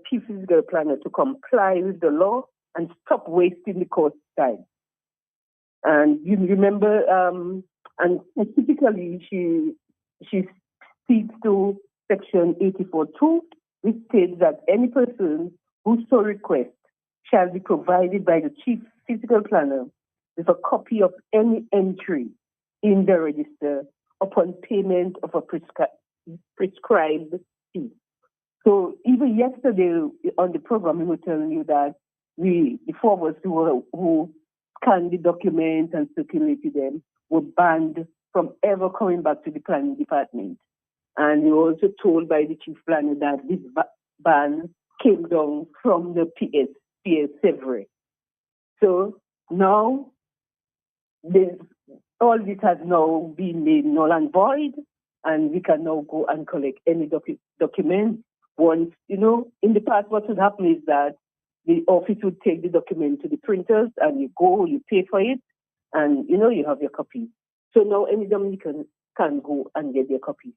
chief physical planner to comply with the law and stop wasting the court's time. And you remember, and specifically, she speaks to Section 84.2, which states that any person who so requests shall be provided by the chief physical planner with a copy of any entry in the register upon payment of a prescribed fee. So even yesterday on the program, we were telling you that the four of us who scanned the documents and circulated them were banned from ever coming back to the planning department. And we were also told by the chief planner that this ban came down from the PS Severay. So now all this has now been made null and void, and we can now go and collect any document. Once, in the past, what would happen is that the office would take the document to the printers, and you go, you pay for it, and, you have your copy. So now any Dominican can go and get their copy.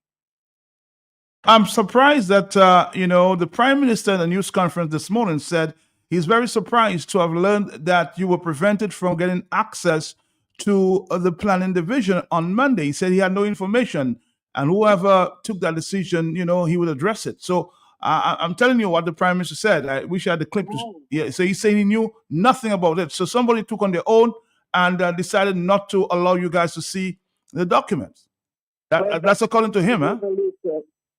I'm surprised that, the Prime Minister in a news conference this morning said he's very surprised to have learned that you were prevented from getting access to the planning division on Monday. He said he had no information, and whoever took that decision, he would address it. So I'm telling you what the Prime Minister said. I wish I had the clip. So he's saying he knew nothing about it. So somebody took on their own and decided not to allow you guys to see the documents. That's according to him, huh?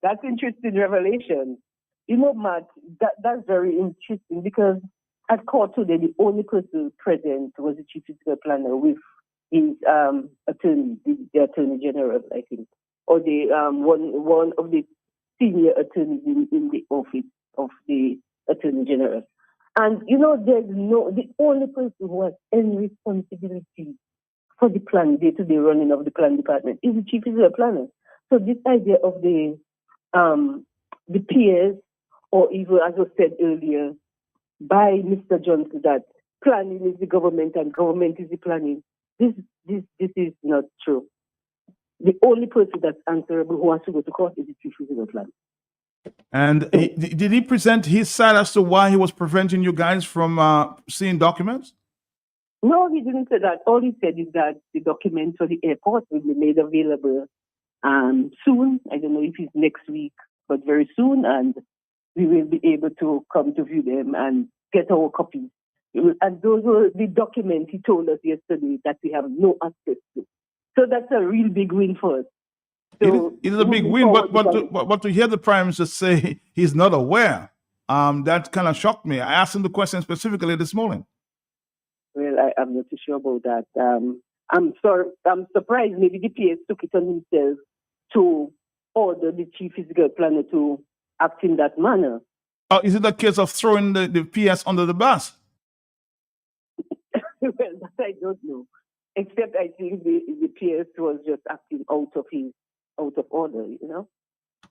That's interesting revelation. Matt, that's very interesting because at court today, the only person present was the chief physical planner with his attorney, the attorney general, I think, or the one of the senior attorneys in the office of the attorney general. And there's the only person who has any responsibility for the plan, day-to-day running of the plan department is the chief physical planner. So this idea of the peers, or even as I said earlier, by Mr. Johnson, that planning is the government and government is the planning. This is not true. The only person that's answerable who has to go to court is the chief physical planner. And did he present his side as to why he was preventing you guys from seeing documents? No, he didn't say that. All he said is that the documents for the airport will be made available soon. I don't know if it's next week, but very soon, and we will be able to come to view them and get our copies. And those were the documents he told us yesterday that we have no access to. So that's a real big win for us. So it is a big win, but to hear the Prime Minister say he's not aware, that kind of shocked me. I asked him the question specifically this morning. Well, I'm not too sure about that. I'm surprised maybe the PS took it on himself to order the chief physical planner to act in that manner. Is it a case of throwing the PS under the bus? Well, that I don't know. Except I think the PS was just acting out of order,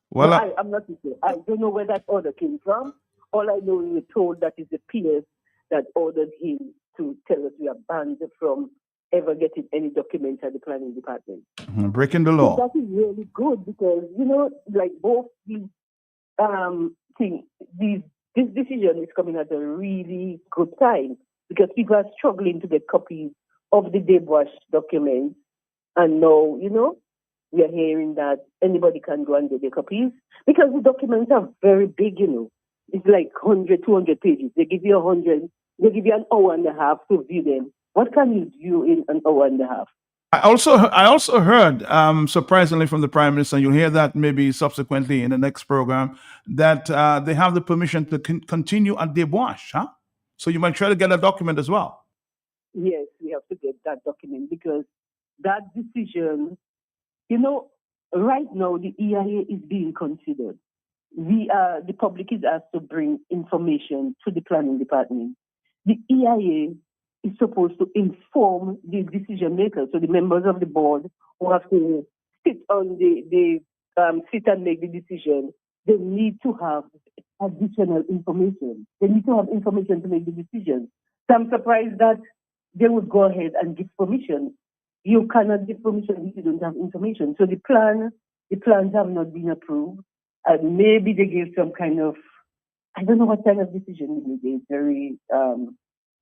Well, I'm not sure. I don't know where that order came from. All I know is we're told that it's the PS that ordered him to tell us we are banned from ever getting any documents at the planning department. Breaking the law. So that is really good because, like both these things, this decision is coming at a really good time because people are struggling to get copies of the DBWASH documents. And now, we are hearing that anybody can go and get their copies because the documents are very big, It's like 100, 200 pages. They give you 100. They give you an hour and a half to view them. What can you do in an hour and a half? I also heard, surprisingly, from the Prime Minister, and you'll hear that maybe subsequently in the next program, that they have the permission to continue at DBWASH, huh? So you might try to get a document as well. Yes, we have to get that document because that decision, right now the EIA is being considered. The public is asked to bring information to the planning department. The EIA is supposed to inform the decision makers, so the members of the board who have to sit on sit and make the decision. They need to have additional information. They need to have information to make the decision. So I'm surprised that they would go ahead and give permission. You cannot give permission if you don't have information. So the plans have not been approved. And maybe they gave some kind of I don't know what kind of decision they made. It's very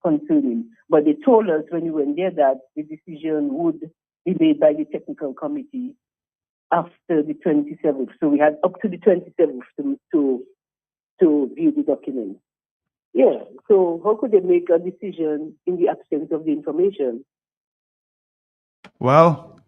concerning. But they told us when we went there that the decision would be made by the technical committee after the 27th. So we had up to the 27th to view the documents. Yeah. So how could they make a decision in the absence of the information? Well,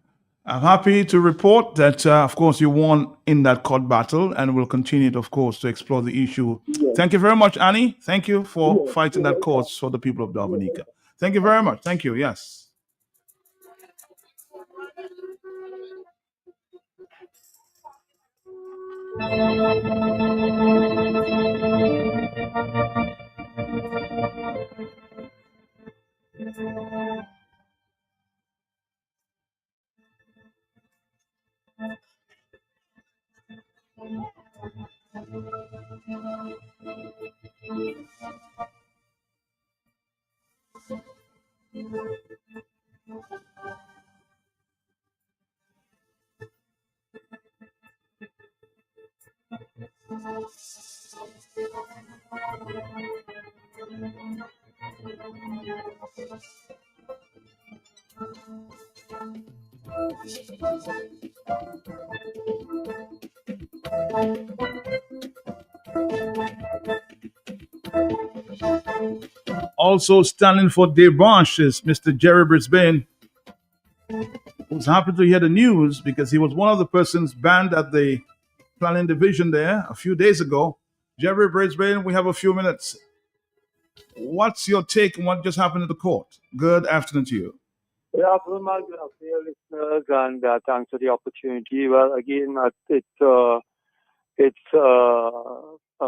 I'm happy to report that, of course, you won in that court battle, and we'll continue, of course, to explore the issue. Yes. Thank you very much, Annie. Thank you for Yes. fighting that cause for the people of Dominica. Thank you very much. Thank you. Yes. Also standing for Devansh is Mr. Jerry Brisbane, who's happy to hear the news because he was one of the persons banned at the planning division there a few days ago. Jerry Brisbane, we have a few minutes. What's your take on what just happened in the court? Good afternoon to you. Good afternoon, Mark. Good afternoon, listeners, and thanks for the opportunity. Well, again, it's a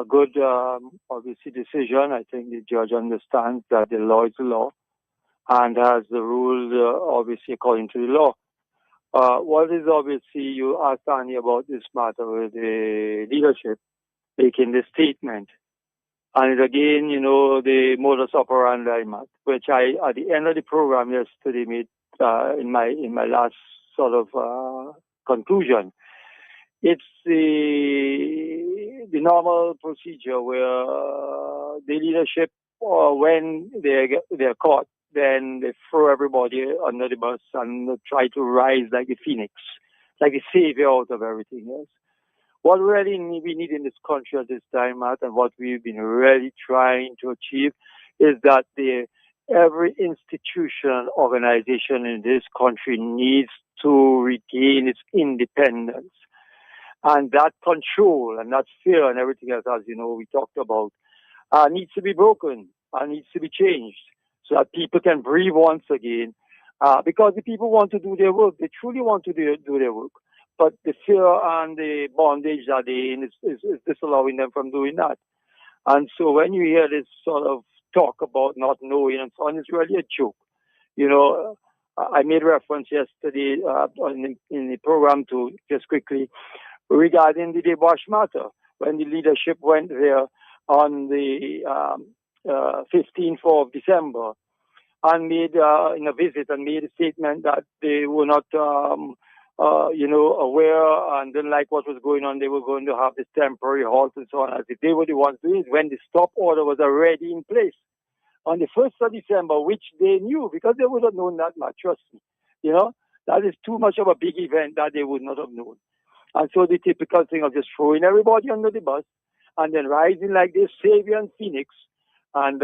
good, obviously, decision. I think the judge understands that the law is the law and has the rule, obviously, according to the law. What is obviously, you asked Annie about this matter with the leadership making this statement. And again, the modus operandi, Matt, which I, at the end of the program yesterday, made in my last sort of conclusion. It's the normal procedure where the leadership, when they're caught, then they throw everybody under the bus and try to rise like a phoenix, like a savior out of everything else. What really we need in this country at this time, Matt, and what we've been really trying to achieve is that every institution, organization in this country needs to regain its independence. And that control and that fear and everything else, as you know, we talked about, needs to be broken and needs to be changed so that people can breathe once again. Because the people want to do their work. They truly want to do their work. But the fear and the bondage that they're in is disallowing them from doing that. And so when you hear this sort of talk about not knowing and so on, it's really a joke. I made reference yesterday in the program to, just quickly, regarding the Devansh matter, when the leadership went there on the 15th of December and made in a visit and made a statement that they were not aware and didn't like what was going on. They were going to have this temporary halt and so on, as if they were the ones doing it, when the stop order was already in place on the 1st of December, which they knew, because they would have known that much, trust me. That is too much of a big event that they would not have known. And so the typical thing of just throwing everybody under the bus and then rising like this savior and phoenix and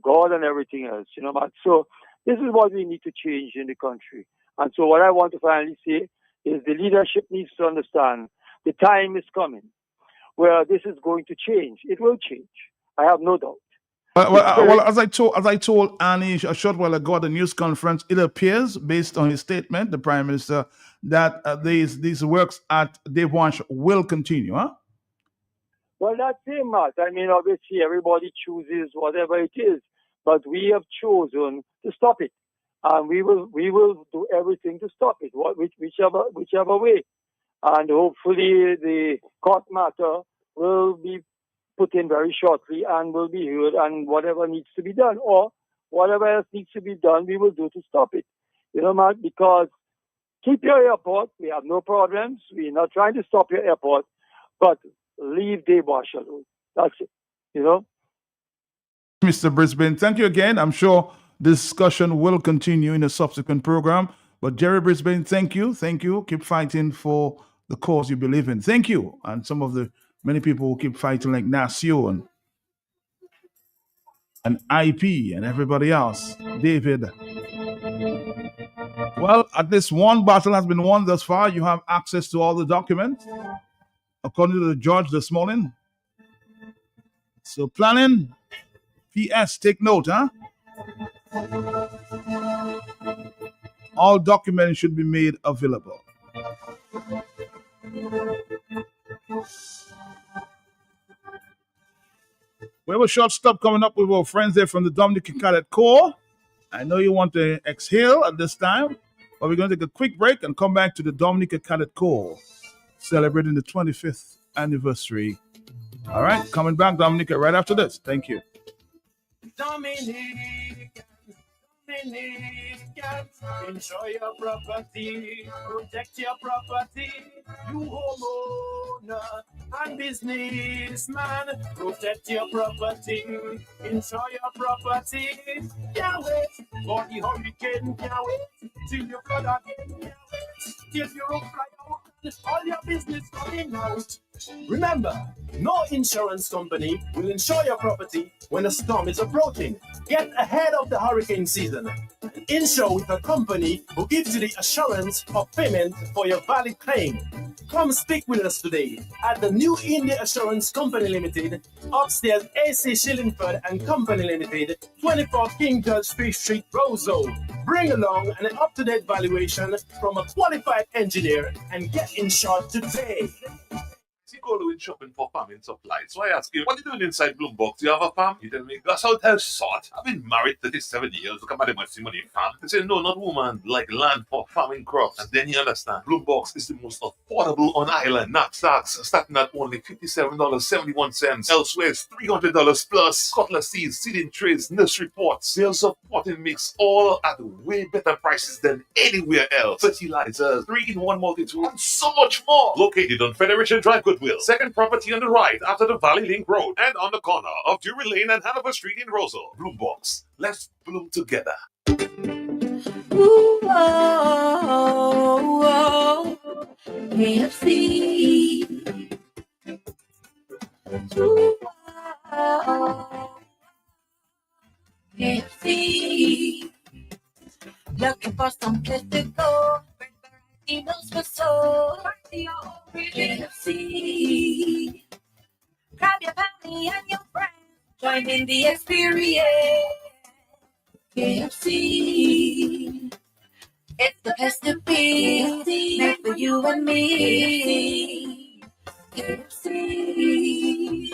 God and everything else, But so this is what we need to change in the country. And so what I want to finally say is the leadership needs to understand the time is coming where this is going to change. It will change. I have no doubt. Well, as I told Annie a short while ago at the news conference, it appears, based on his statement, the Prime Minister, that these works at Devansh will continue, huh? Well, that's it, Matt. I mean, obviously, everybody chooses whatever it is, but we have chosen to stop it. And we will do everything to stop it, whichever way. And hopefully the court matter will be put in very shortly and will be heard, and whatever needs to be done or whatever else needs to be done, we will do to stop it. Mark, because keep your airport. We have no problems. We're not trying to stop your airport, but leave Devansh alone. That's it. you know. Mr. Brisbane, thank you again. I'm sure discussion will continue in a subsequent program. But Jerry Brisbane, thank you. Thank you. Keep fighting for the cause you believe in. Thank you. And some of the many people who keep fighting, like Nasio and IP and everybody else. David. Well, at least one battle has been won thus far. You have access to all the documents, according to the judge this morning. So planning, PS, take note, huh? All documents should be made available. We have a short stop coming up with our friends there from the Dominican Cadet Corps. I know you want to exhale at this time, but we're going to take a quick break and come back to the Dominican Cadet Corps, celebrating the 25th anniversary. All right, coming back, Dominica, right after this. Thank you. Dominican, enjoy your property, protect your property. You homeowner and businessman, protect your property, enjoy your property. Can't wait for the hurricane, can't wait till you flood again, can't wait till you fly out and all your business coming out. Remember, no insurance company will insure your property when a storm is approaching. Get ahead of the hurricane season. Insure with a company who gives you the assurance of payment for your valid claim. Come speak with us today at the New India Assurance Company Limited, upstairs AC Shillingford and Company Limited, 24 King George Street, Roseau. Bring along an up-to-date valuation from a qualified engineer and get insured today. Go doing shopping for farming supplies. So I ask you, what are you doing inside Bloombox? Do you have a farm? You tell me, that's how it sort. I've been married 37 years. Look at my money farm. They say, no, not woman, like land for farming crops. And then you understand, Bloombox is the most affordable on island. Knapsacks starting at only $57.71. Elsewhere, it's $300 plus. Cutlass seeds, seeding trays, nursery pots, sales of potting mix, all at way better prices than anywhere else. Fertilizers, 3-in-1 multi-tool, and so much more. Located on Federation Drive, Goodwill. Second property on the right after the Valley Link Road and on the corner of Drury Lane and Hanover Street in Roseau. Bloombox. Let's bloom together. Ooh, oh, oh, KFC. Ooh, oh, KFC. Looking for some place to go. Emails for so KFC. Grab your family and your friends. Join in the experience. KFC. It's the place to be. Made for you and me. KFC.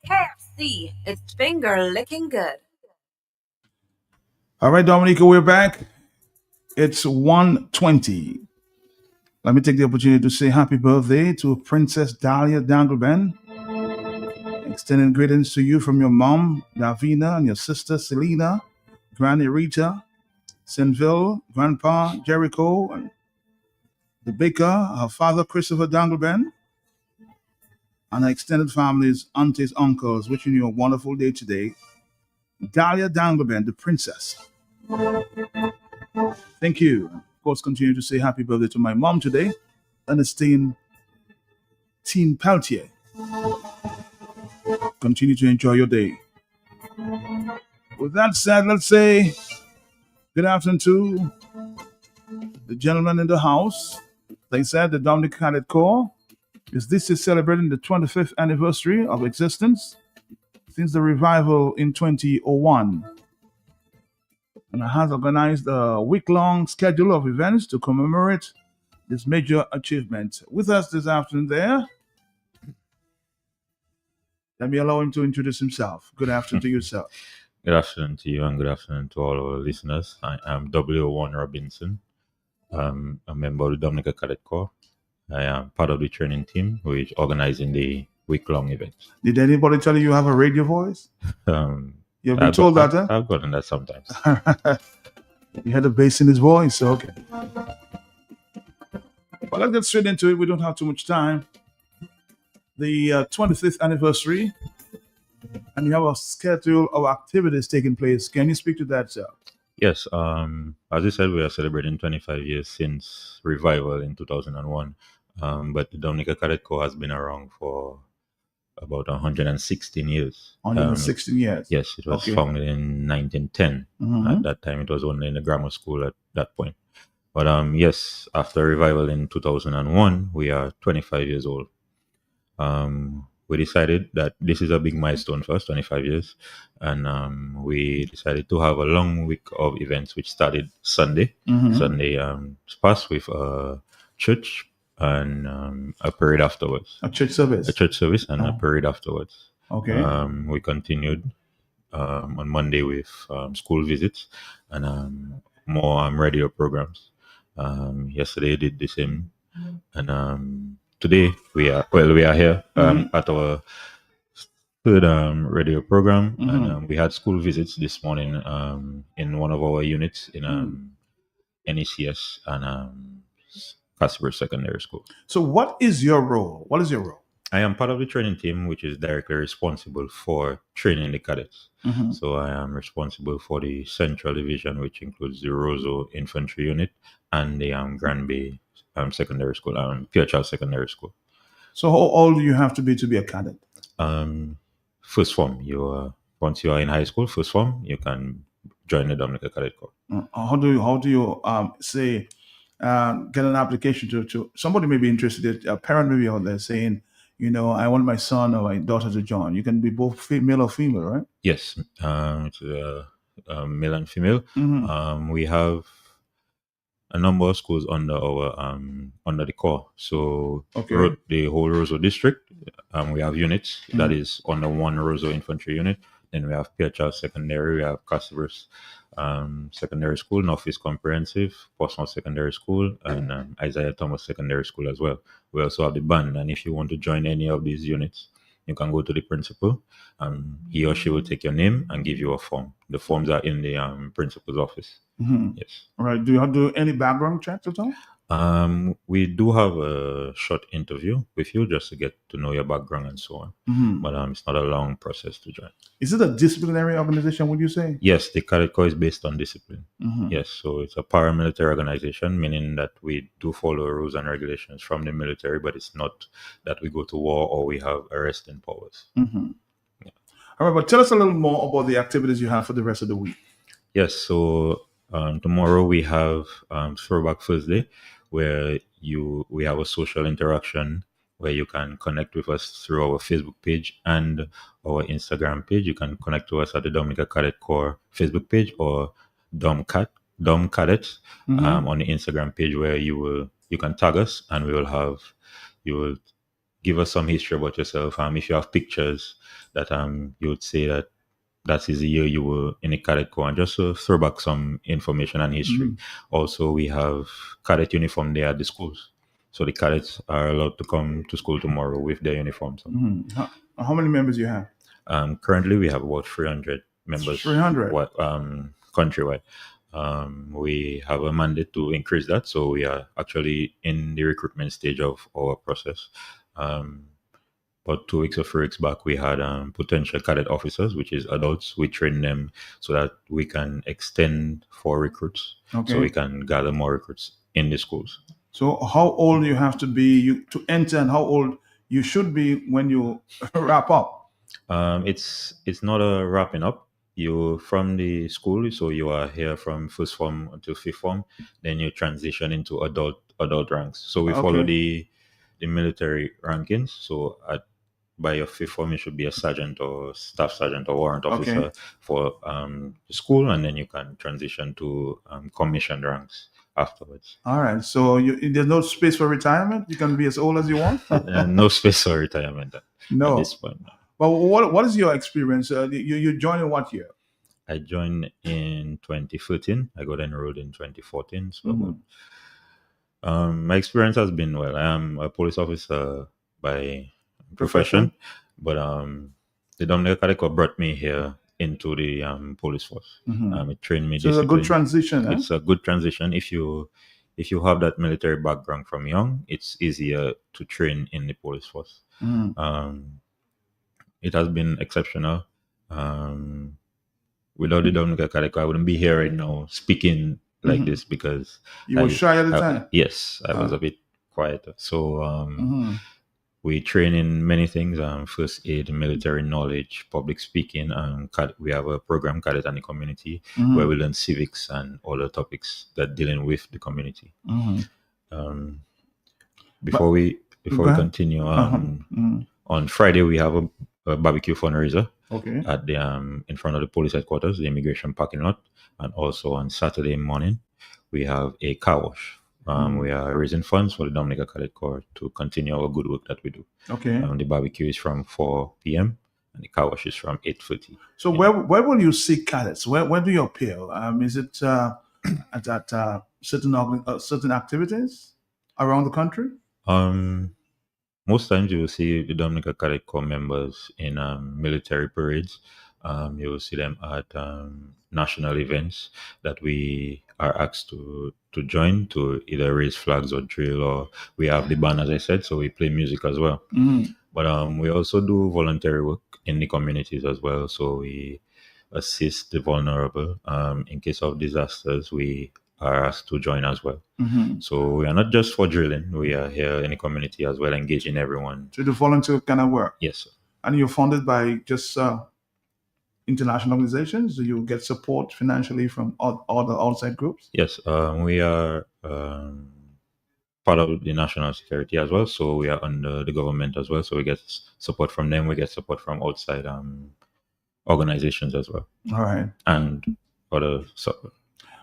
KFC. It's finger licking good. All right, Dominica, we're back. It's 1:20. Let me take the opportunity to say happy birthday to Princess Dahlia Dangleben. Extending greetings to you from your mom, Davina, and your sister, Selena, Granny Rita, Senville, Grandpa, Jericho, and the baker, her father, Christopher Dangleben, and her extended families, aunties, uncles, wishing you a wonderful day today. Dahlia Dangleben, the princess. Thank you. Of course, continue to say happy birthday to my mom today, Ernestine Teen Peltier. Continue to enjoy your day. With that said, let's say good afternoon to the gentleman in the house. They said the Dominican Cadet Corps is celebrating the 25th anniversary of existence since the revival in 2001. And has organized a week-long schedule of events to commemorate this major achievement. With us this afternoon there, let me allow him to introduce himself. Good afternoon to you, sir. Good afternoon to you and good afternoon to all our listeners. I am W1 Robinson. I'm a member of the Dominican Cadet Corps. I am part of the training team who is organizing the week-long event. Did anybody tell you have a radio voice? You've been told that, huh? I've gotten that sometimes. He had a bass in his voice, so okay. Well, let's get straight into it. We don't have too much time. The 25th anniversary and you have a schedule of activities taking place. Can you speak to that, sir? Yes, as you said, we are celebrating 25 years since revival in 2001. But the Dominica Cadet Corps has been around for about 116 years. 116 years. Yes, it was Okay. founded in 1910. Mhm. At that time, it was only in the grammar school at that point. But yes, after revival in 2001, we are 25 years old. We decided that this is a big milestone for us, 25 years. And we decided to have a long week of events, which started Sunday. Mhm. Sunday passed with a church and a parade afterwards. A church service. A church service and a Oh. parade afterwards. Okay. We continued on Monday with school visits and more radio programs. Yesterday did the same, and today we are here at our third radio program, and we had school visits this morning in one of our units in NECS and Casper Secondary School. So, what is your role? What is your role? I am part of the training team, which is directly responsible for training the cadets. Mhm. So I am responsible for the Central Division, which includes the Roseau Infantry Unit and the Grand Bay Secondary School, Pierre Charles Secondary School. So, how old do you have to be a cadet? First form. Once you are in high school, first form, you can join the Dominica Cadet Corps. How do you say get an application to somebody may be interested? A parent may be out there saying, I want my son or my daughter to join. You can be both male or female, right? Yes, it's male and female. Mhm. We have a number of schools under our under the Corps. So Okay. the whole Roseau district, we have units that is under one Roseau Infantry unit. Then we have Pierre Charles Secondary, we have Casper's Secondary School, Northeast Comprehensive, Portsmouth Secondary School, and Isaiah Thomas Secondary School as well. We also have the band, and if you want to join any of these units, you can go to the principal. He or she will take your name and give you a form. The forms are in the principal's office. Mhm. Yes. All right. Do you have to do any background checks at all? We do have a short interview with you just to get to know your background and so on. Mhm. But it's not a long process to join. Is it a disciplinary organization, would you say? Yes, the Cadet Corps is based on discipline. Mhm. Yes, so it's a paramilitary organization, meaning that we do follow rules and regulations from the military, but it's not that we go to war or we have arresting powers. Mhm. All right, but tell us a little more about the activities you have for the rest of the week. Yes, so tomorrow we have Throwback Thursday, where we have a social interaction where you can connect with us through our Facebook page and our Instagram page. You can connect to us at the Dominica Cadet Corps Facebook page or Dom Cadet on the Instagram page, where you can tag us and you will give us some history about yourself. If you have pictures that you would say that is the year you were in a cadet corps, and just to throw back some information and history. Also, we have cadet uniform there at the schools. So the cadets are allowed to come to school tomorrow with their uniforms on. How many members you have? Currently, we have about 300 members. 300? Countrywide. We have a mandate to increase that. So we are actually in the recruitment stage of our process. About 2 weeks or 3 weeks back, we had potential cadet officers, which is adults. We train them so that we can extend for recruits, so we can gather more recruits in the schools. So how old you have to be to enter, and how old you should be when you wrap up? It's not a wrapping up. You from the school, so you are here from first form until fifth form. Then you transition into adult ranks. So we follow the military rankings. So by your fifth form, you should be a sergeant or staff sergeant or warrant officer for the school, and then you can transition to commissioned ranks afterwards. All right. So there's no space for retirement? You can be as old as you want? No space for retirement at this point. No. But what is your experience? You joined in what year? I joined in 2013. I got enrolled in 2014. So my experience has been well. I am a police officer by profession, but the Dominica Cadet Corps brought me here into the police force. It trained me. So it's a good transition. It's a good transition. If you have that military background from young, it's easier to train in the police force. it has been exceptional. Without the Dominica Cadet Corps, I wouldn't be here right now speaking like this because You were shy at the time. Yes, I was a bit quieter. So Mhm. we train in many things: first aid, military knowledge, public speaking, and we have a program, Cadet and the Community, where we learn civics and other topics that dealing with the community. Before we go ahead. continue, on Friday we have a barbecue fundraiser Okay. at the in front of the police headquarters, the immigration parking lot, and also on Saturday morning we have a car wash. We are raising funds for the Dominica Cadet Corps to continue our good work that we do. Okay. The barbecue is from 4 p.m. and the car wash is from 8:30. So where will you see cadets? Where do you appear? Is it at certain activities around the country? Most times you will see the Dominica Cadet Corps members in military parades. You will see them at national events that we are asked to join to either raise flags or drill, or we have the band, as I said, so we play music as well. But we also do voluntary work in the communities as well. So we assist the vulnerable. In case of disasters, we are asked to join as well. So we are not just for drilling, we are here in the community as well, engaging everyone. To do volunteer kind of work? Yes, sir. And you're funded by just international organizations? Do you get support financially from all the outside groups? Yes, we are part of the national security as well, so we are under the government as well, so we get support from them, we get support from outside organizations as well. All right. And other support.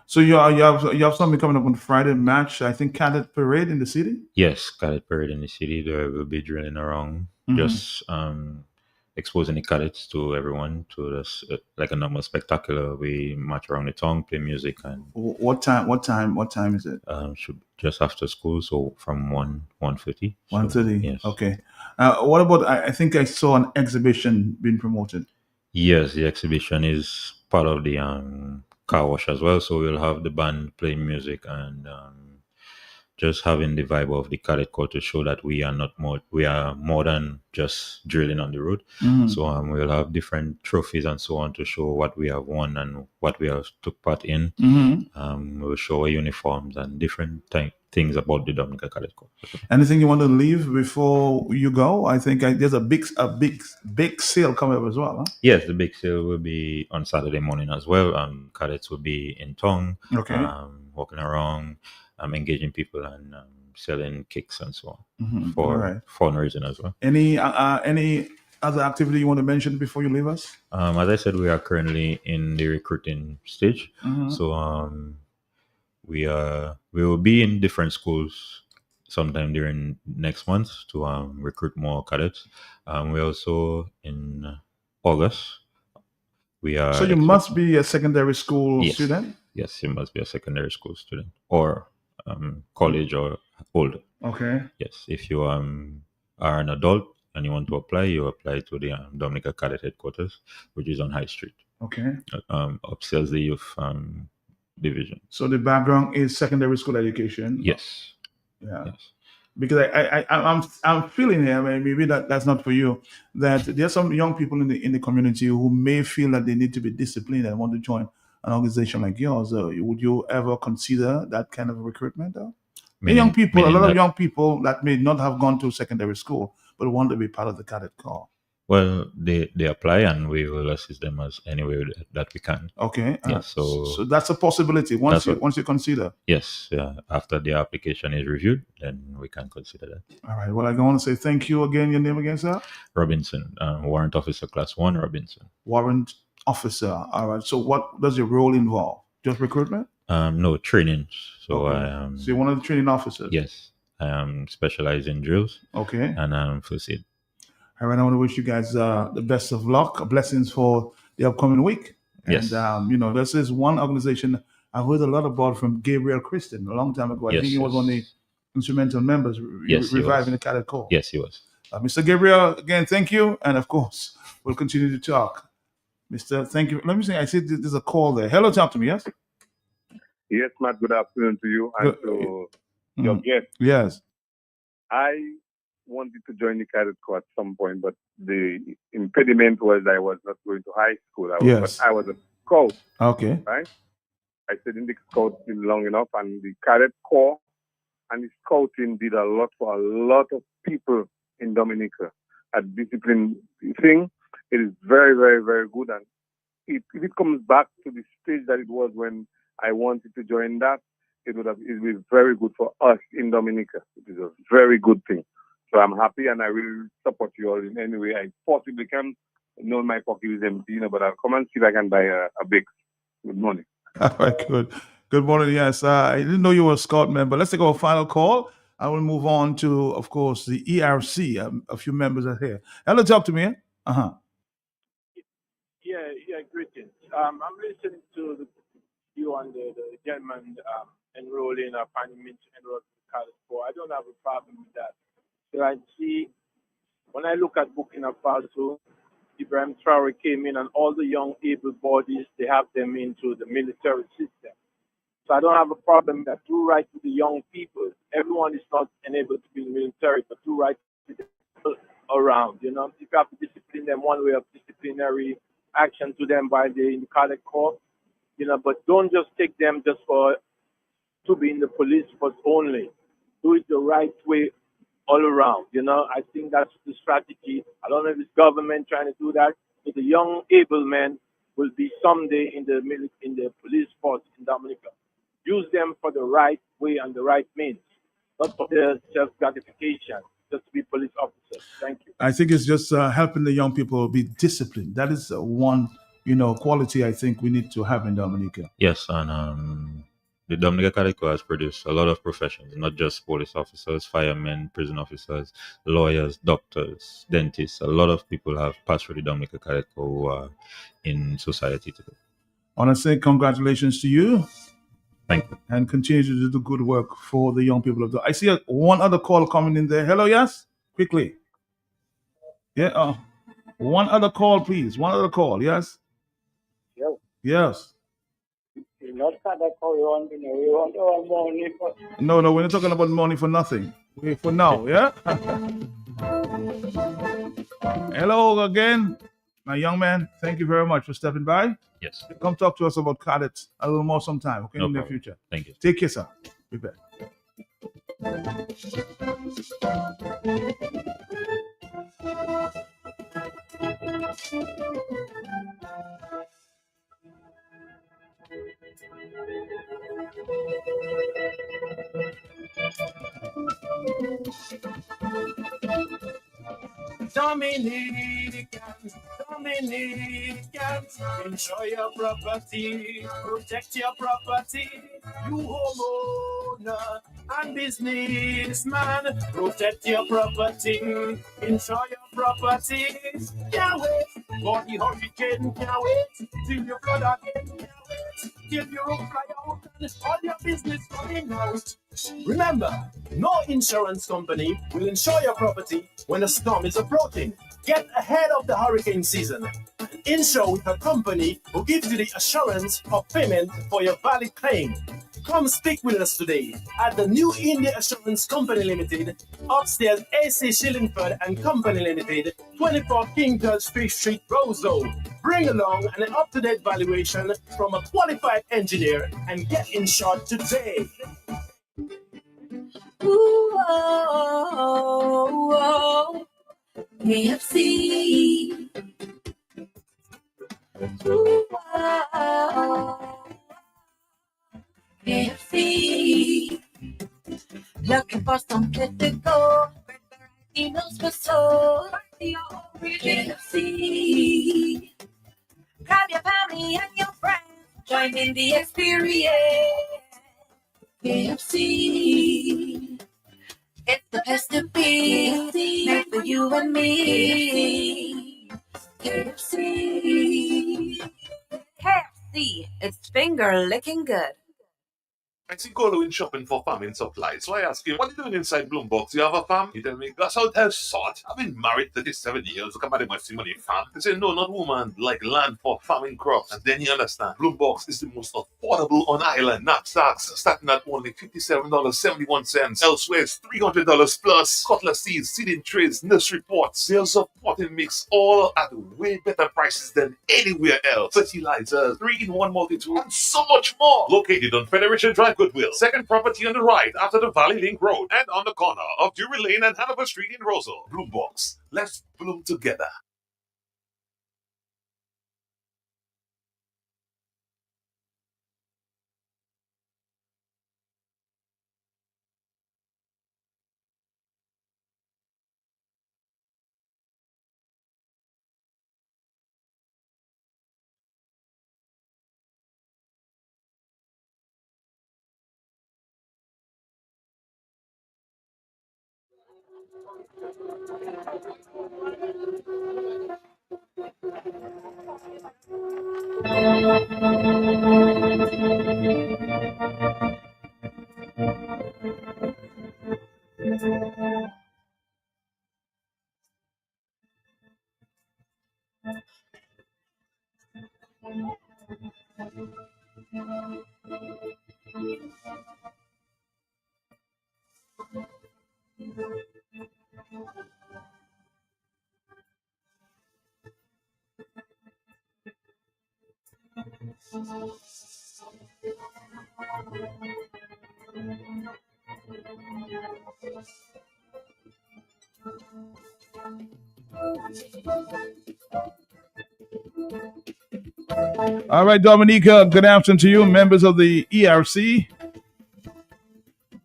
So you have something coming up on Friday, match, I think, Cadet Parade in the city? Yes, Cadet Parade in the city. There will be drilling around, just exposing the cadets to everyone, to this like a normal spectacular. We march around the town, play music, and What time is it? should just after school, so from 1:30. 1:30. Yes. Okay. What about? I think I saw an exhibition being promoted. Yes, the exhibition is part of the car wash as well. So we'll have the band playing music and just having the vibe of the Cadet Corps to show that we are more than just drilling on the road. So we'll have different trophies and so on to show what we have won and what we have took part in. We'll show our uniforms and different things about the Dominica Cadet Corps. Anything you want to leave before you go? I think there's a big sale coming up as well. Huh? Yes, the big sale will be on Saturday morning as well. Cadets will be in town, walking around, engaging people and selling cakes and so on for fundraising as well. Any other activity you want to mention before you leave us? As I said, we are currently in the recruiting stage. So we will be in different schools sometime during next month to recruit more cadets. We also in August. We are. So you must be a secondary school student? Yes, you must be a secondary school student or college or older. Okay. Yes, if you are an adult and you want to apply, you apply to the Dominica Cadet Headquarters, which is on High Street. Okay. Upsells the youth division. So the background is secondary school education. Yes. Yeah. Yes. Because I'm feeling here, maybe that's not for you, that there are some young people in the community who may feel that they need to be disciplined and want to join an organization like yours. Would you ever consider that kind of recruitment? A lot of young people that may not have gone to secondary school but want to be part of the Cadet Corps. Well, they apply and we will assist them as any way that we can. Okay. Yes, so that's a possibility once you consider. Yes. After the application is reviewed, then we can consider that. All right. Well, I want to say thank you again. Your name again, sir? Robinson, Warrant Officer Class 1, Robinson. Warrant Officer. All right. So what does your role involve? Just recruitment? No, training. So okay. I am. So you're one of the training officers? Yes. I am specialized in drills. Okay. And first aid. All right, I want to wish you guys the best of luck, blessings for the upcoming week. Yes. And, this is one organization I've heard a lot about from Gabriel Christian a long time ago. I think he was one of the instrumental members reviving the Cadet Corps. Yes, he was. Mr. Gabriel, again, thank you. And of course, we'll continue to talk. Mr. Thank you. Let me say, I see there's a call there. Hello, talk to me, yes? Yes, Matt, good afternoon to you and to your guest. Yes. I wanted to join the cadet corps at some point, but the impediment was I was not going to high school. Yes. But I was a scout, Okay. right? I stayed in the scouting long enough, and the cadet corps and the scouting did a lot for a lot of people in Dominica. A discipline thing, it is very, very, very good. And if it comes back to the stage that it was when I wanted to join that, it would be very good for us in Dominica. It is a very good thing. So I'm happy, and I will support you all in any way I possibly can. No, my pocket is empty, but I'll come and see if I can buy a big. Good morning. All right, good. Good morning. Yes, I didn't know you were a Scout member. Let's take our final call. I will move on to, of course, the ERC. A few members are here. Hello, talk to me. Uh-huh. Yeah, greetings. I'm listening to you and the gentleman enrolling or planning to enroll in College 4. I don't have a problem with that. So I see, when I look at Burkina Faso, Ibrahim Traore came in and all the young able bodies, they have them into the military system. So I don't have a problem with that. Do right to the young people. Everyone is not enabled to be in the military, but do right to the people around. If you have to discipline them, one way of disciplinary action to them by in the cadet corps, but don't just take them just to be in the police force only. Do it the right way all around. I think that's the strategy. I don't know if it's government trying to do that, but the young able men will be someday in the police force in Dominica. Use them for the right way and the right means, not for their self-gratification, just to be police officers. Thank you. I think it's just helping the young people be disciplined. That is one, quality I think we need to have in Dominica. Yes, and the Dominica Cadet Corps has produced a lot of professions, not just police officers, firemen, prison officers, lawyers, doctors, dentists. A lot of people have passed through the Dominica Cadet Corps who are in society today. I want to say congratulations to you. Thank you. And continue to do the good work for the young people of the. I see one other call coming in there. Hello, yes? Quickly. Yeah. One other call, please. One other call, yes? Yes. Not cadet corps, we want all money for. No, we're not talking about money for nothing. For now, yeah? Hello again, my young man. Thank you very much for stepping by. Yes. Come talk to us about cadets a little more sometime, okay? No in the problem. future. Thank you. Take care, sir. Be back. Dominicans, enjoy your property, protect your property. You homeowner and businessman, protect your property, enjoy your property. Can't wait for the hurricane, can't wait till your flood again, can't wait till your roof fly out and all your business coming out. Remember, no insurance company will insure your property when a storm is approaching. Get ahead of the hurricane season. Insure with a company who gives you the assurance of payment for your valid claim. Come speak with us today at the New India Assurance Company Limited, upstairs AC Shillingford and Company Limited, 24 King George Street, Roseau. Bring along an up-to-date valuation from a qualified engineer and get insured today. Ooh, oh, oh, KFC. Ooh, oh, KFC. Looking for some place to go. He knows for so. KFC. Grab your family and your friends. Join in the experience. KFC. It's the place to be. Made for you and me. KFC. KFC. It's finger licking good. I see Golo in shopping for farming supplies, so I ask him, what are you doing inside Bloombox? You have a farm? He tell me, that's how tell sort. I've been married 37 years, look at my money farm. He say, no, not woman, like land for farming crops. And then you understand, Bloombox is the most affordable on island. Knapsacks starting at only $57.71. Elsewhere, it's $300 plus. Cutlass seeds, seeding trays, nursery pots, sales of potting mix, all at way better prices than anywhere else. Fertilizers, 3-in-1 multi-tool, and so much more. Located on Federation Drive, Goodwill. Second property on the right after the Valley Link Road and on the corner of Drury Lane and Hanover Street in Rosal. Bloombox. Let's bloom together. All right, Dominica, good afternoon to you, members of the ERC.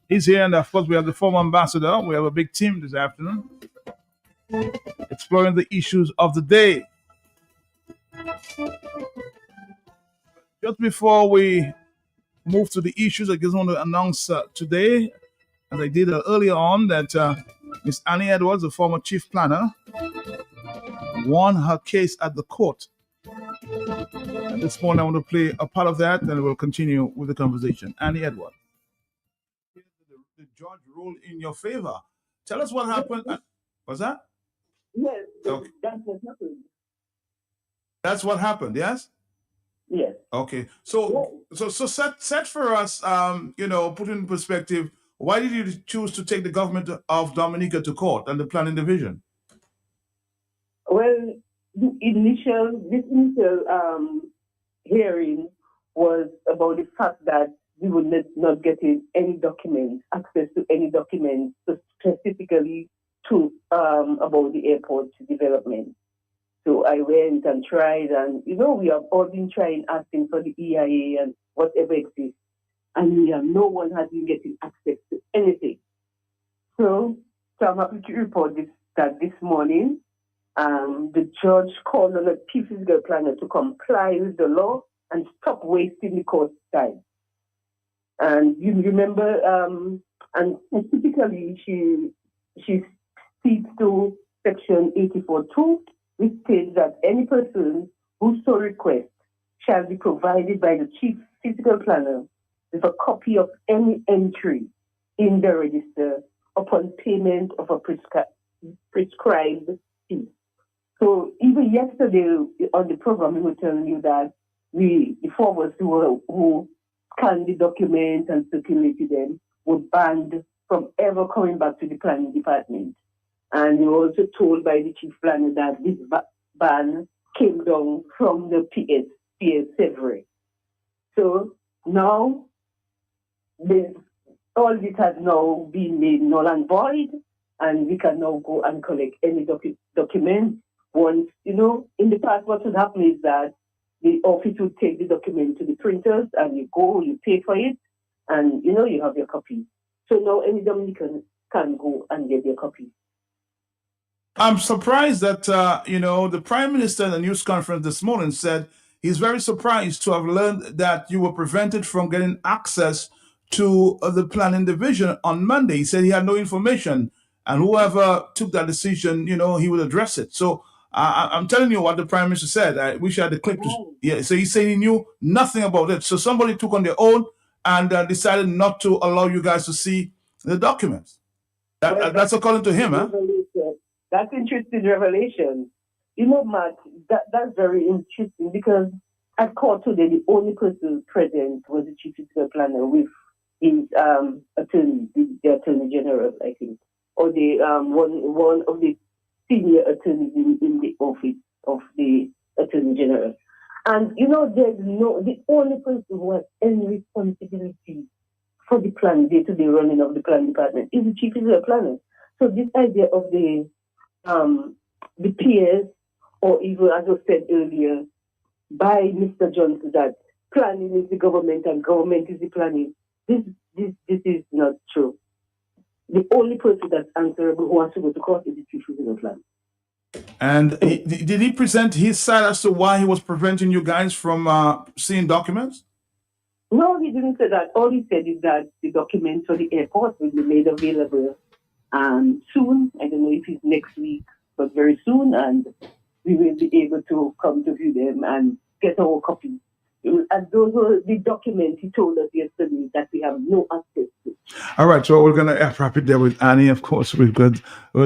He's here, and of course, we have the former ambassador. We have a big team this afternoon exploring the issues of the day. Just before we move to the issues, I just want to announce today, as I did earlier on, that Miss Annie Edwards, the former chief planner, won her case at the court. And this morning, I want to play a part of that, and we'll continue with the conversation. Annie Edwards. The judge ruled in your favor. Tell us what happened. What's that? Yes, Okay. that's what happened. That's what happened, yes? Yes. Okay. So set for us, put in perspective, why did you choose to take the government of Dominica to court and the planning division? Well, this initial hearing was about the fact that we would not getting any documents, access to any documents, specifically to about the airport development. So I went and tried, and we have all been trying, asking for the EIA and whatever exists, and no one has been getting access to anything. So I'm happy to report that this morning, the judge called on the chief physical planner to comply with the law and stop wasting the court time. And you remember, and specifically, she speaks to Section 84.2, which states that any person who so requests shall be provided by the chief physical planner with a copy of any entry in the register upon payment of a prescribed fee. So even yesterday on the program, we were telling you that the four of us who scanned the documents and circulated them were banned from ever coming back to the planning department. And we were also told by the chief planner that this ban came down from the PS Severay. So now all this has now been made null and void, and we can now go and collect any document. Once, in the past, what would happen is that the office would take the document to the printers, and you go, you pay for it, and, you have your copy. So now any Dominican can go and get their copy. I'm surprised that, the Prime Minister in the news conference this morning said he's very surprised to have learned that you were prevented from getting access to the planning division on Monday. He said he had no information, and whoever took that decision, he would address it. So I'm telling you what the Prime Minister said. I wish I had the clip. So he's saying he knew nothing about it. So somebody took on their own and decided not to allow you guys to see the documents. That's according to him, huh? That's interesting revelation. You know, Matt, that's very interesting because at court today, the only person present was the chief fiscal planner with his attorney, the attorney general, I think, or the one of the senior attorneys in the office of the attorney general. And you know, the only person who has any responsibility for the plan, day-to-day running of the plan department is the chief fiscal planner. So this idea of the peers, or even as I said earlier, by Mr. Johnson, that planning is the government and government is the planning. This is not true. The only person that's answerable who has to go to court is the chief fiscal planner. And did he present his side as to why he was preventing you guys from seeing documents? No, he didn't say that. All he said is that the documents for the airport will be made available soon. I don't know if it's next week, but very soon, and we will be able to come to view them and get our copies. And those were the documents he told us yesterday that we have no access to. All right, so we're going to wrap it there with Annie. Of course, we've got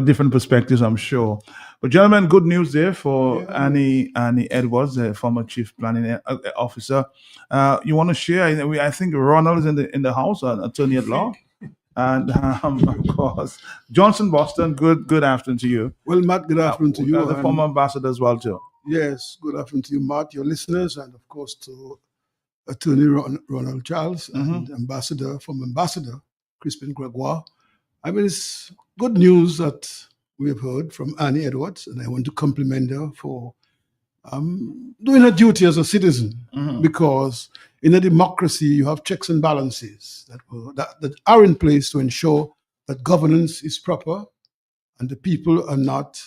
different perspectives, I'm sure. But gentlemen, good news there for Annie Edwards, the former chief planning officer. You want to share? I think Ronald is in the house, an attorney at law. And of course, Johnson Boston, good afternoon to you. Well, Matt, good afternoon to you. The former ambassador as well, too. Yes, good afternoon to you, Matt, your listeners, and of course to Attorney Ronald Charles and former Ambassador Crispin Gregoire. I mean, it's good news that we have heard from Annie Edwards, and I want to compliment her for doing her duty as a citizen, because in a democracy, you have checks and balances that are in place to ensure that governance is proper and the people are not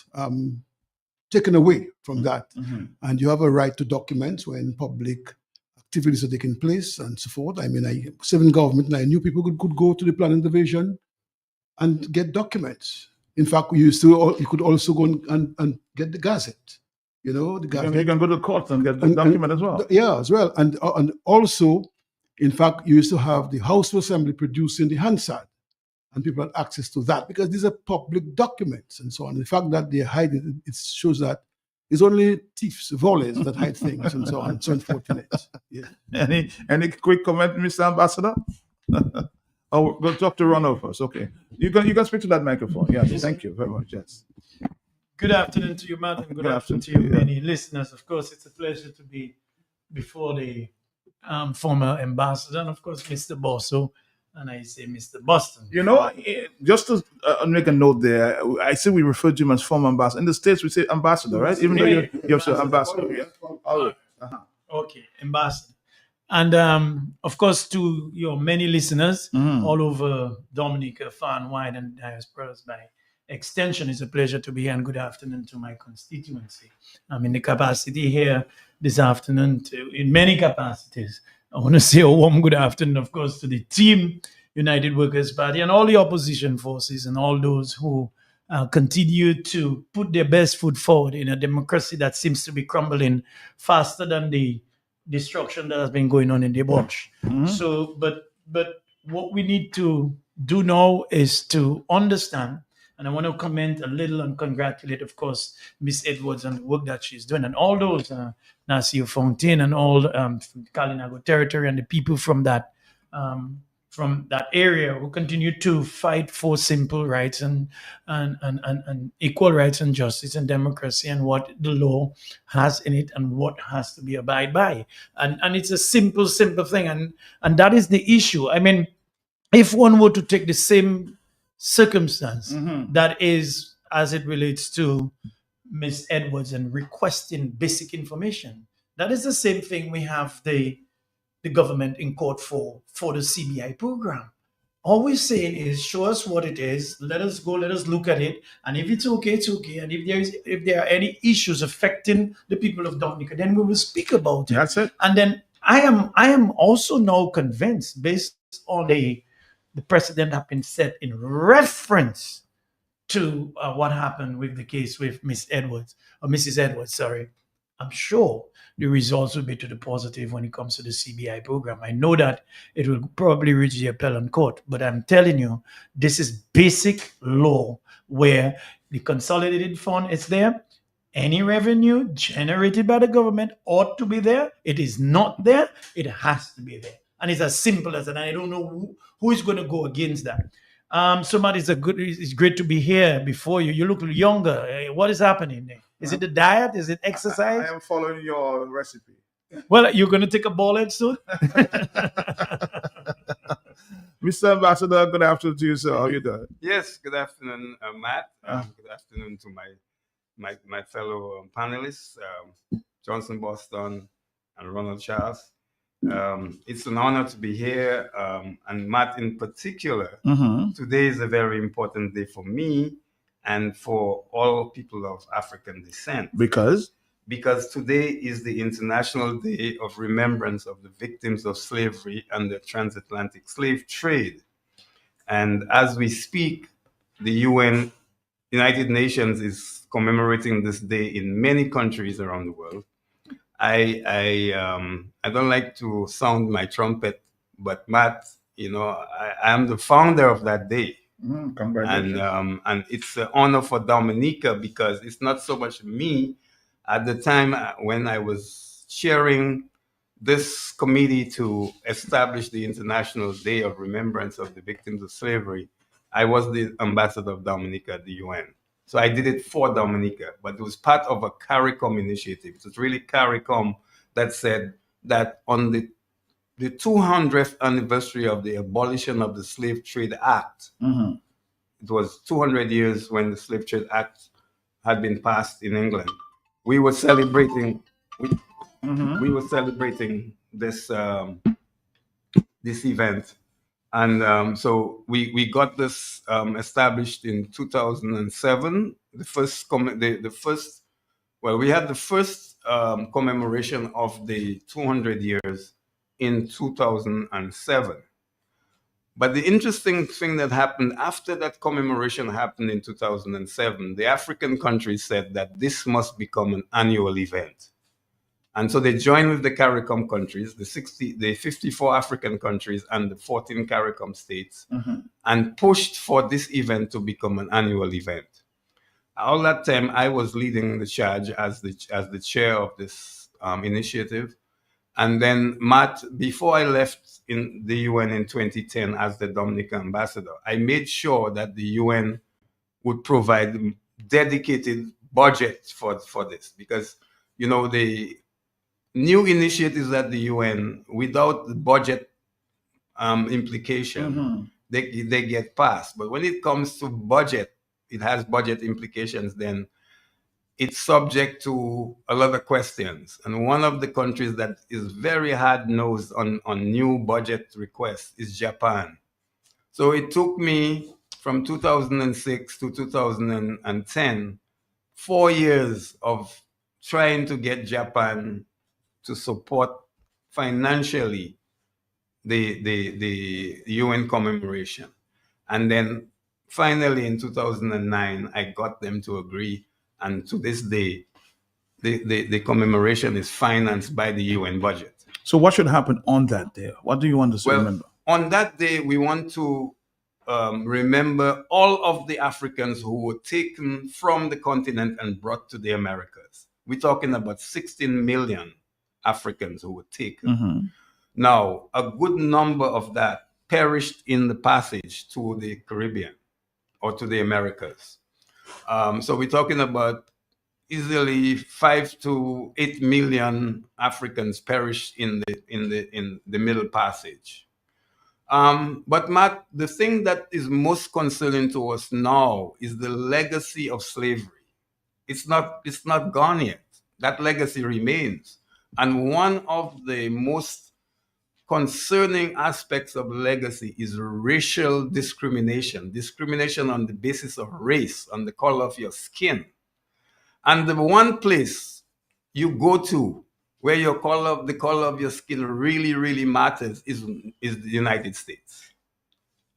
taken away from that. And you have a right to documents when public activities are taking place and so forth. I mean, I served in government and I knew people could go to the planning division and get documents. In fact, you could also go and get the Gazette. You know, the Gazette. You can go to the court and get the document as well. Yeah, as well. And also, in fact, you used to have the House of Assembly producing the Hansard, and people had access to that because these are public documents and so on. The fact that they hide it shows that it's only thieves, volleys that hide things and so on. It's unfortunate. Yeah. Any quick comment, Mr. Ambassador? Oh, go talk to Ronald first. Okay, you can speak to that microphone. Yes, thank you very much. Yes. Good afternoon to you, Matt, and good afternoon to you, many listeners. Of course, it's a pleasure to be before the former ambassador, and of course, Mr. Bosso, and I say Mr. Boston. You know, just to make a note there, I see we refer to him as former ambassador. In the States, we say ambassador, right? Even though you're still ambassador. Yeah. Okay, ambassador. And of course, to your many listeners all over Dominica, far and wide, and diasporas by extension, it's a pleasure to be here, and good afternoon to my constituency. I'm in the capacity here this afternoon in many capacities. I want to say a warm good afternoon, of course, to the team, United Workers' Party, and all the opposition forces and all those who continue to put their best foot forward in a democracy that seems to be crumbling faster than the destruction that has been going on in the bush. So, but what we need to do now is to understand, and I want to comment a little and congratulate, of course, Miss Edwards on the work that she's doing, and all those Nasir Fontaine and all from Kalinago territory and the people from that area who continue to fight for simple rights and equal rights and justice and democracy and what the law has in it and what has to be abided by. And it's a simple thing. And that is the issue. I mean, if one were to take the same circumstance that is as it relates to Ms. Edwards and requesting basic information, that is the same thing we have the government in court for the CBI program. All we're saying is, show us what it is, let us go, let us look at it, and if it's okay, it's okay. And if there are any issues affecting the people of Dominica, then we will speak about it. That's it. And then I am also now convinced, based on the precedent have been set in reference to what happened with the case with Mrs. Edwards, sorry, I'm sure the results will be to the positive when it comes to the CBI program. I know that it will probably reach the appellate court, but I'm telling you, this is basic law where the consolidated fund is there. Any revenue generated by the government ought to be there. It is not there. It has to be there. And it's as simple as that. And I don't know who is going to go against that. Somebody, it's great to be here before you. You look younger. What is happening there? Is it the diet? Is it exercise? I am following your recipe. Well, you're going to take a ball head soon? Mr. Ambassador, good afternoon to you, sir. How you doing? Yes, good afternoon, Matt. Good afternoon to my fellow panelists, Johnson Boston and Ronald Charles. It's an honor to be here, and Matt in particular. Today is a very important day for me and for all people of African descent. Because today is the International Day of Remembrance of the Victims of Slavery and the Transatlantic Slave Trade. And as we speak, the United Nations is commemorating this day in many countries around the world. I don't like to sound my trumpet, but Matt, I am the founder of that day. Congratulations. And it's an honor for Dominica because it's not so much me. At the time when I was chairing this committee to establish the International Day of Remembrance of the Victims of Slavery, I was the ambassador of Dominica at the UN. So I did it for Dominica, but it was part of a CARICOM initiative. It was really CARICOM that said that on the 200th anniversary of the abolition of the Slave Trade Act, it was 200 years when the Slave Trade Act had been passed in England. We were celebrating. We were celebrating this this event, and so we got this established in 2007. We had the first commemoration of the 200 years in 2007. But the interesting thing that happened after that commemoration happened in 2007, the African countries said that this must become an annual event. And so they joined with the CARICOM countries, the 54 African countries and the 14 CARICOM states, and pushed for this event to become an annual event. All that time, I was leading the charge as the chair of this initiative. And then, Matt, before I left in the UN in 2010 as the Dominican ambassador, I made sure that the UN would provide dedicated budget for this because, the new initiatives at the UN, without the budget implication, they get passed. But when it comes to budget, it has budget implications, then it's subject to a lot of questions. And one of the countries that is very hard-nosed on new budget requests is Japan. So it took me from 2006 to 2010, 4 years of trying to get Japan to support financially the UN commemoration. And then finally in 2009, I got them to agree. And to this day, the commemoration is financed by the UN budget. So what should happen on that day? What do you want us to remember? On that day, we want to remember all of the Africans who were taken from the continent and brought to the Americas. We're talking about 16 million Africans who were taken. Now, a good number of that perished in the passage to the Caribbean or to the Americas. So we're talking about easily 5 to 8 million Africans perished in the Middle Passage. But Matt, the thing that is most concerning to us now is the legacy of slavery. It's not gone yet. That legacy remains. And one of the most concerning aspects of legacy is racial discrimination on the basis of race, on the color of your skin. And the one place you go to where the color of your skin really, really matters is the United States.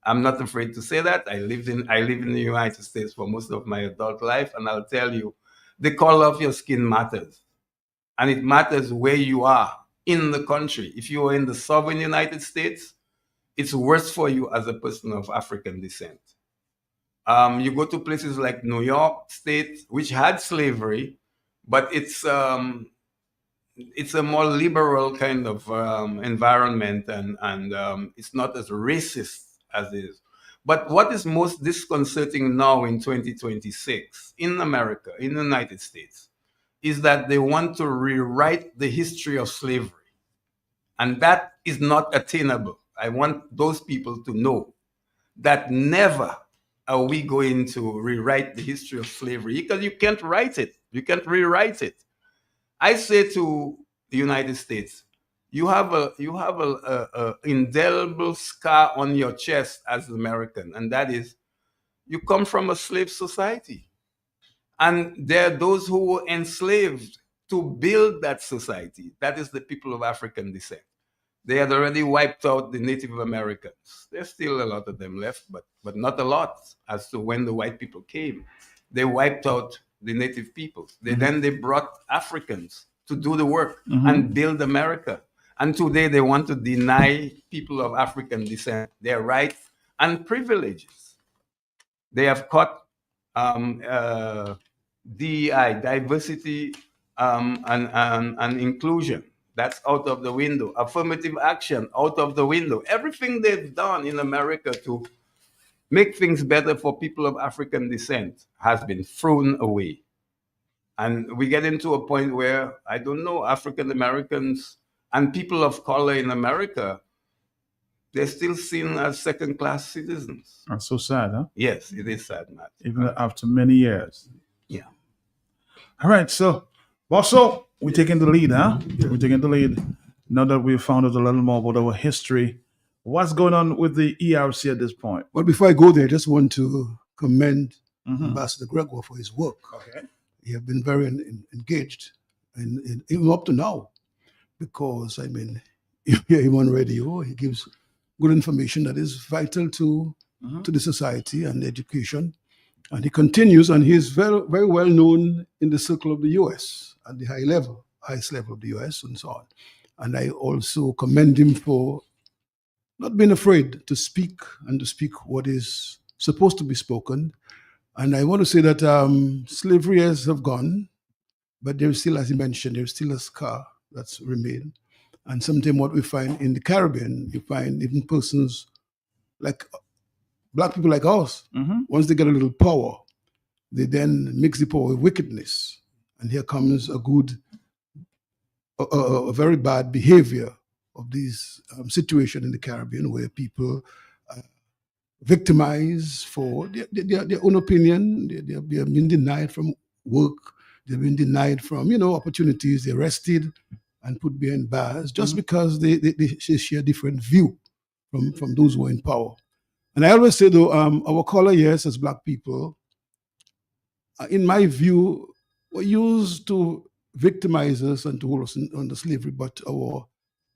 I'm not afraid to say that. I live in the United States for most of my adult life, and I'll tell you, the color of your skin matters. And it matters where you are in the country. If you are in the southern United States, it's worse for you as a person of African descent. You go to places like New York State, which had slavery, but it's a more liberal kind of environment, and it's not as racist as it is. But what is most disconcerting now in 2026 in America, in the United States, is that they want to rewrite the history of slavery. And that is not attainable. I want those people to know that never are we going to rewrite the history of slavery, because you can't write it. You can't rewrite it. I say to the United States, you have a indelible scar on your chest as an American, and that is, you come from a slave society. And there are those who were enslaved to build that society. That is the people of African descent. They had already wiped out the Native Americans. There's still a lot of them left, but not a lot as to when the white people came. They wiped out the native peoples. Then they brought Africans to do the work and build America. And today they want to deny people of African descent their rights and privileges. They have cut DEI, diversity and inclusion. That's out of the window. Affirmative action, out of the window. Everything they've done in America to make things better for people of African descent has been thrown away. And we get into a point where, I don't know, African Americans and people of color in America, they're still seen as second-class citizens. That's so sad, huh? Yes, it is sad, Matt. Even after many years. Yeah. All right, so also we're taking the lead, huh? We're taking the lead. Now that we've found out a little more about our history, what's going on with the ERC at this point? Well, before I go there, I just want to commend Ambassador Gregoire for his work. Okay. He has been very engaged, and even up to now, because, I mean, you hear him on radio, he gives good information that is vital to the society and education. And he continues, and he is very, very well known in the circle of the U.S. at the highest level of the U.S. and so on. And I also commend him for not being afraid to speak and to speak what is supposed to be spoken. And I want to say that slavery years have gone, but there is still, as he mentioned, there is still a scar that's remained. And sometimes what we find in the Caribbean, you find even persons like Black people like us, once they get a little power, they then mix the power with wickedness. And here comes a very bad behavior of these situations in the Caribbean where people victimize for their own opinion. They have been denied from work. They've been denied from, opportunities. They're arrested and put behind bars just because they share a different view from those who are in power. And I always say, though, our color, yes, as Black people, in my view, were used to victimize us and to hold us under slavery, but our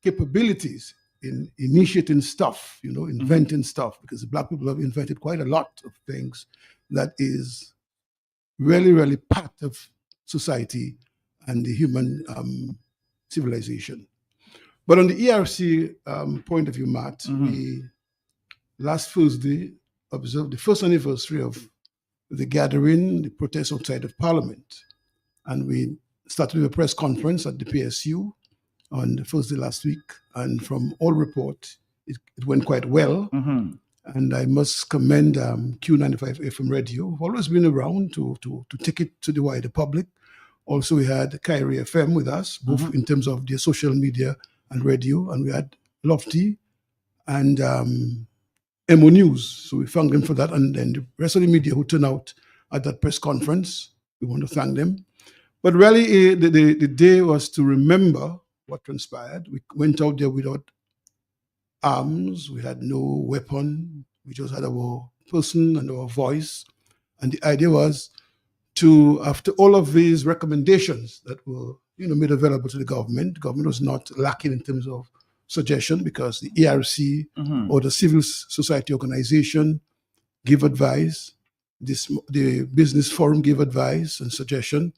capabilities in initiating stuff, inventing stuff, because the Black people have invented quite a lot of things that is really, really part of society and the human civilization. But on the ERC point of view, Matt, we last Thursday observed the first anniversary of the gathering, the protest outside of Parliament. And we started with a press conference at the PSU on the Thursday last week. And from all reports, it went quite well. And I must commend Q95 FM Radio, who've always been around to take it to the wider public. Also, we had Kyrie FM with us, both in terms of their social media and radio. And we had Lofty and MO News. So we thank them for that. And then the rest of the media who turned out at that press conference, we want to thank them. But really, the day was to remember what transpired. We went out there without arms. We had no weapon. We just had our person and our voice. And the idea was to, after all of these recommendations that were made available to the government was not lacking in terms of suggestion, because the ERC or the civil society organization give advice, the business forum give advice and suggestion.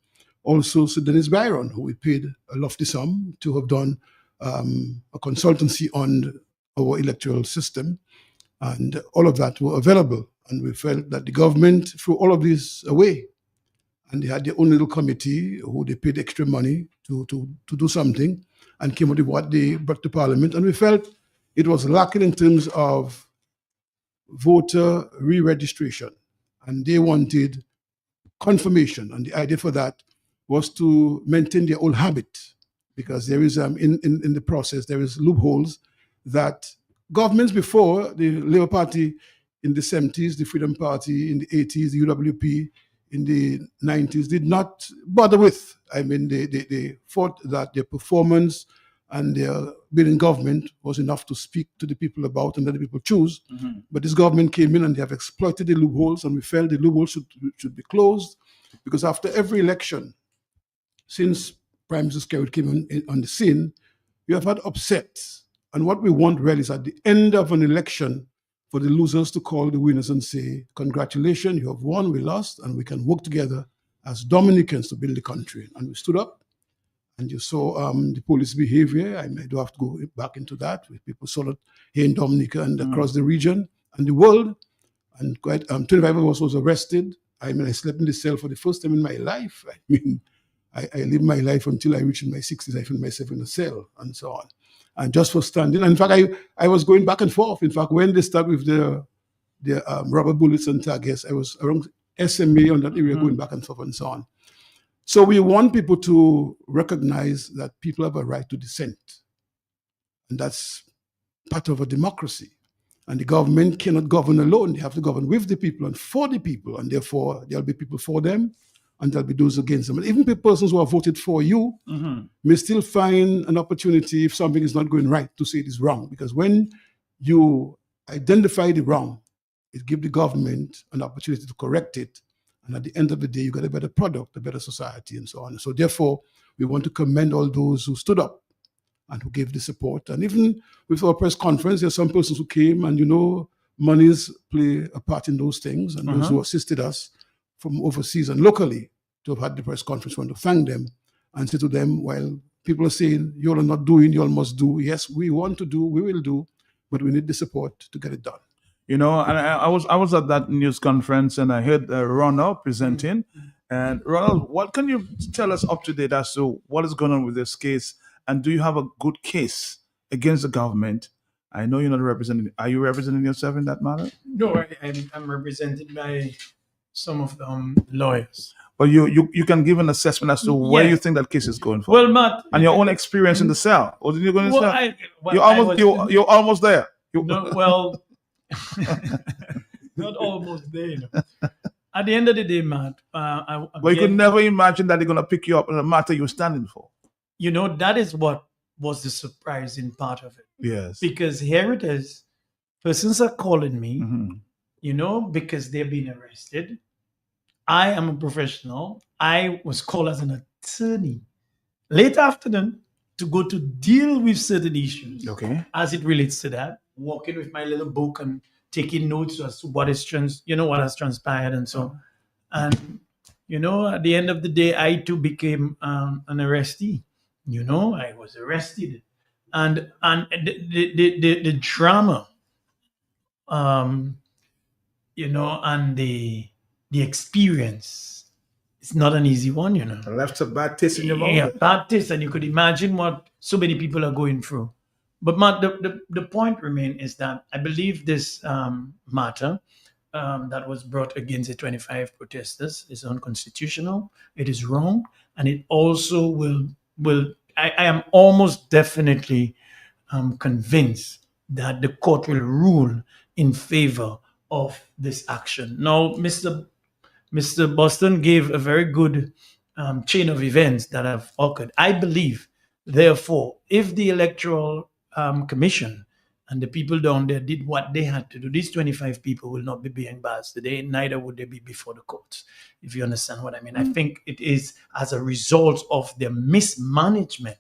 Also, Sir Dennis Byron, who we paid a lofty sum to have done a consultancy on our electoral system. And all of that were available. And we felt that the government threw all of this away. And they had their own little committee who they paid extra money to do something and came up with what they brought to Parliament. And we felt it was lacking in terms of voter re-registration. And they wanted confirmation. And the idea for that was to maintain their old habit, because there is, in the process, there is loopholes that governments before, the Labour Party in the 70s, the Freedom Party in the 80s, the UWP in the 90s, did not bother with. I mean, they thought that their performance and their being in government was enough to speak to the people about and let the people choose. Mm-hmm. But this government came in and they have exploited the loopholes, and we felt the loopholes should be closed, because after every election, since Prime Minister Skerrit came on the scene, we have had upsets. And what we want really is at the end of an election for the losers to call the winners and say, congratulations, you have won, we lost, and we can work together as Dominicans to build the country. And we stood up, and you saw the police behavior. I do have to go back into that, with people saw it here in Dominica and across the region and the world. And quite 25 of us was arrested. I mean, I slept in the cell for the first time in my life. I mean, I lived my life until I reached in my 60s. I found myself in a cell and so on. And just for standing. And in fact, I was going back and forth. In fact, when they started with the rubber bullets and targets, I was around SMA on that area, going back and forth and so on. So we want people to recognize that people have a right to dissent. And that's part of a democracy. And the government cannot govern alone. They have to govern with the people and for the people. And therefore, there'll be people for them and there'll be those against them. And even persons who have voted for you may still find an opportunity, if something is not going right, to say it is wrong. Because when you identify the wrong, it gives the government an opportunity to correct it. And at the end of the day, you get a better product, a better society, and so on. So therefore, we want to commend all those who stood up and who gave the support. And even with our press conference, there are some persons who came, and monies play a part in those things. And those who assisted us from overseas and locally to have had the press conference, want to thank them and say to them, while people are saying, you all are not doing, you all must do. Yes, we want to do, we will do, but we need the support to get it done. And I was at that news conference, and I heard Ronald presenting. And Ronald, what can you tell us up to date as to what is going on with this case? And do you have a good case against the government? I know you're not representing. Are you representing yourself in that matter? No, I'm represented by some of the lawyers. But you can give an assessment as to where you think that case is going for. Well, Matt, and your own experience in the cell. Or did you go in the cell? You're almost there. No, well, not almost there. At the end of the day, Matt, but you could never imagine that they're going to pick you up in a matter you're standing for. That is what was the surprising part of it. Yes. Because here it is. Persons are calling me, because they've been arrested. I am a professional. I was called as an attorney late afternoon to go to deal with certain issues. Okay. As it relates to that, walking with my little book and taking notes as to what is what has transpired and so. And at the end of the day, I too became an arrestee. I was arrested, and the drama, and the experience, it's not an easy one, It left a bad taste in your mouth. Yeah, bad taste, and you could imagine what so many people are going through. But Matt, the point remains is that I believe this matter that was brought against the 25 protesters is unconstitutional. It is wrong, and it also will. I am almost definitely convinced that the court will rule in favor of this action. Now, Mr. Boston gave a very good chain of events that have occurred. I believe, therefore, if the Electoral Commission and the people down there did what they had to do, these 25 people will not be being bars today, neither would they be before the courts, if you understand what I mean. I think it is as a result of the mismanagement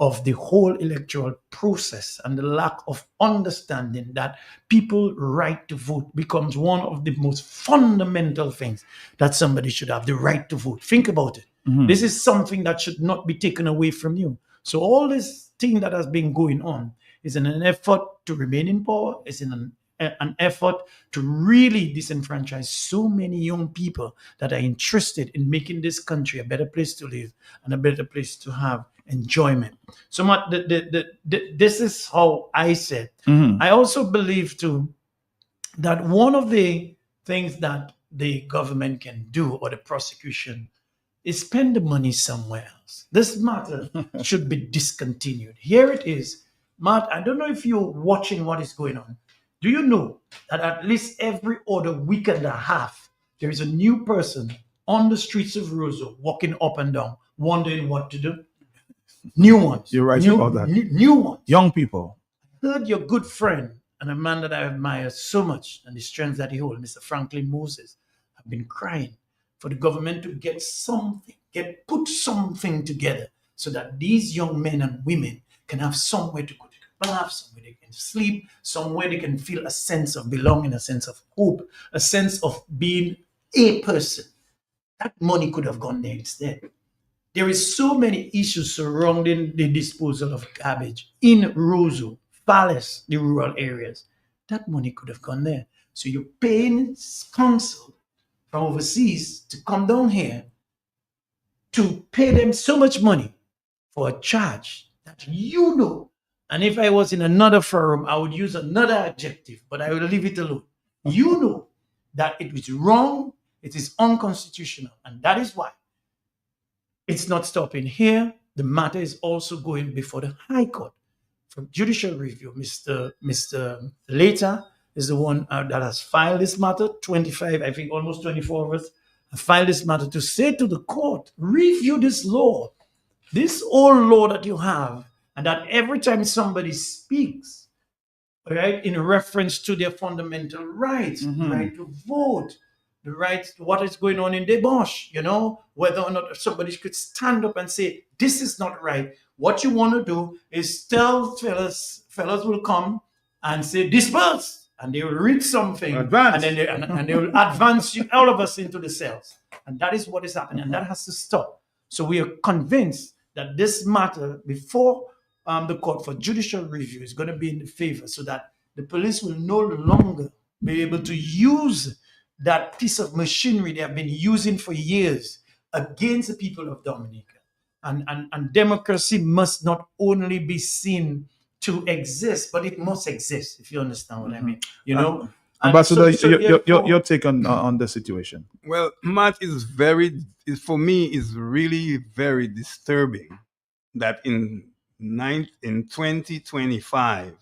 of the whole electoral process and the lack of understanding that people's right to vote becomes one of the most fundamental things that somebody should have, the right to vote. Think about it. Mhm. This is something that should not be taken away from you. So all this thing that has been going on is in an effort to remain in power, is in an effort to really disenfranchise so many young people that are interested in making this country a better place to live and a better place to have enjoyment. So Matt, this is how I said. Mhm. I also believe too that one of the things that the government can do, or the prosecution, is spend the money somewhere else. This matter should be discontinued. Here it is. Matt, I don't know if you're watching what is going on. Do you know that at least every other week and a half, there is a new person on the streets of Roseau walking up and down, wondering what to do? New ones. You're right new, about that. New ones. Young people. Heard your good friend and a man that I admire so much and the strength that he holds, Mr. Franklin Moses, have been crying for the government to get something, put something together so that these young men and women can have somewhere to go to the bath, somewhere they can sleep, somewhere they can feel a sense of belonging, a sense of hope, a sense of being a person. That money could have gone there instead. There is so many issues surrounding the disposal of garbage in Roseau, Fallis, the rural areas. That money could have gone there. So you're paying council from overseas to come down here to pay them so much money for a charge that you know. And if I was in another forum, I would use another adjective, but I will leave it alone. You know that it is wrong, it is unconstitutional, and that is why it's not stopping here. The matter is also going before the High Court for judicial review. Mr. Later is the one that has filed this matter. 25, I think almost 24 of us have filed this matter to say to the court, review this law, this old law that you have, and that every time somebody speaks, right, in reference to their fundamental rights, the right to vote, the right to what is going on in Deboche, whether or not somebody could stand up and say, this is not right. What you want to do is tell fellas will come and say, disperse, and they will read something, Advance. and they will advance all of us into the cells. And that is what is happening, and that has to stop. So we are convinced that this matter before the court for judicial review is going to be in the favor, so that the police will no longer be able to use that piece of machinery they have been using for years against the people of Dominica. And democracy must not only be seen to exist, but it must exist, if you understand what I mean. Ambassador, therefore- your take on the situation. Well, Matt, for me, is really very disturbing that in 2025,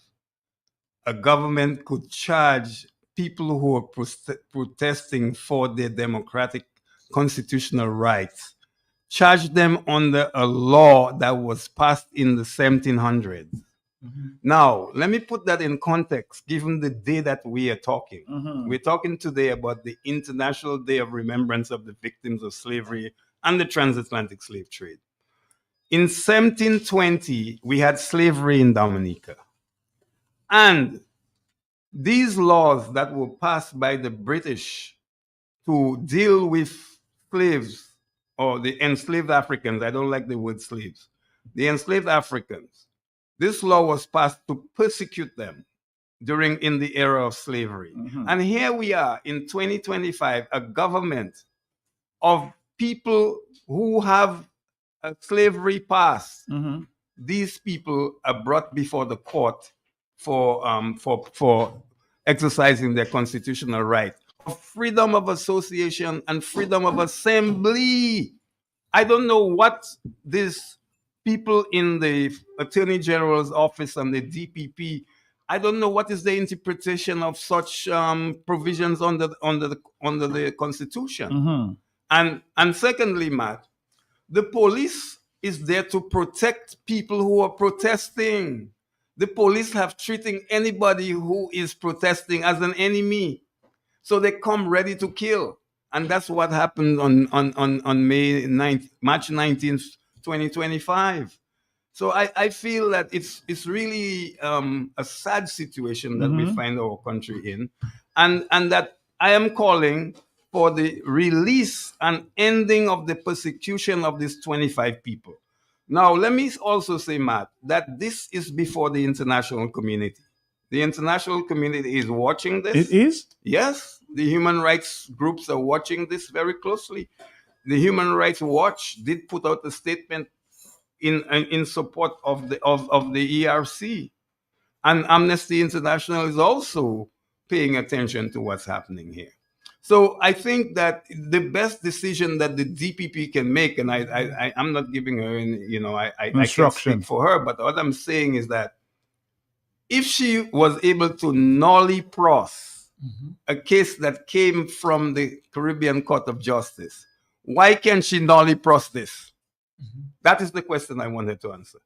a government could charge people who are protesting for their democratic constitutional rights, charge them under a law that was passed in the 1700s. Now, let me put that in context, given the day that we are talking. We're talking today about the International Day of Remembrance of the Victims of Slavery and the Transatlantic Slave Trade. In 1720, we had slavery in Dominica. And these laws that were passed by the British to deal with slaves, or the enslaved Africans, I don't like the word slaves, the enslaved Africans, this law was passed to persecute them in the era of slavery. And here we are in 2025, a government of people who have a slavery past. These people are brought before the court for exercising their constitutional right of freedom of association and freedom of assembly. I don't know what these people in the Attorney General's office and the DPP, I don't know what is the interpretation of such provisions under the Constitution. And secondly, Matt, the police is there to protect people who are protesting. The police have treating anybody who is protesting as an enemy. So they come ready to kill. And that's what happened on March 19th, 2025. So I feel that it's really a sad situation that we find our country in. And that I am calling for the release and ending of the persecution of these 25 people. Now, let me also say, Matt, that this is before the international community. The international community is watching this. It is? Yes, the human rights groups are watching this very closely. The Human Rights Watch did put out a statement in support of the ERC, and Amnesty International is also paying attention to what's happening here. So I think that the best decision that the DPP can make, and I'm not giving her any, I can't speak for her, but what I'm saying is that if she was able to nolly pros a case that came from the Caribbean Court of Justice, why can't she nolly pros this? That is the question I wanted to answer.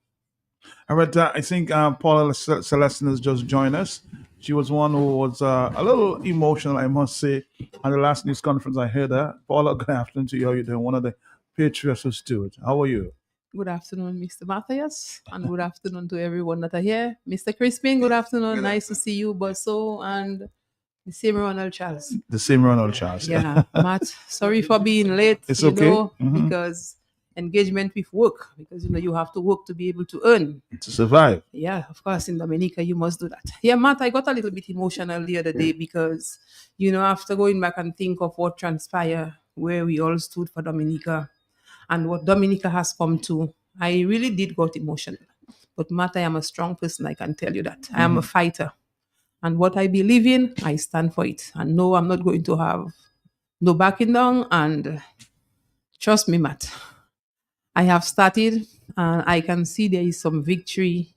All right, I think Paula Celestin has just joined us. She was one who was a little emotional, I must say, on the last news conference. I heard her. Paula, good afternoon to you. How are you doing? One of the patriots of Stewart. How are you? Good afternoon, Mr. Matthias, and good afternoon to everyone that are here. Mr. Crispin, good afternoon. Nice to see you, Bosso, and the same Ronald Charles. The same Ronald Charles. Yeah, Matt, sorry for being late. It's okay. Because engagement with work, because you have to work to be able to earn. To survive. Yeah, of course, in Dominica, you must do that. Yeah, Matt, I got a little bit emotional the other day because, after going back and think of what transpired, where we all stood for Dominica, and what Dominica has come to, I really did got emotional. But Matt, I am a strong person, I can tell you that. I am a fighter. And what I believe in, I stand for it. And no, I'm not going to have no backing down. And trust me, Matt, I have started, and I can see there is some victory,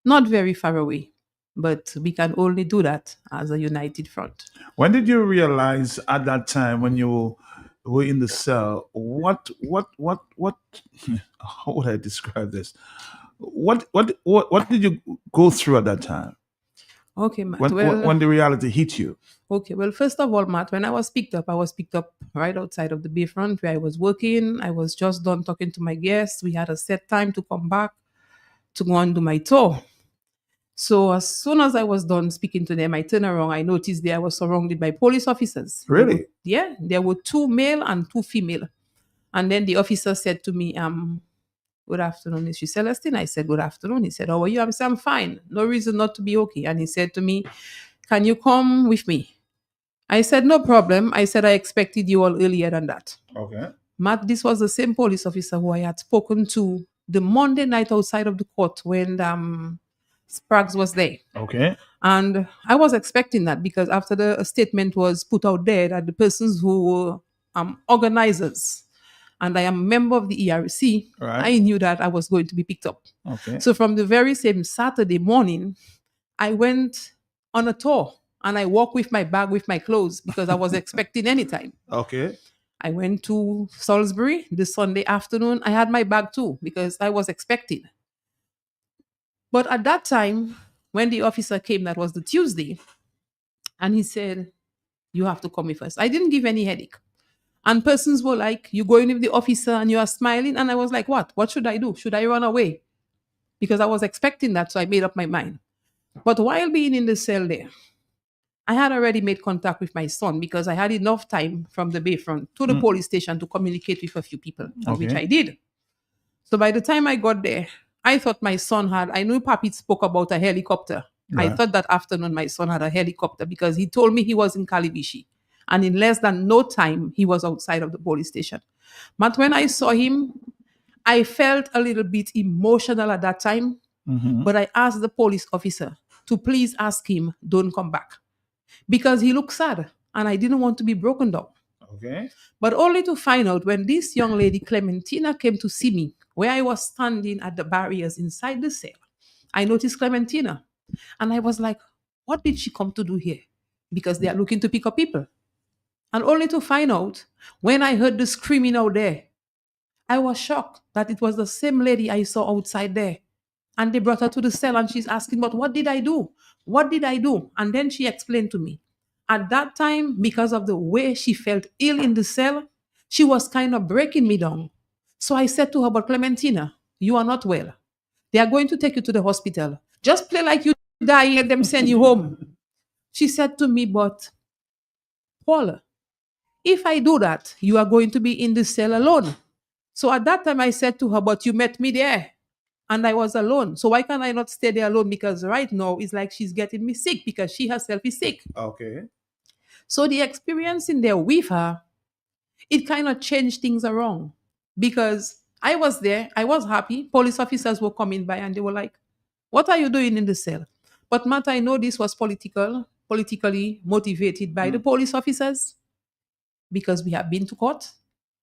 not very far away. But we can only do that as a united front. When did you realize at that time when you were in the cell, what how would I describe this? What did you go through at that time? Okay, Matt. When the reality hit you? Okay, well, first of all, Matt, when I was picked up right outside of the Bayfront where I was working. I was just done talking to my guests. We had a set time to come back to go and do my tour. So as soon as I was done speaking to them, I turned around. I noticed there I was surrounded by police officers. Really? There were 2 male and 2 female. And then the officer said to me, good afternoon, Mr. Celestine. I said, good afternoon. He said, how are you? I said, I'm fine. No reason not to be okay. And he said to me, can you come with me? I said, no problem. I said, I expected you all earlier than that. Okay. Matt, this was the same police officer who I had spoken to the Monday night outside of the court when Spraggs was there. Okay. And I was expecting that because after the statement was put out there that the persons who were organizers, and I am a member of the ERC, right, I knew that I was going to be picked up. Okay. So from the very same Saturday morning, I went on a tour and I walked with my bag with my clothes because I was expecting any time. Okay. I went to Salisbury the Sunday afternoon. I had my bag too because I was expecting. But at that time, when the officer came, that was the Tuesday, and he said, you have to come with us. I didn't give any headache. And persons were like, you going with the officer and you are smiling. And I was like, what? What should I do? Should I run away? Because I was expecting that, so I made up my mind. But while being in the cell there, I had already made contact with my son because I had enough time from the Bayfront to the police station to communicate with a few people, which I did. So by the time I got there, I thought my son I knew Papi spoke about a helicopter. Right. I thought that afternoon my son had a helicopter because he told me he was in Kalibishi. And in less than no time, he was outside of the police station. But when I saw him, I felt a little bit emotional at that time. But I asked the police officer to please ask him, don't come back. Because he looked sad and I didn't want to be broken down. Okay. But only to find out when this young lady, Clementina, came to see me, where I was standing at the barriers inside the cell, I noticed Clementina. And I was like, what did she come to do here? Because they are looking to pick up people. And only to find out, when I heard the screaming out there, I was shocked that it was the same lady I saw outside there. And they brought her to the cell and she's asking, but what did I do? What did I do? And then she explained to me. At that time, because of the way she felt ill in the cell, she was kind of breaking me down. So I said to her, but Clementina, you are not well. They are going to take you to the hospital. Just play like you dying and them send you home. She said to me, but Paula, If I do that, you are going to be in the cell alone. So at that time, I said to her, but you met me there and I was alone. So why can't I not stay there alone? Because right now, it's like she's getting me sick because she herself is sick. Okay. So the experience in there with her, it kind of changed things around because I was there, I was happy. Police officers were coming by and they were like, what are you doing in the cell? But Matt, I know this was politically motivated by the police officers because we have been to court.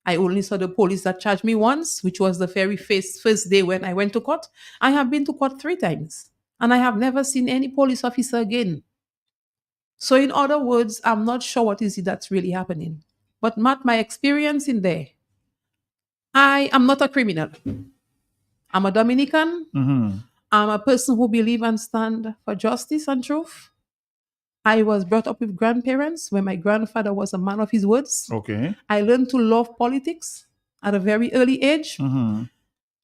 I only saw the police that charged me once, which was the very first day when I went to court. I have been to court 3 times and I have never seen any police officer again. So in other words, I'm not sure what is it that's really happening. But Matt, my experience in there, I am not a criminal. I'm a Dominican. Mm-hmm. I'm a person who believes and stand for justice and truth. I was brought up with grandparents where my grandfather was a man of his words. Okay. I learned to love politics at a very early age. Mm-hmm.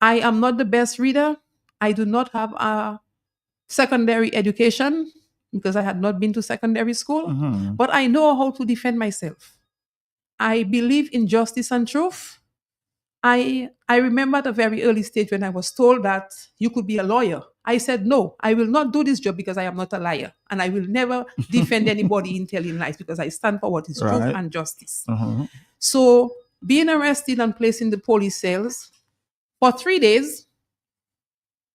I am not the best reader. I do not have a secondary education because I had not been to secondary school. Mm-hmm. But I know how to defend myself. I believe in justice and truth. I remember at a very early stage when I was told that you could be a lawyer. I said, no, I will not do this job because I am not a liar. And I will never defend anybody in telling lies because I stand for what is truth Right. and justice. Uh-huh. So being arrested and placed in the police cells for 3 days,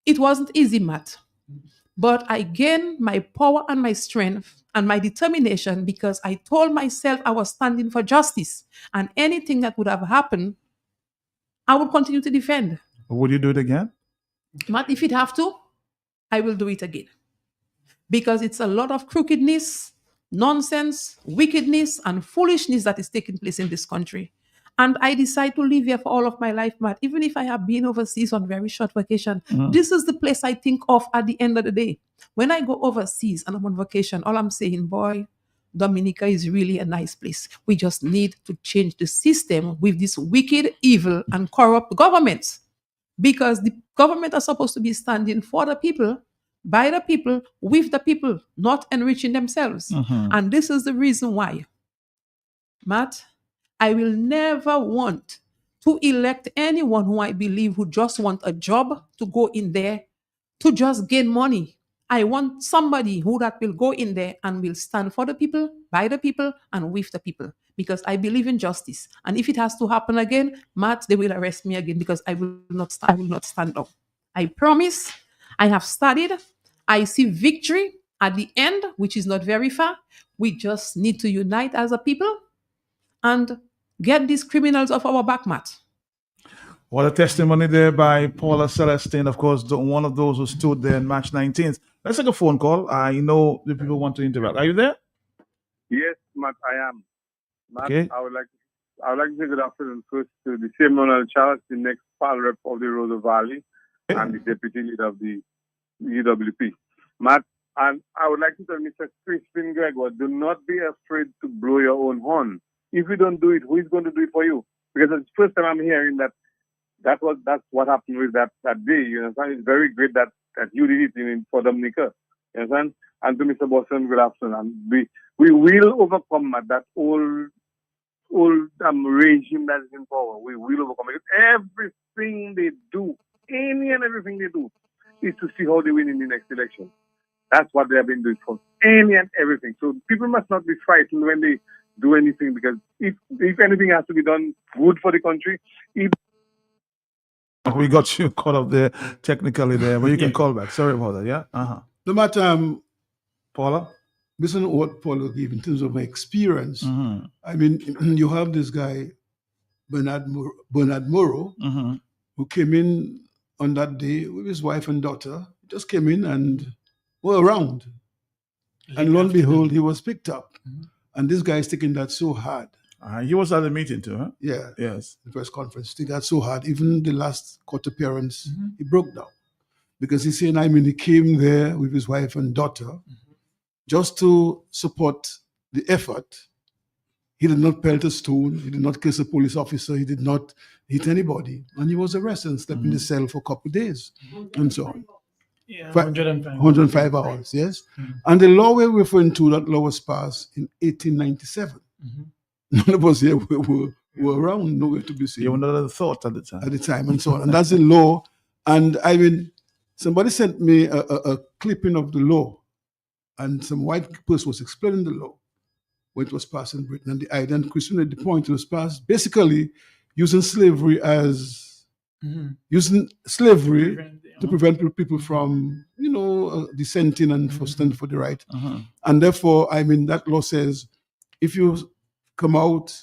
it wasn't easy, Matt. But I gained my power and my strength and my determination because I told myself I was standing for justice. And anything that would have happened, I would continue to defend. Would you do it again? But if it have to, I will do it again. Because it's a lot of crookedness, nonsense, wickedness, and foolishness that is taking place in this country. And I decide to live here for all of my life, Matt. Even if I have been overseas on very short vacation, this is the place I think of at the end of the day. When I go overseas and I'm on vacation, all I'm saying, boy, Dominica is really a nice place. We just need to change the system with this wicked, evil, and corrupt government. Because the government are supposed to be standing for the people, by the people, with the people, not enriching themselves. Mhm. And this is the reason why, Matt, I will never want to elect anyone who I believe who just want a job to go in there to just gain money. I want somebody who that will go in there and will stand for the people, by the people, and with the people. Because I believe in justice. And if it has to happen again, Matt, they will arrest me again because I will not stand up. I promise. I have studied. I see victory at the end, which is not very far. We just need to unite as a people and get these criminals off our back, Matt. What a testimony there by Paula Celestine, of course, one of those who stood there in March 19th. Let's take a phone call. I know the people want to interact. Are you there? Yes, Matt, I am. Matt, Okay. I would like to say good afternoon first to the same Ronald Charles, the next PAL rep of the Rosa Valley, and the deputy leader of the UWP. Matt, and I would like to tell Mr. Crispin Gregoire, do not be afraid to blow your own horn. If you don't do it, who is going to do it for you? Because it's the first time I'm hearing that's what happened with that day. You understand? It's very great that you did it for Dominica. You understand? And to Mr. Boston, good afternoon. And we will overcome that old regime that is in power. We will overcome it. Everything they do, any and everything they do, is to see how they win in the next election. That's what they have been doing for any and everything. So people must not be frightened when they do anything, because if anything has to be done good for the country, We got you caught up there technically there, but you can call back. Sorry about that, yeah? Uh-huh. No matter, Paula? Listen to what Paula gave in terms of my experience. Mhm. I mean, you have this guy, Bernard Morrow, Mhm. who came in on that day with his wife and daughter, just came in and were around. And lo and behold, he was picked up. And this guy is taking that so hard. He was at the meeting too, huh? Yeah. Yes. The press conference. He got so hard. Even the last court appearance, he broke down. Because he's saying, I mean, he came there with his wife and daughter just to support the effort. He did not pelt a stone. He did not kiss a police officer. He did not hit anybody. And he was arrested and slept in the cell for a couple of days and so on. Yeah, 105 hours, yes. And the law we're referring to, that law was passed in 1897. none of us here were around, nowhere to be seen. You were not a thought at the time. At the time, and so on. And that's the law. And I mean, somebody sent me a clipping of the law, and some white person was explaining the law when it was passed in Britain. And the idea, and Christian made the point, it was passed basically using slavery as using slavery to prevent people from, dissenting and for standing for the right. And therefore, I mean, that law says if you come out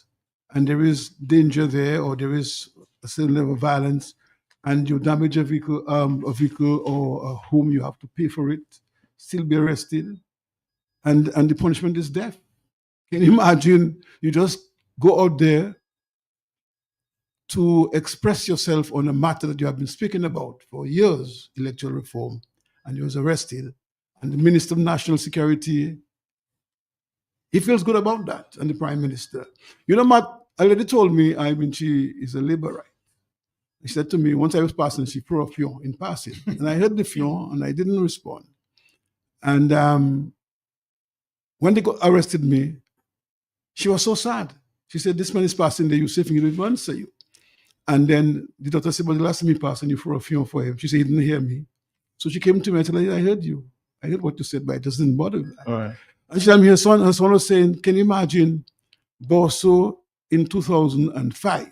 and there is danger there, or there is a certain level of violence, and you damage a vehicle or a home, you have to pay for it, still be arrested, and the punishment is death. Can you imagine? You just go out there to express yourself on a matter that you have been speaking about for years, electoral reform, and you was arrested, and the Minister of National Security, he feels good about that, and the Prime Minister. You know, Matt, a lady told me, I mean, she is a laborite. She said to me, once I was passing, she threw a fion in passing. And I heard the fion, and I didn't respond. And when they arrested me, she was so sad. She said, this man is passing there, you safe, and he didn't answer you. And then the doctor said, but the last time he passed, and you threw a fion for him. She said, he didn't hear me. So she came to me and said, I heard you. I heard what you said, but it just didn't bother me. All right. And she said, her son was saying, can you imagine Bosso in 2005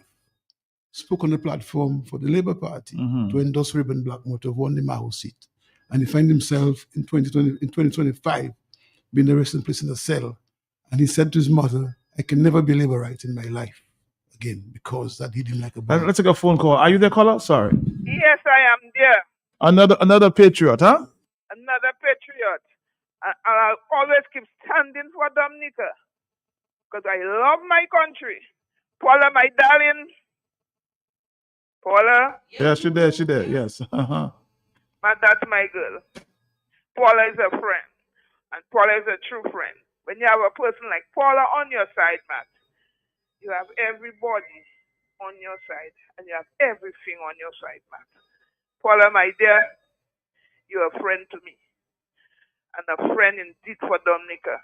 spoke on the platform for the Labour Party to endorse Reuben Blackmore to won the Maho seat. And he found himself in 2025 being arrested and placed in a cell. And he said to his mother, I can never be Labourite in my life again because that he didn't like a boy. Let's take a phone call. Are you there, caller? Sorry. Yes, I am there. Another patriot, huh? Another patriot. And I'll always keep standing for Dominica because I love my country. Paula, my darling. Paula? Yeah, she there, yes. But that's my girl. Paula is a friend. And Paula is a true friend. When you have a person like Paula on your side, Matt, you have everybody on your side. And you have everything on your side, Matt. Paula, my dear, you're a friend to me. And a friend indeed for Dominica.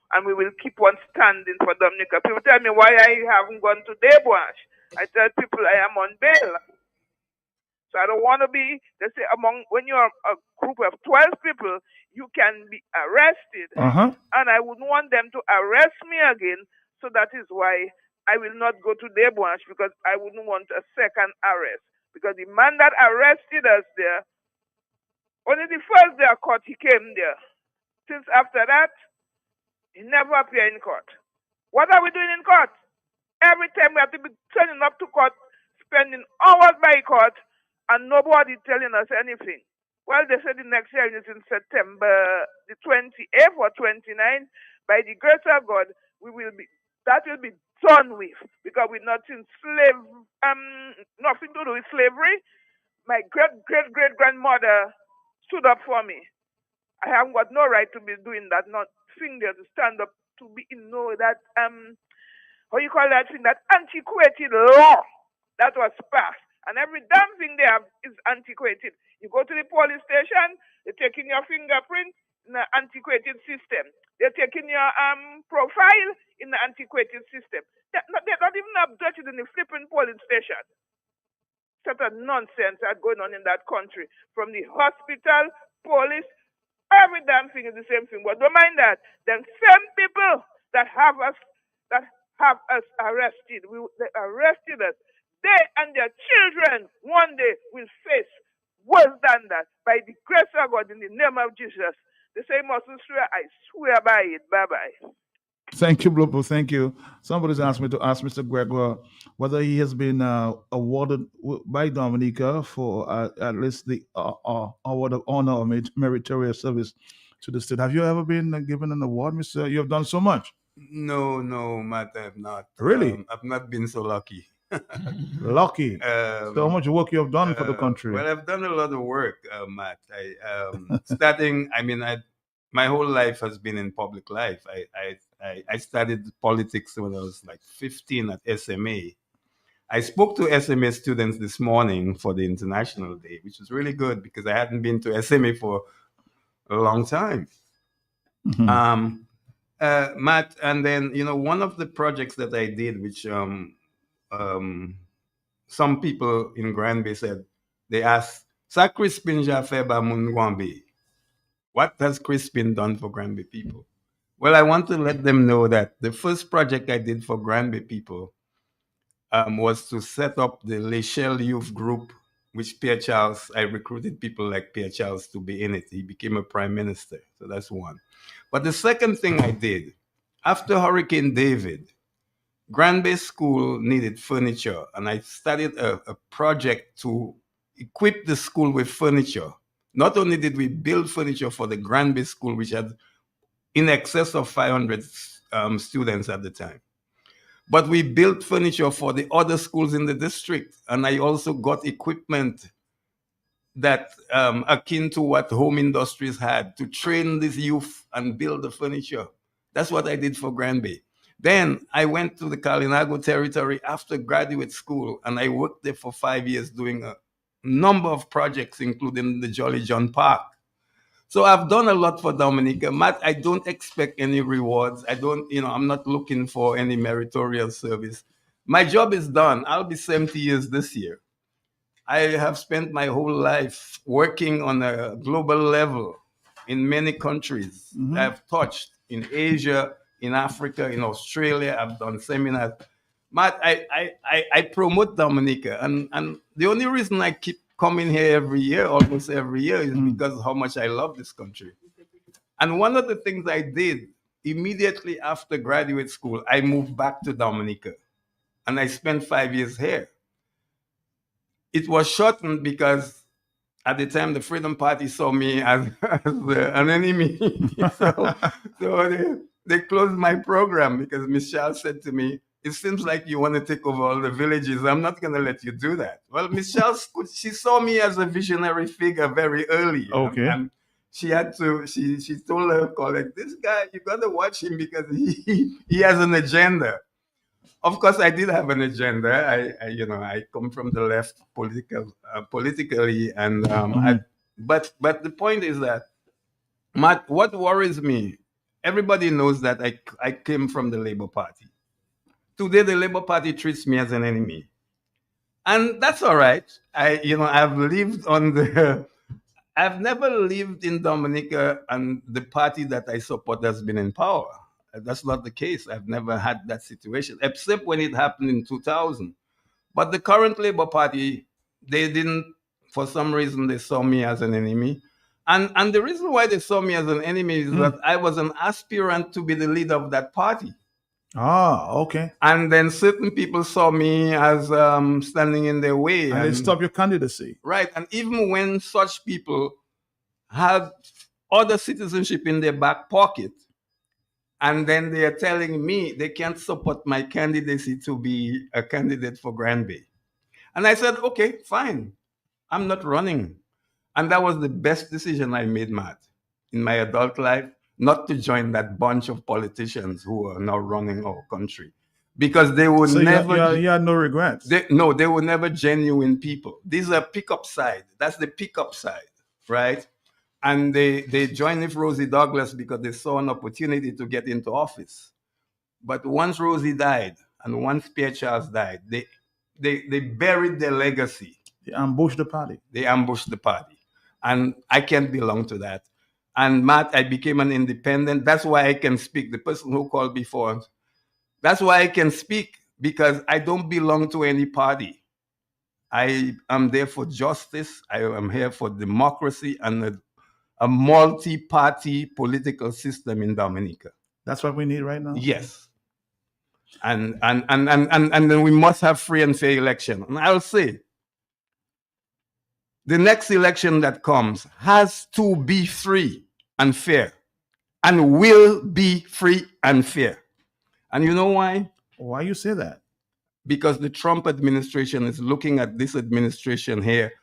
And we will keep on standing for Dominica. People tell me why I haven't gone to Debwash. I tell people I am on bail. So I don't want to be, they say, when you're a group of 12 people, you can be arrested. And I wouldn't want them to arrest me again. So that is why I will not go to Debwash, because I wouldn't want a second arrest. Because the man that arrested us there, only the first day of court he came there. Since after that, he never appeared in court. What are we doing in court? Every time we have to be turning up to court, spending hours by court, and nobody telling us anything. Well, they said the next hearing is in September the 28th or 29th. By the grace of God, that will be done with, because we're not in nothing to do with slavery. My great-great-great-grandmother stood up for me. I haven't got no right to be doing that, nothing there to stand up to be that how you call that thing, that antiquated law that was passed. And every damn thing they have is antiquated. You go to the police station, they're taking your fingerprint in an antiquated system. They're taking your profile in the antiquated system. They're not even updated in the flipping police station. Such a nonsense that's going on in that country. From the hospital, police, every damn thing is the same thing. But don't mind that. Them same people that have us arrested, they arrested us. They and their children one day will face worse than that. By the grace of God, in the name of Jesus. They say, mustn't swear, I swear by it. Bye-bye. Thank you, Blopo. Thank you. Somebody's asked me to ask Mr. Gregoire whether he has been awarded by Dominica for at least the award of honor or meritorious service to the state. Have you ever been given an award, Mr.? You have done so much. No, Matt, I have not. Really? I've not been so lucky. Lucky. So much work you have done for the country. Well, I've done a lot of work, Matt. My whole life has been in public life. I studied politics when I was like 15 at SMA. I spoke to SMA students this morning for the International Day, which was really good because I hadn't been to SMA for a long time. Matt, and then one of the projects that I did, which some people in Granby said, they asked, "Sa Crispin Jafeba Mungwambi, what has Crispin done for Granby people?" Well, I want to let them know that the first project I did for Granby people was to set up the Lechelle Youth Group, which Pierre Charles, I recruited people like Pierre Charles to be in it. He became a prime minister. So that's one. But the second thing I did, after Hurricane David, Granby School needed furniture, and I started a project to equip the school with furniture. Not only did we build furniture for the Granby School, which had in excess of 500 students at the time, but we built furniture for the other schools in the district. And I also got equipment that akin to what Home Industries had to train these youth and build the furniture. That's what I did for Granby. Then I went to the Kalinago territory after graduate school, and I worked there for 5 years doing a number of projects, including the Jolly John Park. So I've done a lot for Dominica. Matt, I don't expect any rewards. I'm not looking for any meritorious service. My job is done. I'll be 70 years this year. I have spent my whole life working on a global level in many countries. I've touched in Asia, in Africa, in Australia. I've done seminars. Matt, I promote Dominica. And the only reason I keep coming here every year, almost every year, is because of how much I love this country. And one of the things I did immediately after graduate school, I moved back to Dominica. And I spent 5 years here. It was shortened because at the time the Freedom Party saw me as an enemy. so they closed my program because Miss Charles said to me, "It seems like you want to take over all the villages. I'm not going to let you do that." Well, Miss Charles, she saw me as a visionary figure very early. Okay. And she had to, she told her colleague, "This guy, you got to watch him because he has an agenda." Of course, I did have an agenda. I come from the left politically, and but the point is that, Matt, what worries me, everybody knows that I came from the Labour Party. Today, the Labour Party treats me as an enemy, and that's all right. I've lived on the. I've never lived in Dominica, and the party that I support has been in power. That's not the case. I've never had that situation, except when it happened in 2000. But the current Labour Party, they didn't, for some reason, they saw me as an enemy. And the reason why they saw me as an enemy is that I was an aspirant to be the leader of that party. Ah, okay. And then certain people saw me as standing in their way. And they stopped your candidacy. Right. And even when such people have other citizenship in their back pocket, and then they are telling me they can't support my candidacy to be a candidate for Granby. And I said, okay, fine. I'm not running. And that was the best decision I made, Matt, in my adult life, not to join that bunch of politicians who are now running our country. Because they would never... You had no regrets? They were never genuine people. These are pickup side. That's the pickup side, right? And they joined with Rosie Douglas because they saw an opportunity to get into office. But once Rosie died and once Pierre Charles died, they buried their legacy. They ambushed the party. They ambushed the party. And I can't belong to that. And Matt, I became an independent. That's why I can speak. The person who called before, that's why I can speak, because I don't belong to any party. I am there for justice. I am here for democracy and a multi-party political system in Dominica. That's what we need right now? Yes. And then we must have free and fair election. And I'll say, the next election that comes has to be free and fair, and will be free and fair. And you know why? Why you say that? Because the Trump administration is looking at this administration here,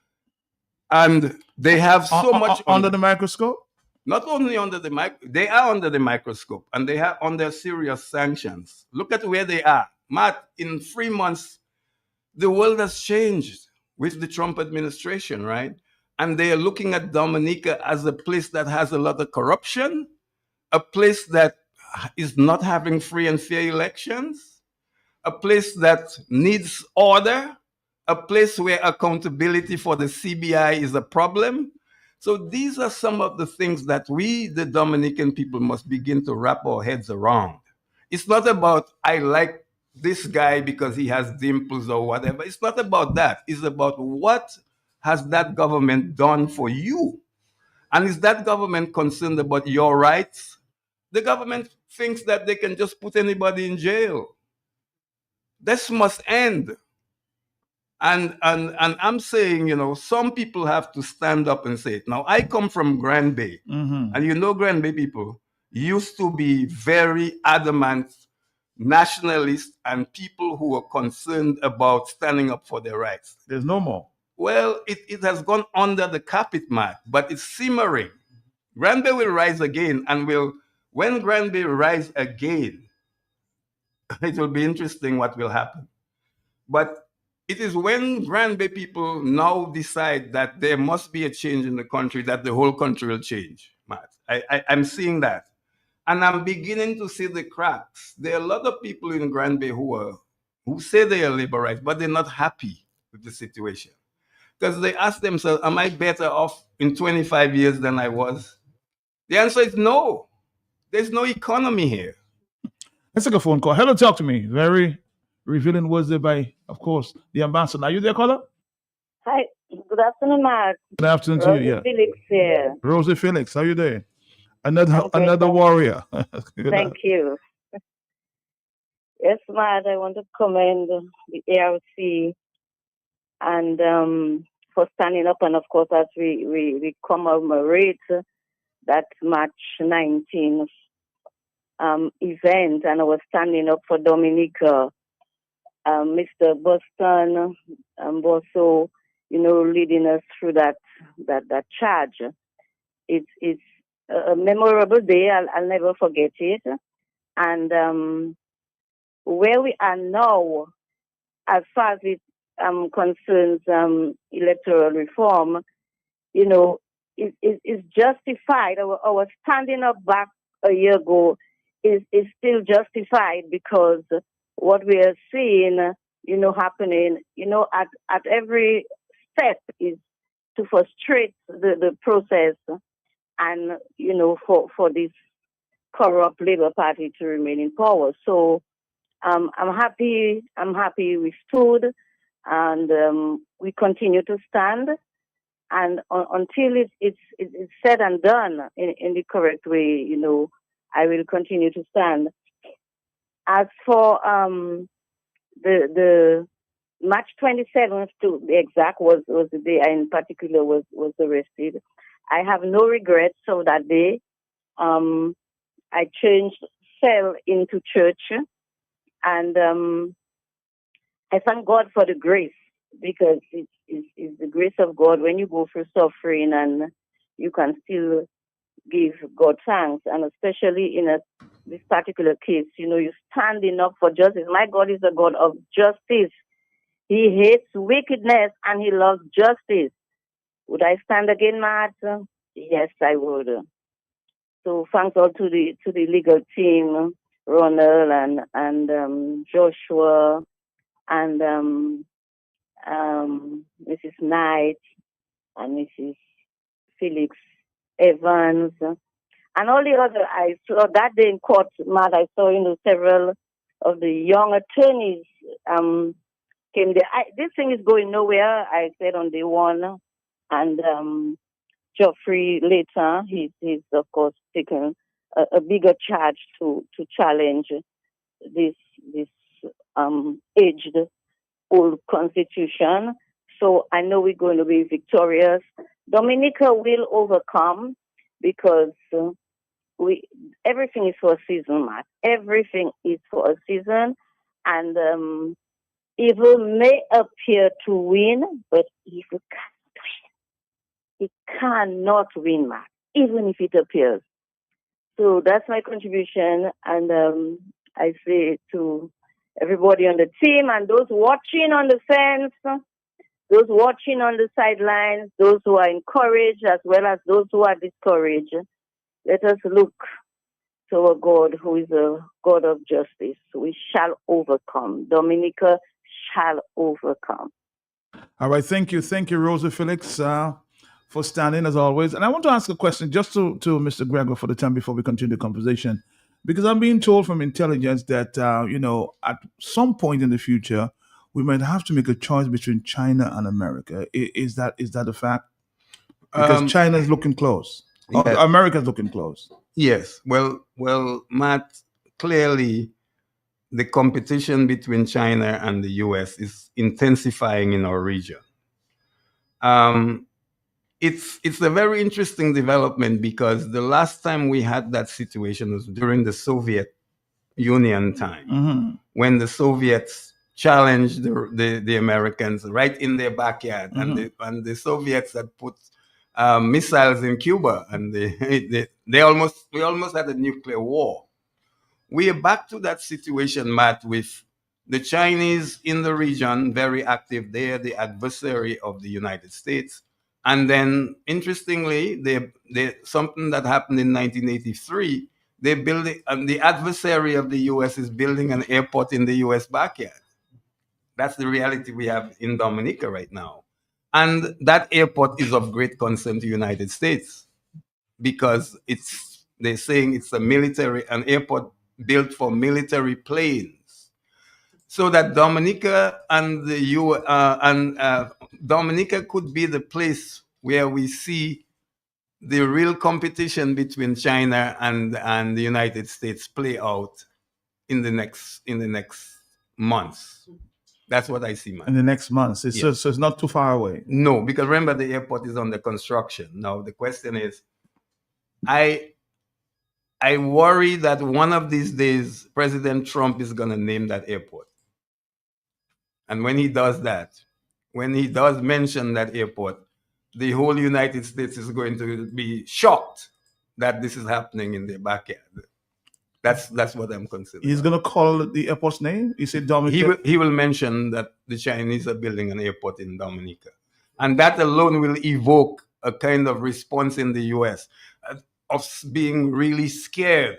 and they have so much under the microscope. Not only under the they are under the microscope, and they are under serious sanctions. Look at where they are, Matt. In 3 months, the world has changed with the Trump administration, right? And they are looking at Dominica as a place that has a lot of corruption, a place that is not having free and fair elections, a place that needs order, a place where accountability for the CBI is a problem. So these are some of the things that we, the Dominican people, must begin to wrap our heads around. It's not about, I like this guy because he has dimples or whatever. It's not about that. It's about what has that government done for you? And is that government concerned about your rights? The government thinks that they can just put anybody in jail. This must end. And I'm saying, you know, some people have to stand up and say it. Now, I come from Grand Bay, and you know, Grand Bay people used to be very adamant nationalists and people who were concerned about standing up for their rights. There's no more. Well, it has gone under the carpet, Matt, but it's simmering. Grand Bay will rise again, and when Grand Bay rise again, it will be interesting what will happen. But it is when Grand Bay people now decide that there must be a change in the country that the whole country will change, Matt. I'm seeing that. And I'm beginning to see the cracks. There are a lot of people in Grand Bay who say they are labor rights, but they're not happy with the situation. Because they ask themselves, am I better off in 25 years than I was? The answer is no. There's no economy here. Let's take a phone call. Hello, talk to me. Very revealing words there by, of course, the ambassador. Are you there, caller? Hi. Good afternoon, Mark. Good afternoon Rosie to you. Yeah. Felix here. Rosie Felix, how you doing? Another warrior. Thank you. Yes, Mark, I want to commend the ARC and for standing up, and of course, as we commemorate that March 19th event, and I was standing up for Dominica. Mr. Boston also, you know, leading us through that charge. It's a memorable day. I'll never forget it. And where we are now, as far as it concerns electoral reform, you know, is justified. Our standing up back a year ago is still justified, because what we are seeing, you know, happening, you know, at every step is to frustrate the process, and, you know, for this corrupt Labour Party to remain in power. So I'm happy we stood, and we continue to stand, and until it's said and done in the correct way, you know, I will continue to stand. As for the March 27th, to be exact, was the day I in particular was arrested. I have no regrets of that day. I changed cell into church, and I thank God for the grace, because it's the grace of God when you go through suffering and you can still give God thanks, and especially in this particular case, you know, you're standing up for justice. My God is a God of justice. He hates wickedness and he loves justice. Would I stand again, Matt? Yes, I would. So thanks all to the legal team, Ronald and Joshua and Mrs. Knight and Mrs. Felix Evans, and all the other. I saw that day in court, Matt, I saw, you know, several of the young attorneys came there. This thing is going nowhere, I said on day one, and Geoffrey later, he's of course taken a bigger charge to challenge this aged old constitution. So I know we're going to be victorious. Dominica will overcome, because everything is for a season, Matt. Everything is for a season, and evil may appear to win, but evil cannot win. It cannot win, Matt, even if it appears. So that's my contribution, and I say to everybody on the team and those watching on the fence, those watching on the sidelines, those who are encouraged as well as those who are discouraged, let us look to our God, who is a God of justice. We shall overcome. Dominica shall overcome. All right, thank you, Rosa Felix, for standing as always. And I want to ask a question just to Mr. Gregor for the time before we continue the conversation, because I'm being told from intelligence that at some point in the future we might have to make a choice between China and America. Is that a fact? Because China is looking close. Yes. America's looking close. Yes. Well, Matt, clearly the competition between China and the US is intensifying in our region. It's a very interesting development because the last time we had that situation was during the Soviet Union time, when the Soviets challenged the Americans right in their backyard, and the Soviets had put missiles in Cuba, and we almost had a nuclear war. We are back to that situation, Matt, with the Chinese in the region, very active. They are the adversary of the United States. And then, interestingly, they something that happened in 1983, they build it, and the adversary of the U.S. is building an airport in the U.S. backyard. That's the reality we have in Dominica right now. And that airport is of great concern to the United States because they're saying it's an airport built for military planes. So that Dominica and Dominica could be the place where we see the real competition between China and the United States play out in the next months. That's what I see, man. In the next months. So it's not too far away. No, because remember the airport is under construction. Now the question is, I worry that one of these days President Trump is going to name that airport. And when he does that, when he does mention that airport, the whole United States is going to be shocked that this is happening in their backyard. That's what I'm considering. He's going to call the airport's name? He said Dominica? He will mention that the Chinese are building an airport in Dominica. And that alone will evoke a kind of response in the U.S. Of being really scared.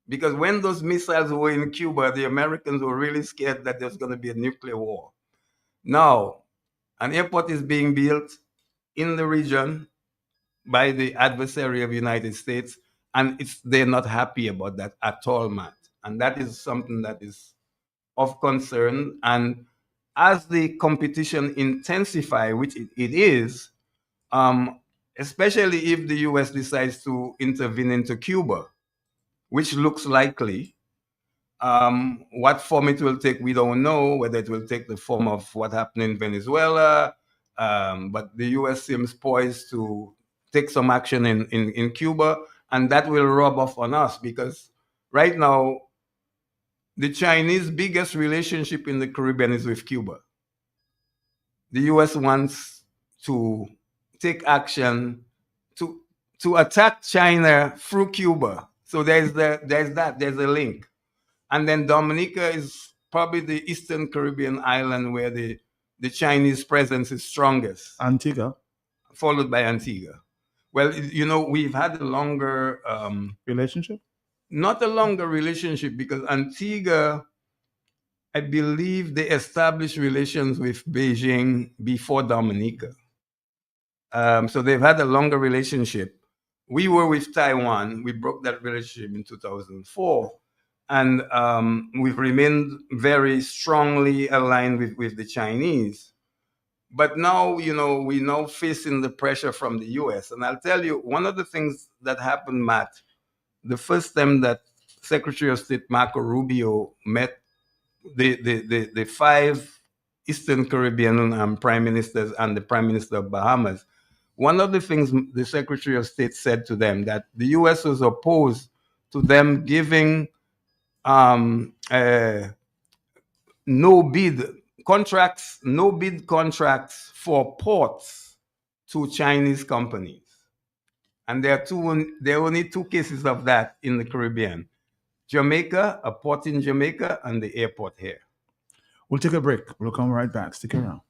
Because when those missiles were in Cuba, the Americans were really scared that there's going to be a nuclear war. Now, an airport is being built in the region by the adversary of the United States, and they're not happy about that at all, Matt. And that is something that is of concern. And as the competition intensifies, which it is, especially if the U.S. decides to intervene into Cuba, which looks likely. What form it will take, we don't know, whether it will take the form of what happened in Venezuela, but the U.S. seems poised to take some action in Cuba, and that will rub off on us because right now, the Chinese biggest relationship in the Caribbean is with Cuba. The U.S. wants to take action to attack China through Cuba. So there's a link. And then Dominica is probably the Eastern Caribbean island where the Chinese presence is strongest. Antigua. Followed by Antigua. Well, we've had a longer... relationship? Not a longer relationship because Antigua, I believe they established relations with Beijing before Dominica. So they've had a longer relationship. We were with Taiwan. We broke that relationship in 2004. And we've remained very strongly aligned with the Chinese. But now, we're now facing the pressure from the U.S. And I'll tell you, one of the things that happened, Matt, the first time that Secretary of State Marco Rubio met the 5 Eastern Caribbean prime ministers and the Prime Minister of Bahamas, one of the things the Secretary of State said to them that the U.S. was opposed to them giving no bid contracts for ports to Chinese companies. And there are only 2 cases of that in the Caribbean. Jamaica, a port in Jamaica, and the airport here. We'll take a break. We'll come right back. Stick around.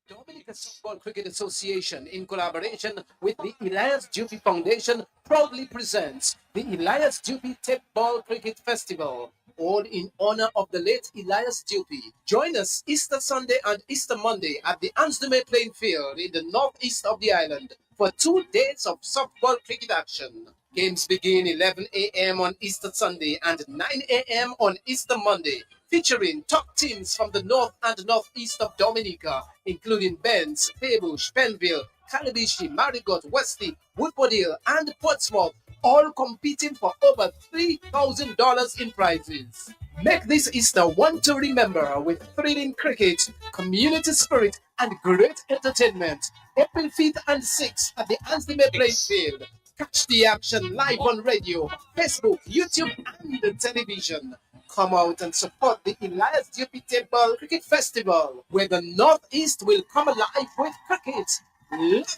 Dominic Dominica Softball Cricket Association, in collaboration with the Elias Dupuy Foundation, proudly presents the Elias Dupuy Tip Ball Cricket Festival, all in honor of the late Elias Dupuy. Join us Easter Sunday and Easter Monday at the Ansdume Playing Field in the northeast of the island for 2 days of softball cricket action. Games begin 11 a.m. on Easter Sunday and 9 a.m. on Easter Monday, featuring top teams from the north and northeast of Dominica, including Benz, Faybush, Penville, Calabishi, Marigot, Wesley, Woodford Hill, and Portsmouth, all competing for over $3,000 in prizes. Make this Easter one to remember with thrilling cricket, community spirit, and great entertainment. April 5th and 6th at the Ansdume Playing Field. Catch the action live on radio, Facebook, YouTube, and the television. Come out and support the Elias Dupuy Table Cricket Festival, where the Northeast will come alive with cricket.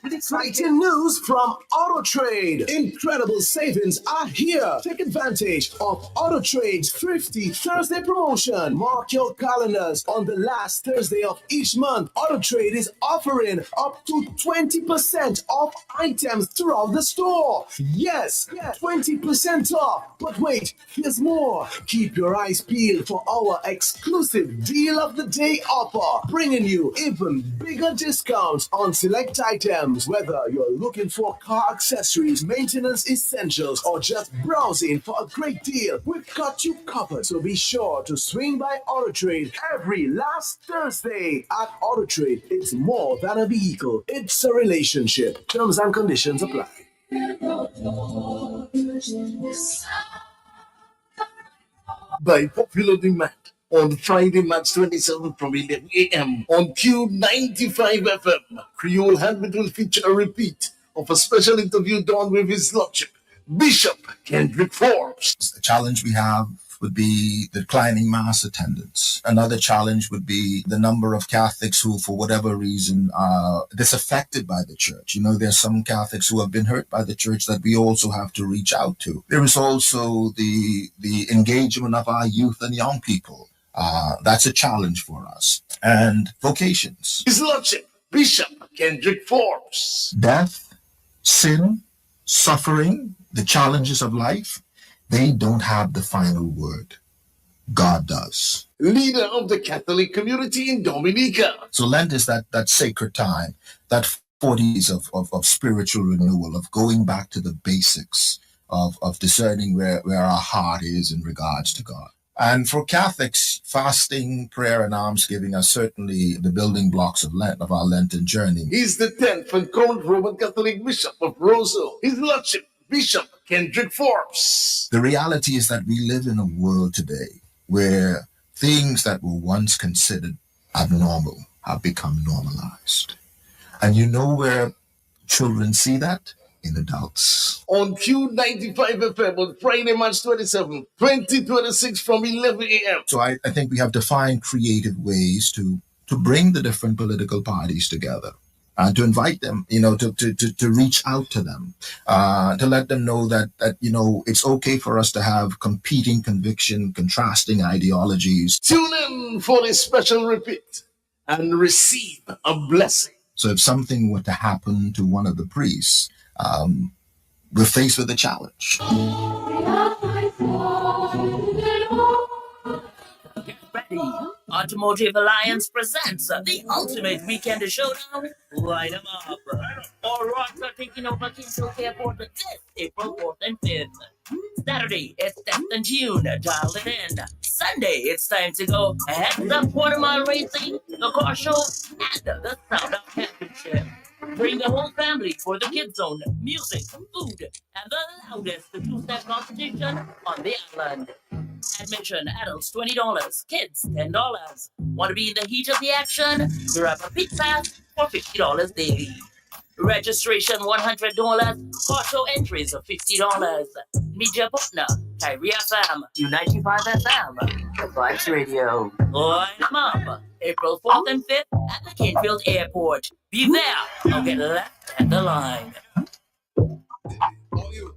Exciting news from AutoTrade. Incredible savings are here. Take advantage of AutoTrade's Thrifty Thursday promotion. Mark your calendars. On the last Thursday of each month, AutoTrade is offering up to 20% off items throughout the store. Yes, 20% off. But wait, here's more. Keep your eyes peeled for our exclusive Deal of the Day offer, bringing you even bigger discounts on select items. Whether you're looking for car accessories, maintenance essentials, or just browsing for a great deal, we've got you covered. So be sure to swing by AutoTrade every last Thursday. At AutoTrade, it's more than a vehicle, it's a relationship. Terms and conditions apply. By popular demand, on Friday, March 27th from 11 a.m. on Q95 FM, Creole Handmade will feature a repeat of a special interview done with His Lordship, Bishop Kendrick Forbes. The challenge we have would be the declining mass attendance. Another challenge would be the number of Catholics who, for whatever reason, are disaffected by the church. You know, there's some Catholics who have been hurt by the church that we also have to reach out to. There is also the engagement of our youth and young people. That's a challenge for us. And vocations. His Lordship, Bishop Kendrick Forbes. Death, sin, suffering, the challenges of life, they don't have the final word. God does. Leader of the Catholic community in Dominica. So Lent is that sacred time, that 40 days of spiritual renewal, of going back to the basics, of discerning where our heart is in regards to God. And for Catholics, fasting, prayer, and almsgiving are certainly the building blocks of Lent, of our Lenten journey. He's the 10th and current Roman Catholic Bishop of Roseau. His Lordship, Bishop Kendrick Forbes. The reality is that we live in a world today where things that were once considered abnormal have become normalized. And you know where children see that? In adults. On Q95 FM on Friday, March 27, 2026 from 11 a.m. So I think we have to find creative ways to bring the different political parties together and to invite them, to reach out to them, to let them know that, it's okay for us to have competing conviction, contrasting ideologies. Tune in for this special repeat and receive a blessing. So if something were to happen to one of the priests, we're faced with a challenge. Get ready. Automotive Alliance presents the ultimate weekend showdown. Light 'em up. All roads are taking over Kingsville Airport this April 4th and 5th. Saturday, it's 10th and June. Dial it in. Sunday, it's time to go heads up quarter-mile racing, the car show, and the Sound Out Championship. Bring the whole family for the Kids Zone, music, food, and the loudest two-step competition on the island. Admission, adults $20, kids $10. Want to be in the heat of the action? Grab a pit pass for $50 daily. Registration $100, car show entries of $50. Media partner, Kyrie FM, U95 FM, The Vibes Radio. Line them up, April 4th and 5th at the Kingsville Airport. Be there or get left at the line.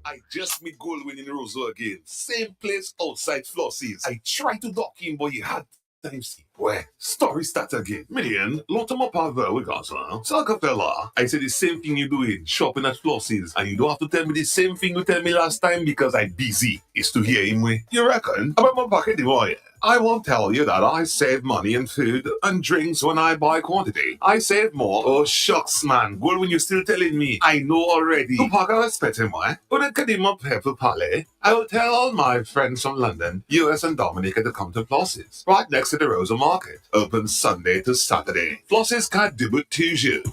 I just meet Goldwyn in Roseau again. Same place outside Flossie's. I tried to dock him, but he had Dave C. Where? Story start again. Million, lot of my power we got, huh? Saka fella, I said the same thing you doing, shopping at Floss's, and you don't have to tell me the same thing you tell me last time because I'm busy. It's to hear him way. You reckon? About my pocket boy. I won't tell you that I save money in food and drinks when I buy quantity. I save more. Oh, shucks, man. Well, when you're still telling me, I know already. You pack a respect him, why? But it could him up Pepper Palais. I will tell all my friends from London, US and Dominica to come to Floss's, right next to the Rosa Market. Open Sunday to Saturday. Floss's can't do it to you.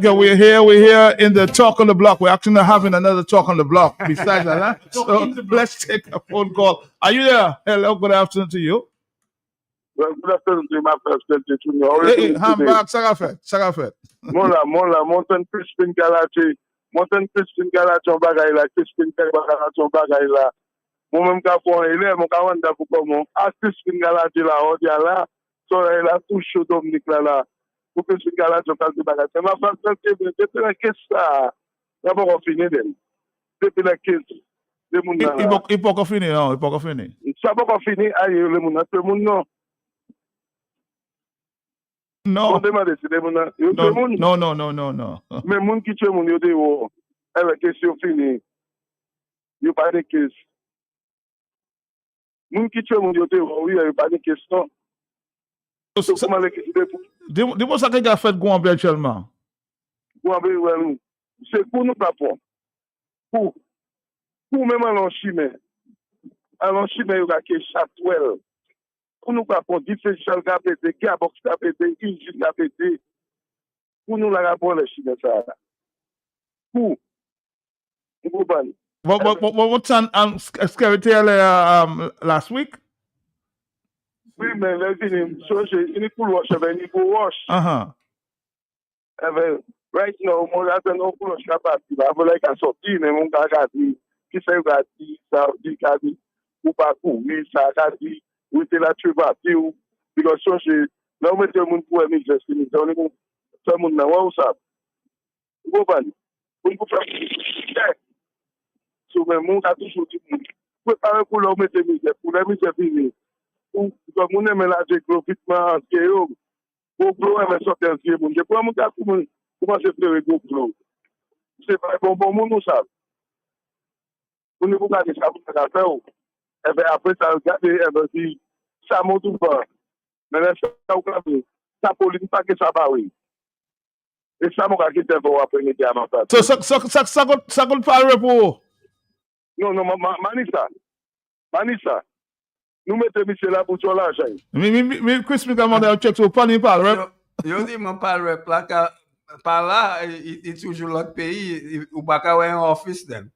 We're here in the Talk on the Block. We're actually having another Talk on the Block besides that. Huh? So let's take a phone call. Are you there? Hello, good afternoon to you. Well, good afternoon to my first gentleman. Hey, Hambak, Sagafet. Mola, Mountain Crispin Galachi, on bagay la, Crispin Galachi on bagay la. Mon même ka fon ele, mon ka wanda pou komo. A Crispin Galachi la, on dia la, so la tout chaud Dominique la. Pour Crispin Galachi on bagay bagay. C'est ma first gentleman, depuis la caisse ça. D'abord on finit d'elle. Depuis la caisse. Le moun la. Il pas fini, non, il pas fini. Ça pas fini, aïe, le moun, tout le monde non. Non. Non. Mais moun qui tue moun yo de wo, avec question fini. Yo pas de question. Moun qui tue moun yo de wo, oui, yo pas de question. Dis-moi ça que tu as fait Gouambé actuellement. Gouambé, ouais, c'est pour nous pas pour. Pour même en Chine. En Chine, il y a que Chatwell. Pour nous pas pour différentiel KPT, Gearbox KPT, engine KPT. Pour nous la rapport les Chine ça. Pour What's on Scary Tail last week? Oui, mais là, il est pour wash, il est pour wash. Right now, mon attend au pour wash capable. Il va falloir qu'à sortir, mais mon gars dit, qui c'est gars dit, ça dit qu'a dit, ou pas courir, ça qu'a dit, ou t'es là tu vas dire, because so je, là on met tout le monde pour aimer, je suis, on est tout le monde là, où ça? Vous comprenez? Vous faire so men moun ka toujours dit préparer pour leur mettre misère pour les misère fini ou comme on aime la déclofitement en yo GoPro est sorti un petit monde. Je prends mon gars comment c'est faire GoPro. C'est pas bon monde nous ça. Pour nous regarder ça pour faire faire. Et ben après ça regarder et ben si ça monte ou pas. Mais là ça regarder. Ça politique pas que ça va oui. Et ça mon gars qui te voir après immédiatement. So ça could parler pour. Non Manissa. Nous mettons monsieur là pour l'argent. Mais Chris me demande à check sur pas ni parler. Yo dis mon parler placa par là il toujours l'autre pays ou pas qu'à un office then.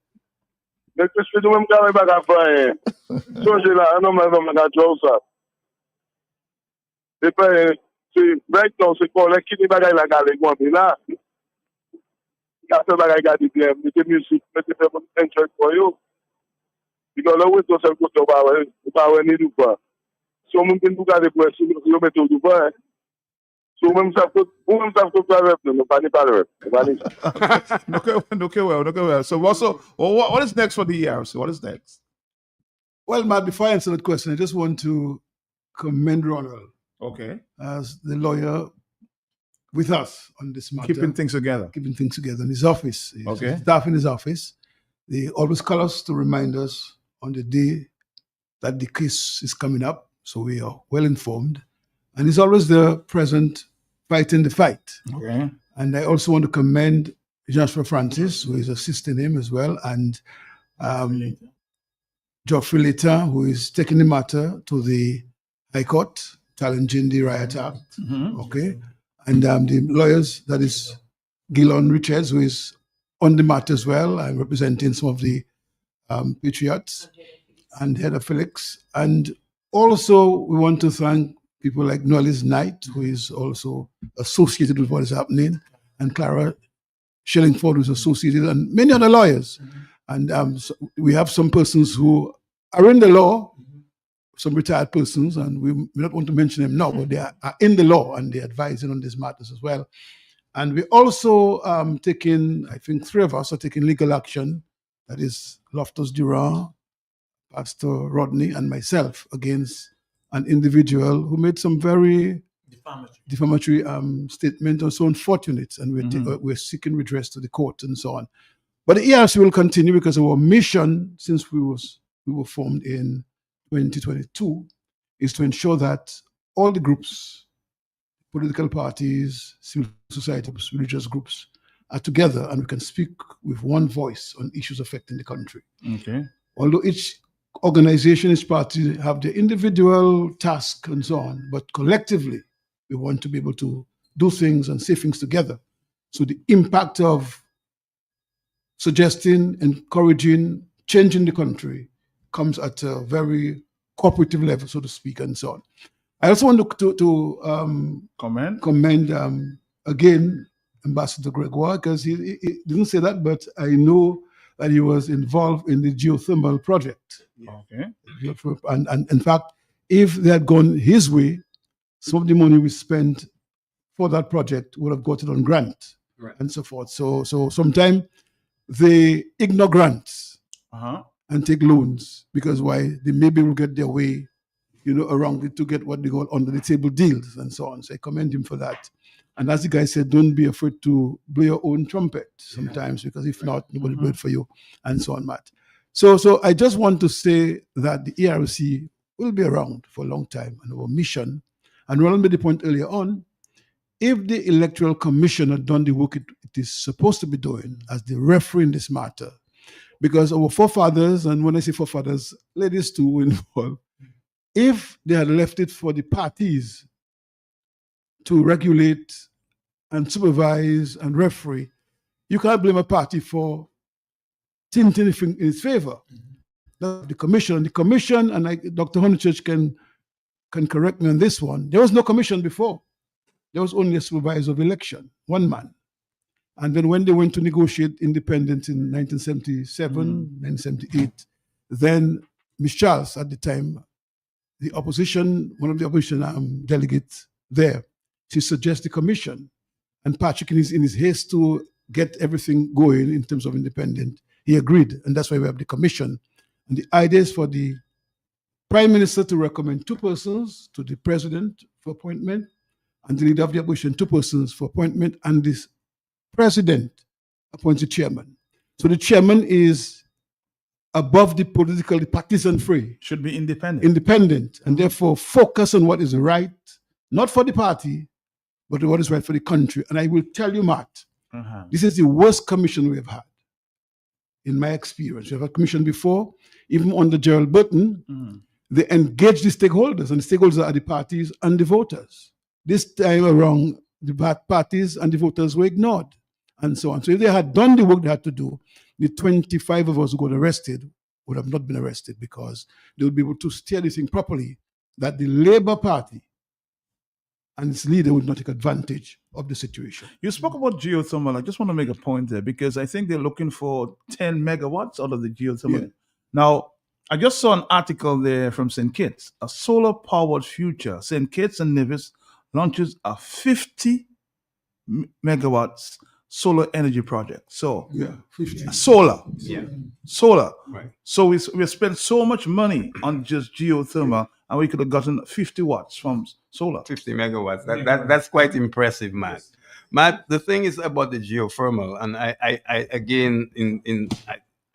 Mais que je fais même quand même pas faire. Songez là, non mais job ça. C'est pas c'est maintenant c'est quoi qui des bagages la gale moi mais là. Quand ça bagages garder bien, mettez musique, mettez faire un truc pour yo. Because là où est-ce que ça pas ni du pas. Si on peut nous garder pour si on met tout pas. So même ça peut parler non pas ni parler. Okay, well. So what is next for the ERC? What is next? Well, Matt, before I answer that question, I just want to commend Ronald. Okay. As the lawyer with us on this matter. Keeping things together in his office. Okay. Staff in his office. They always call us to remind us on the day that the case is coming up. So we are well informed. And he's always there present, fighting the fight. Okay. And I also want to commend Joshua Francis, who is assisting him as well, and Geoffrey Later, who is taking the matter to the High Court, challenging the Riot Act. Okay. And the lawyers, that is Gilon Richards, who is on the matter as well. I'm representing some of the patriots and Heather Felix. And also, we want to thank people like Noelis Knight, who is also associated with what is happening, and Clara Shillingford, who's associated, and many other lawyers. And so we have some persons who are in the law, some retired persons, and we don't want to mention them now, but they are in the law and they're advising on these matters as well. And we also taking, I think 3 of us are taking legal action, that is Loftus Durand, Pastor Rodney, and myself, against an individual who made some very defamatory statement and so unfortunate, and we're seeking redress to the court and so on. But the ERC will continue because our mission, since we were formed in 2022, is to ensure that all the groups, political parties, civil society groups, religious groups, are together and we can speak with one voice on issues affecting the country. Okay. Although each organization, each party have their individual task and so on, but collectively, we want to be able to do things and say things together. So the impact of suggesting, encouraging, changing the country comes at a very cooperative level, so to speak, and so on. I also want to commend again Ambassador Gregoire, because he didn't say that, but I know that he was involved in the geothermal project. Okay. And in fact, if they had gone his way, some of the money we spent for that project would have gotten on grant and so forth. So sometimes they ignore grants and take loans because why they maybe will get their way, around it to get what they call under the table deals and so on. So I commend him for that. And as the guy said, don't be afraid to blow your own trumpet sometimes, because if not, nobody will blow it for you, and so on, Matt. So I just want to say that the ERC will be around for a long time, and our mission, and Roland made the point earlier on, if the Electoral Commission had done the work it is supposed to be doing as the referee in this matter, because our forefathers, and when I say forefathers, ladies too were involved, if they had left it for the parties to regulate and supervise and referee, you can't blame a party for tinting in its favor. The commission, and Dr. Honeychurch can correct me on this one, there was no commission before. There was only a supervisor of election, one man. And then when they went to negotiate independence in 1977, 1978, then Ms. Charles at the time, one of the opposition delegates there, she suggests the commission. And Patrick, in his haste to get everything going in terms of independence, he agreed. And that's why we have the commission. And the idea is for the Prime Minister to recommend 2 persons to the President for appointment, and the leader of the opposition, 2 persons for appointment, and this president appoints the chairman. So the chairman is above the political, the partisan fray. Should be independent. Independent, and therefore focus on what is right, not for the party, but what is right for the country. And I will tell you, Matt, this is the worst commission we have had, in my experience. We have a commission before, even under Gerald Burton, they engaged the stakeholders, and the stakeholders are the parties and the voters. This time around, the parties and the voters were ignored, and so on. So if they had done the work they had to do, the 25 of us who got arrested would have not been arrested, because they would be able to steer this thing properly, that the Labour Party and its leader would not take advantage of the situation. You spoke about geothermal. I just want to make a point there, because I think they're looking for 10 megawatts out of the geothermal. Yeah. Now, I just saw an article there from St. Kitts, a solar-powered future. St. Kitts and Nevis launches a 50 megawatts solar energy project. So, 50. Solar. Yeah. Solar. Right. So we spent so much money on just geothermal, and we could have gotten 50 watts from solar. 50 megawatts. That's quite impressive, Matt. Matt, the thing is about the geothermal, and I again,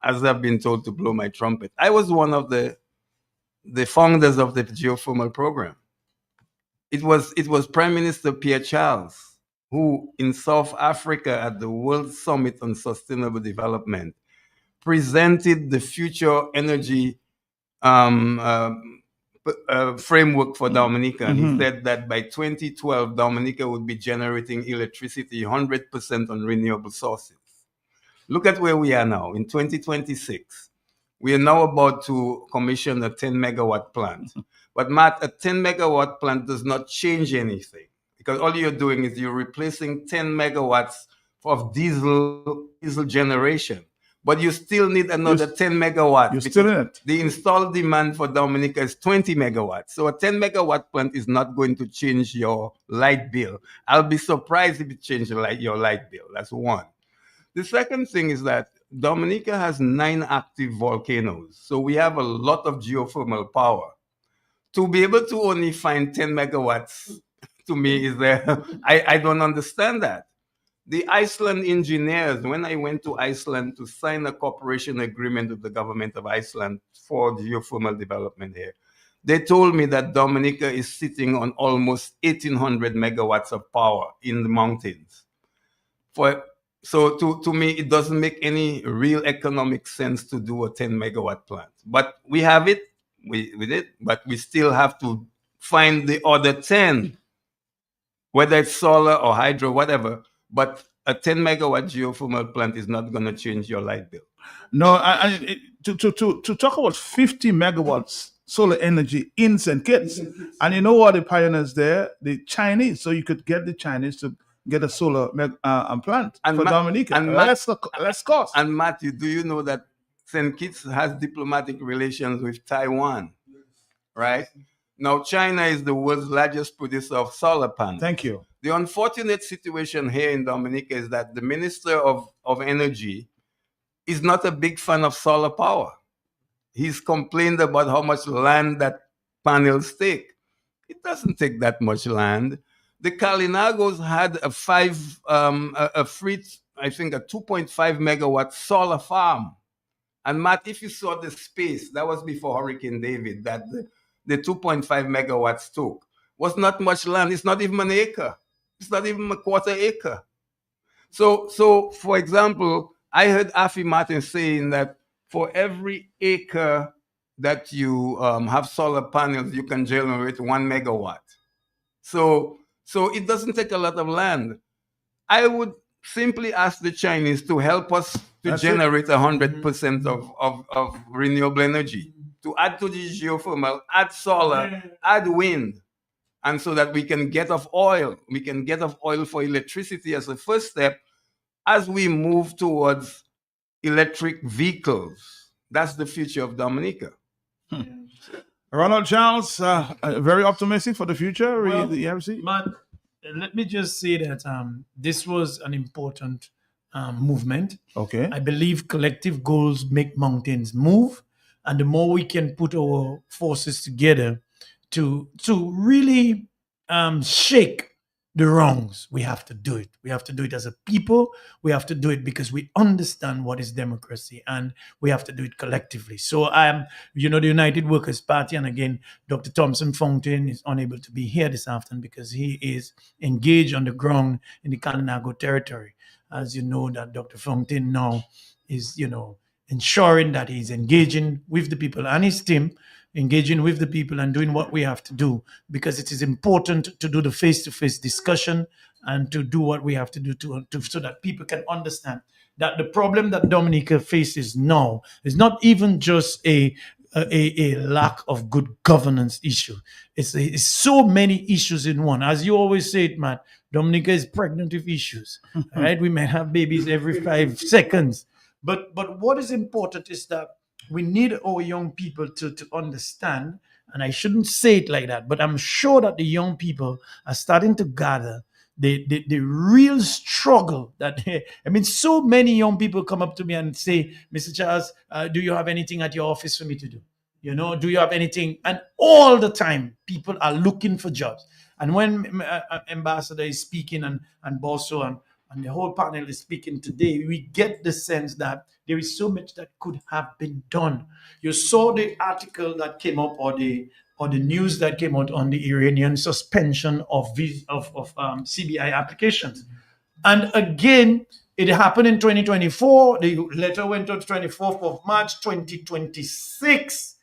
as I've been told to blow my trumpet, I was one of the founders of the geothermal program. It was Prime Minister Pierre Charles who, in South Africa at the World Summit on Sustainable Development, presented the future energy framework for Dominica. And he said that by 2012, Dominica would be generating electricity 100% on renewable sources. Look at where we are now. In 2026, we are now about to commission a 10 megawatt plant. But Matt, a 10 megawatt plant does not change anything, because all you're doing is you're replacing 10 megawatts of diesel generation. But you still need another 10 megawatts. You're still in it. The installed demand for Dominica is 20 megawatts. So a 10 megawatt plant is not going to change your light bill. I'll be surprised if it changes your light bill. That's one. The second thing is that Dominica has 9 active volcanoes. So we have a lot of geothermal power. To be able to only find 10 megawatts, to me, is there. I don't understand that. The Iceland engineers, when I went to Iceland to sign a cooperation agreement with the government of Iceland for geothermal development here, they told me that Dominica is sitting on almost 1,800 megawatts of power in the mountains. So to me, it doesn't make any real economic sense to do a 10 megawatt plant. But we have it, but we still have to find the other 10, whether it's solar or hydro, whatever. But a 10 megawatt geothermal plant is not going to change your light bill. No, to talk about 50 megawatts solar energy in St. Kitts, and you know what the pioneers there? The Chinese. So you could get the Chinese to get a solar plant for Dominica. And less cost. And Matthew, do you know that St. Kitts has diplomatic relations with Taiwan, right? Now, China is the world's largest producer of solar panels. Thank you. The unfortunate situation here in Dominica is that the Minister of Energy is not a big fan of solar power. He's complained about how much land that panels take. It doesn't take that much land. The Kalinagos had a 2.5 megawatt solar farm. And Matt, if you saw the space, that was before Hurricane David, that the 2.5 megawatts took, was not much land. It's not even an acre. It's not even a quarter acre. So for example, I heard Afi Martin saying that for every acre that you have solar panels, you can generate 1 megawatt. So it doesn't take a lot of land. I would simply ask the Chinese to help us to generate 100% of renewable energy, to add to the geothermal, add solar, add wind, and so that we can get off oil. We can get off oil for electricity as a first step as we move towards electric vehicles. That's the future of Dominica. Ronald Charles, very optimistic for the future. Well, the ERC? Matt, let me just say that this was an important movement. Okay. I believe collective goals make mountains move, and the more we can put our forces together to really shake the wrongs. We have to do it. We have to do it as a people. We have to do it because we understand what is democracy, and we have to do it collectively. So the United Workers Party, and again, Dr. Thompson Fountain is unable to be here this afternoon because he is engaged on the ground in the Kalinago territory. As you know, that Dr. Fountain now is, ensuring that he's engaging with the people and his team, engaging with the people and doing what we have to do, because it is important to do the face-to-face discussion and to do what we have to do so that people can understand that the problem that Dominica faces now is not even just a lack of good governance issue. It's so many issues in one. As you always say it, Matt, Dominica is pregnant with issues. Right? We may have babies every 5 seconds. But what is important is that we need our young people to understand, and I shouldn't say it like that, but I'm sure that the young people are starting to gather the real struggle that, so many young people come up to me and say, Mr. Charles, do you have anything at your office for me to do? Do you have anything? And all the time, people are looking for jobs. And when Ambassador is speaking and Bosso and the whole panel is speaking today, we get the sense that there is so much that could have been done. You saw the article that came up, or the news that came out on the Iranian suspension of CBI applications. And again, it happened in 2024. The letter went out 24th of March, 2026.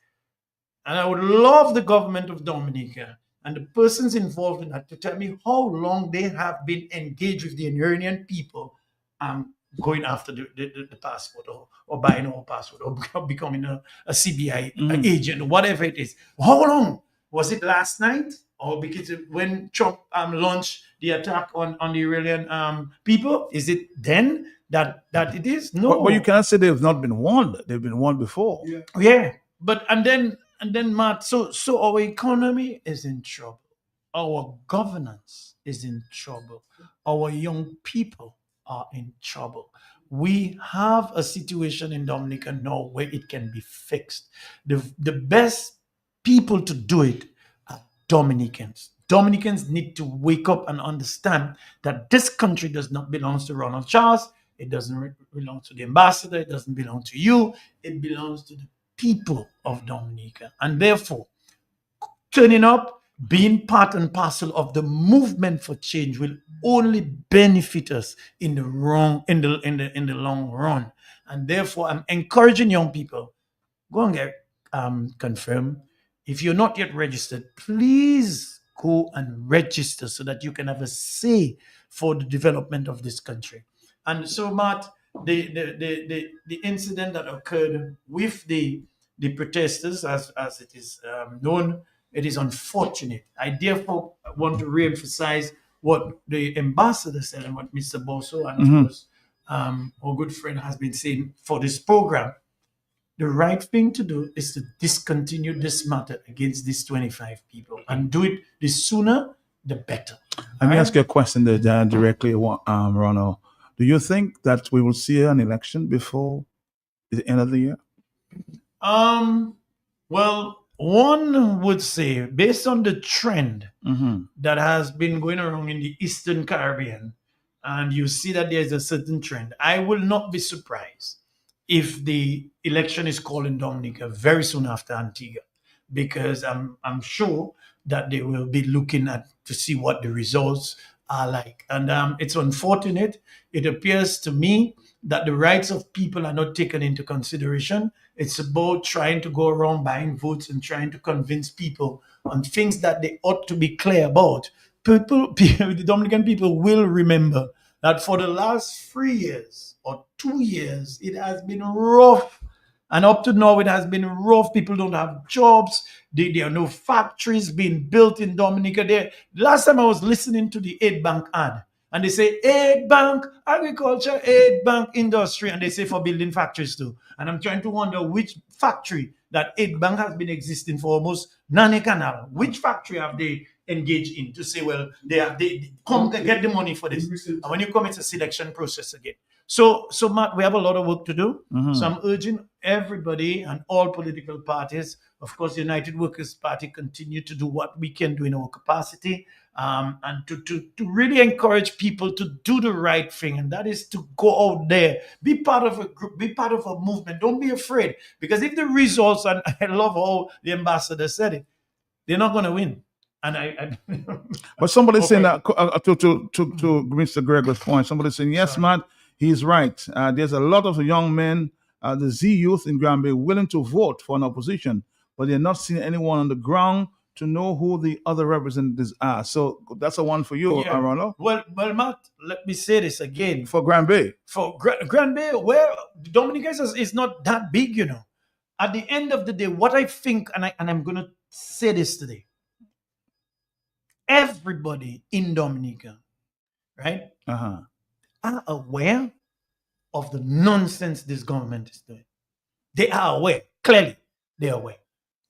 And I would love the government of Dominica and the persons involved in that to tell me how long they have been engaged with the Iranian people going after the passport or buying our passport or becoming a CBI agent, whatever it is. How long? Was it last night? Or because when Trump launched the attack on the Iranian people? Is it then that it is? No. But you cannot say they have not been warned. They've been warned before. Yeah. But and then Matt, so our economy is in trouble. Our governance is in trouble. Our young people are in trouble. We have a situation in Dominica now where it can be fixed. The best people to do it are Dominicans. Dominicans need to wake up and understand that this country does not belong to Ronald Charles. It doesn't belong to the ambassador. It doesn't belong to you. It belongs to the people of Dominica. And therefore, turning up, being part and parcel of the movement for change will only benefit us in the long run. And therefore, I'm encouraging young people, go and get confirmed. If you're not yet registered, please go and register so that you can have a say for the development of this country. And so, Matt, the incident that occurred with the protesters, as it is known, it is unfortunate. I therefore want to re-emphasize what the ambassador said and what Mr. Bosso and of course our good friend has been saying for this program. The right thing to do is to discontinue this matter against these 25 people and do it the sooner, the better. Let me ask you a question there, directly, Ronald. Do you think that we will see an election before the end of the year? Well, one would say, based on the trend that has been going around in the Eastern Caribbean, and you see that there's a certain trend, I will not be surprised if the election is called in Dominica very soon after Antigua, because I'm sure that they will be looking at to see what the results are like. And it's unfortunate. It appears to me that the rights of people are not taken into consideration. It's about trying to go around buying votes and trying to convince people on things that they ought to be clear about. The Dominican people will remember that for the last 3 years or 2 years, it has been rough. And up to now, it has been rough. People don't have jobs. There are no factories being built in Dominica. Last time I was listening to the Aid Bank ad, and they say, Aid Bank, agriculture, Aid Bank, industry, and they say for building factories too. And I'm trying to wonder which factory that Aid Bank has been existing for almost Nane Canal. Which factory have they engage in to say, well, they come get the money for this. And when you come, it's a selection process again. So Matt, we have a lot of work to do. So I'm urging everybody and all political parties, of course, the United Workers' Party, continue to do what we can do in our capacity, and to really encourage people to do the right thing, and that is to go out there, be part of a group, be part of a movement. Don't be afraid, because if the results, and I love how the ambassador said it, they're not going to win. And But somebody's saying that to Mr. Gregor's point, somebody's saying, yes, Matt, he's right. There's a lot of young men, the Z youth in Granby, willing to vote for an opposition, but they're not seeing anyone on the ground to know who the other representatives are. So that's a one for you, Ronald. Well, Matt, let me say this again. For Granby. For Granby, where Dominica is not that big, you know. At the end of the day, what I think, and I'm going to say this today, everybody in Dominica, right, are aware of the nonsense this government is doing. They are aware. Clearly, they are aware.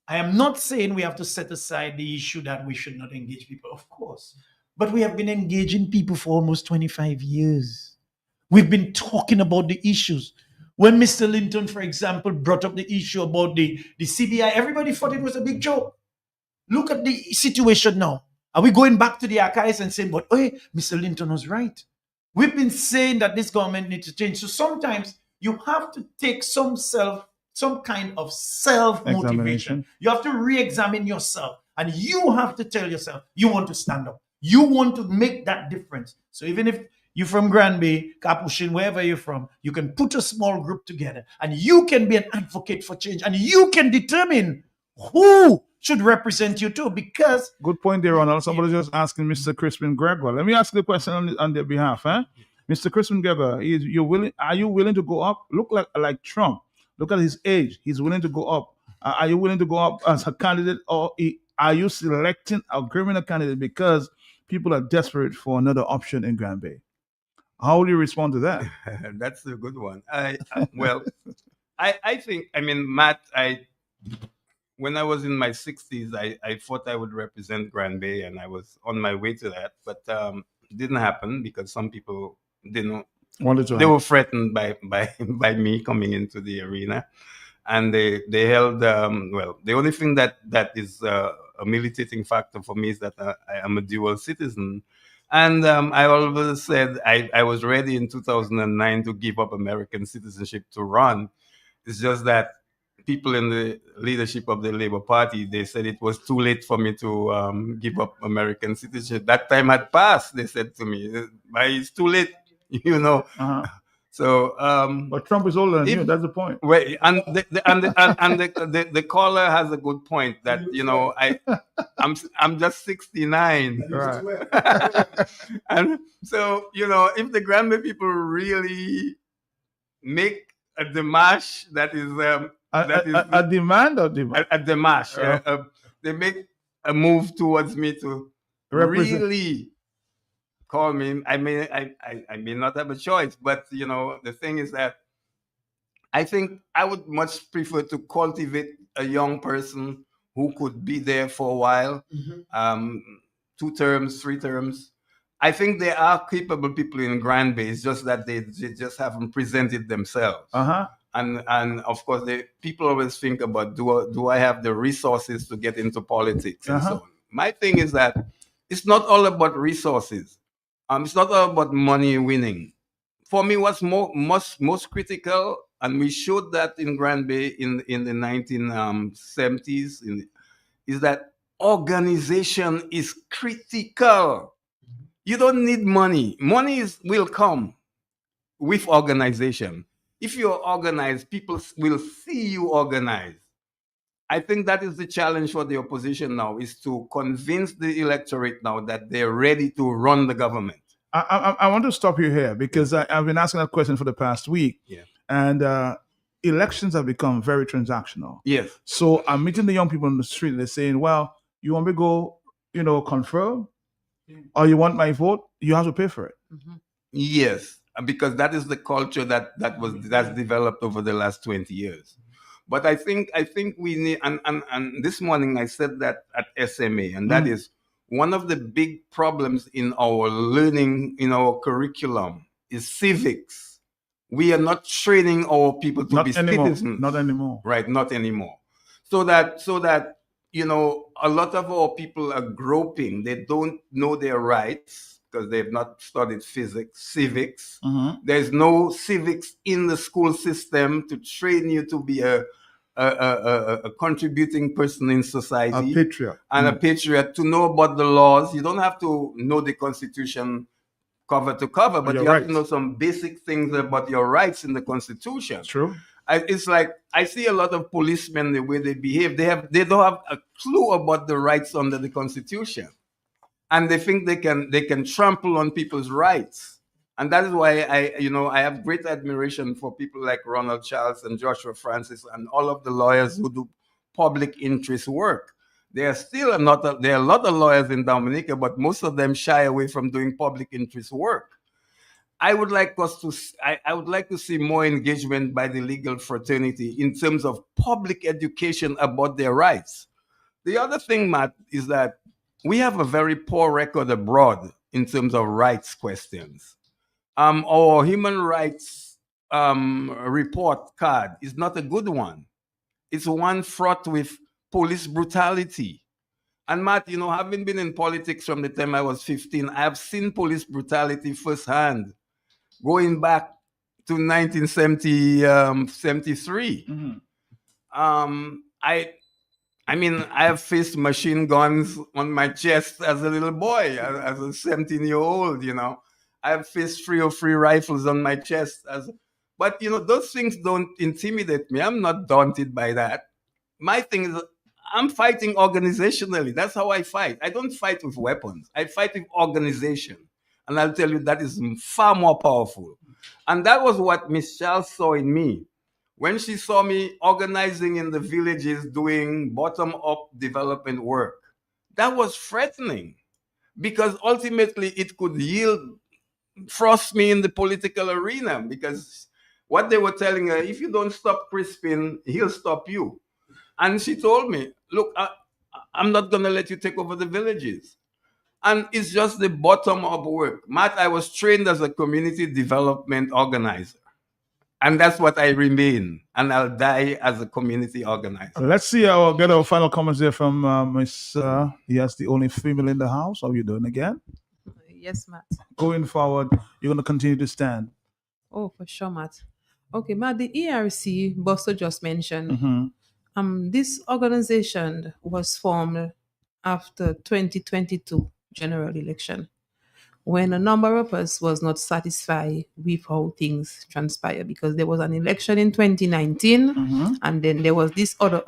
I am not saying we have to set aside the issue that we should not engage people, of course. But we have been engaging people for almost 25 years. We've been talking about the issues. When Mr. Linton, for example, brought up the issue about the CBI, everybody thought it was a big joke. Look at the situation now. Are we going back to the archives and saying, but hey, Mr. Linton was right? We've been saying that this government needs to change. So sometimes you have to take some kind of self-motivation. You have to re-examine yourself, and you have to tell yourself you want to stand up. You want to make that difference. So even if you're from Granby, Capuchin, wherever you're from, you can put a small group together, and you can be an advocate for change, and you can determine who should represent you too, because... Good point there, Ronald. Somebody's just asking Mr. Crispin Gregor. Let me ask the question on their behalf. Mr. Crispin Gregor, are you willing to go up? Look like Trump. Look at his age. He's willing to go up. Are you willing to go up as a candidate, or are you selecting a criminal candidate because people are desperate for another option in Granby? How will you respond to that? That's a good one. I think, Matt, when I was in my 60s, I thought I would represent Granby, and I was on my way to that, but it didn't happen because some people didn't. They were threatened by me coming into the arena, and they held. The only thing that is a militating factor for me is that I am a dual citizen, and I always said I was ready in 2009 to give up American citizenship to run. It's just that people in the leadership of the Labour Party, they said it was too late for me to give up American citizenship. That time had passed. They said to me, "It's too late." You know, so but Trump is older than you. That's the point. Wait, and the caller has a good point that I'm just 69, right? And so if the Granby people really make a démarche that is a demand or demand? A démarche. They make a move towards me to really call me. I may not have a choice, but the thing is that I think I would much prefer to cultivate a young person who could be there for a while, 2 terms, 3 terms. I think there are capable people in Granby. It's just that they just haven't presented themselves. And of course, people always think about, do I have the resources to get into politics and so on. My thing is that it's not all about resources. It's not all about money winning. For me, what's most critical, and we showed that in Granby in the 1970s, is that organization is critical. You don't need money. Money will come with organization. If you're organized, people will see you organized. I think that is the challenge for the opposition now, is to convince the electorate now that they're ready to run the government. I want to stop you here because I've been asking that question for the past week. Yeah. And elections have become very transactional. Yes. So I'm meeting the young people on the street. They're saying, well, you want me to go, confirm? Or you want my vote? You have to pay for it. Yes, because that is the culture that's developed over the last 20 years. But I think we need, and this morning I said that at SMA, and that is, one of the big problems in our learning, in our curriculum, is civics. We are not training our people to Not be anymore. citizens. Not anymore. Right, not anymore. So that a lot of our people are groping. They don't know their rights because they've not studied civics. Mhm. There's no civics in the school system to train you to be a contributing person in society. A patriot. And a patriot, to know about the laws. You don't have to know the Constitution cover to cover, but Your you have to rights. know some basic things about your rights in the Constitution. True. It's like I see a lot of policemen, the way they behave. They don't have a clue about the rights under the Constitution, and they think they can trample on people's rights. And that is why I have great admiration for people like Ronald Charles and Joshua Francis and all of the lawyers who do public interest work. There are a lot of lawyers in Dominica, but most of them shy away from doing public interest work. I would like to see more engagement by the legal fraternity in terms of public education about their rights. The other thing, Matt, is that we have a very poor record abroad in terms of rights questions. Our human rights report card is not a good one. It's one fraught with police brutality. And Matt, having been in politics from the time I was 15, I have seen police brutality firsthand, going back to 1973. I have faced machine guns on my chest as a little boy, as a 17-year-old. I have faced 303 rifles on my chest. But those things don't intimidate me. I'm not daunted by that. My thing is, I'm fighting organizationally. That's how I fight. I don't fight with weapons. I fight with organization. And I'll tell you, that is far more powerful. And that was what Miss Charles saw in me. When she saw me organizing in the villages, doing bottom-up development work, that was threatening, because ultimately it could thrust me in the political arena, because what they were telling her, if you don't stop Crispin, he'll stop you. And she told me, look, I'm not going to let you take over the villages. And it's just the bottom-up work. Matt, I was trained as a community development organizer. And that's what I remain. And I'll die as a community organizer. Let's see. I'll get our final comments there from Miss. Yes, the only female in the house. How are you doing again? Yes, Matt. Going forward, you're going to continue to stand. Oh, for sure, Matt. Okay, Matt, the ERC, Buster just mentioned, this organization was formed after 2022 general election, when a number of us was not satisfied with how things transpired, because there was an election in 2019 and then there was this other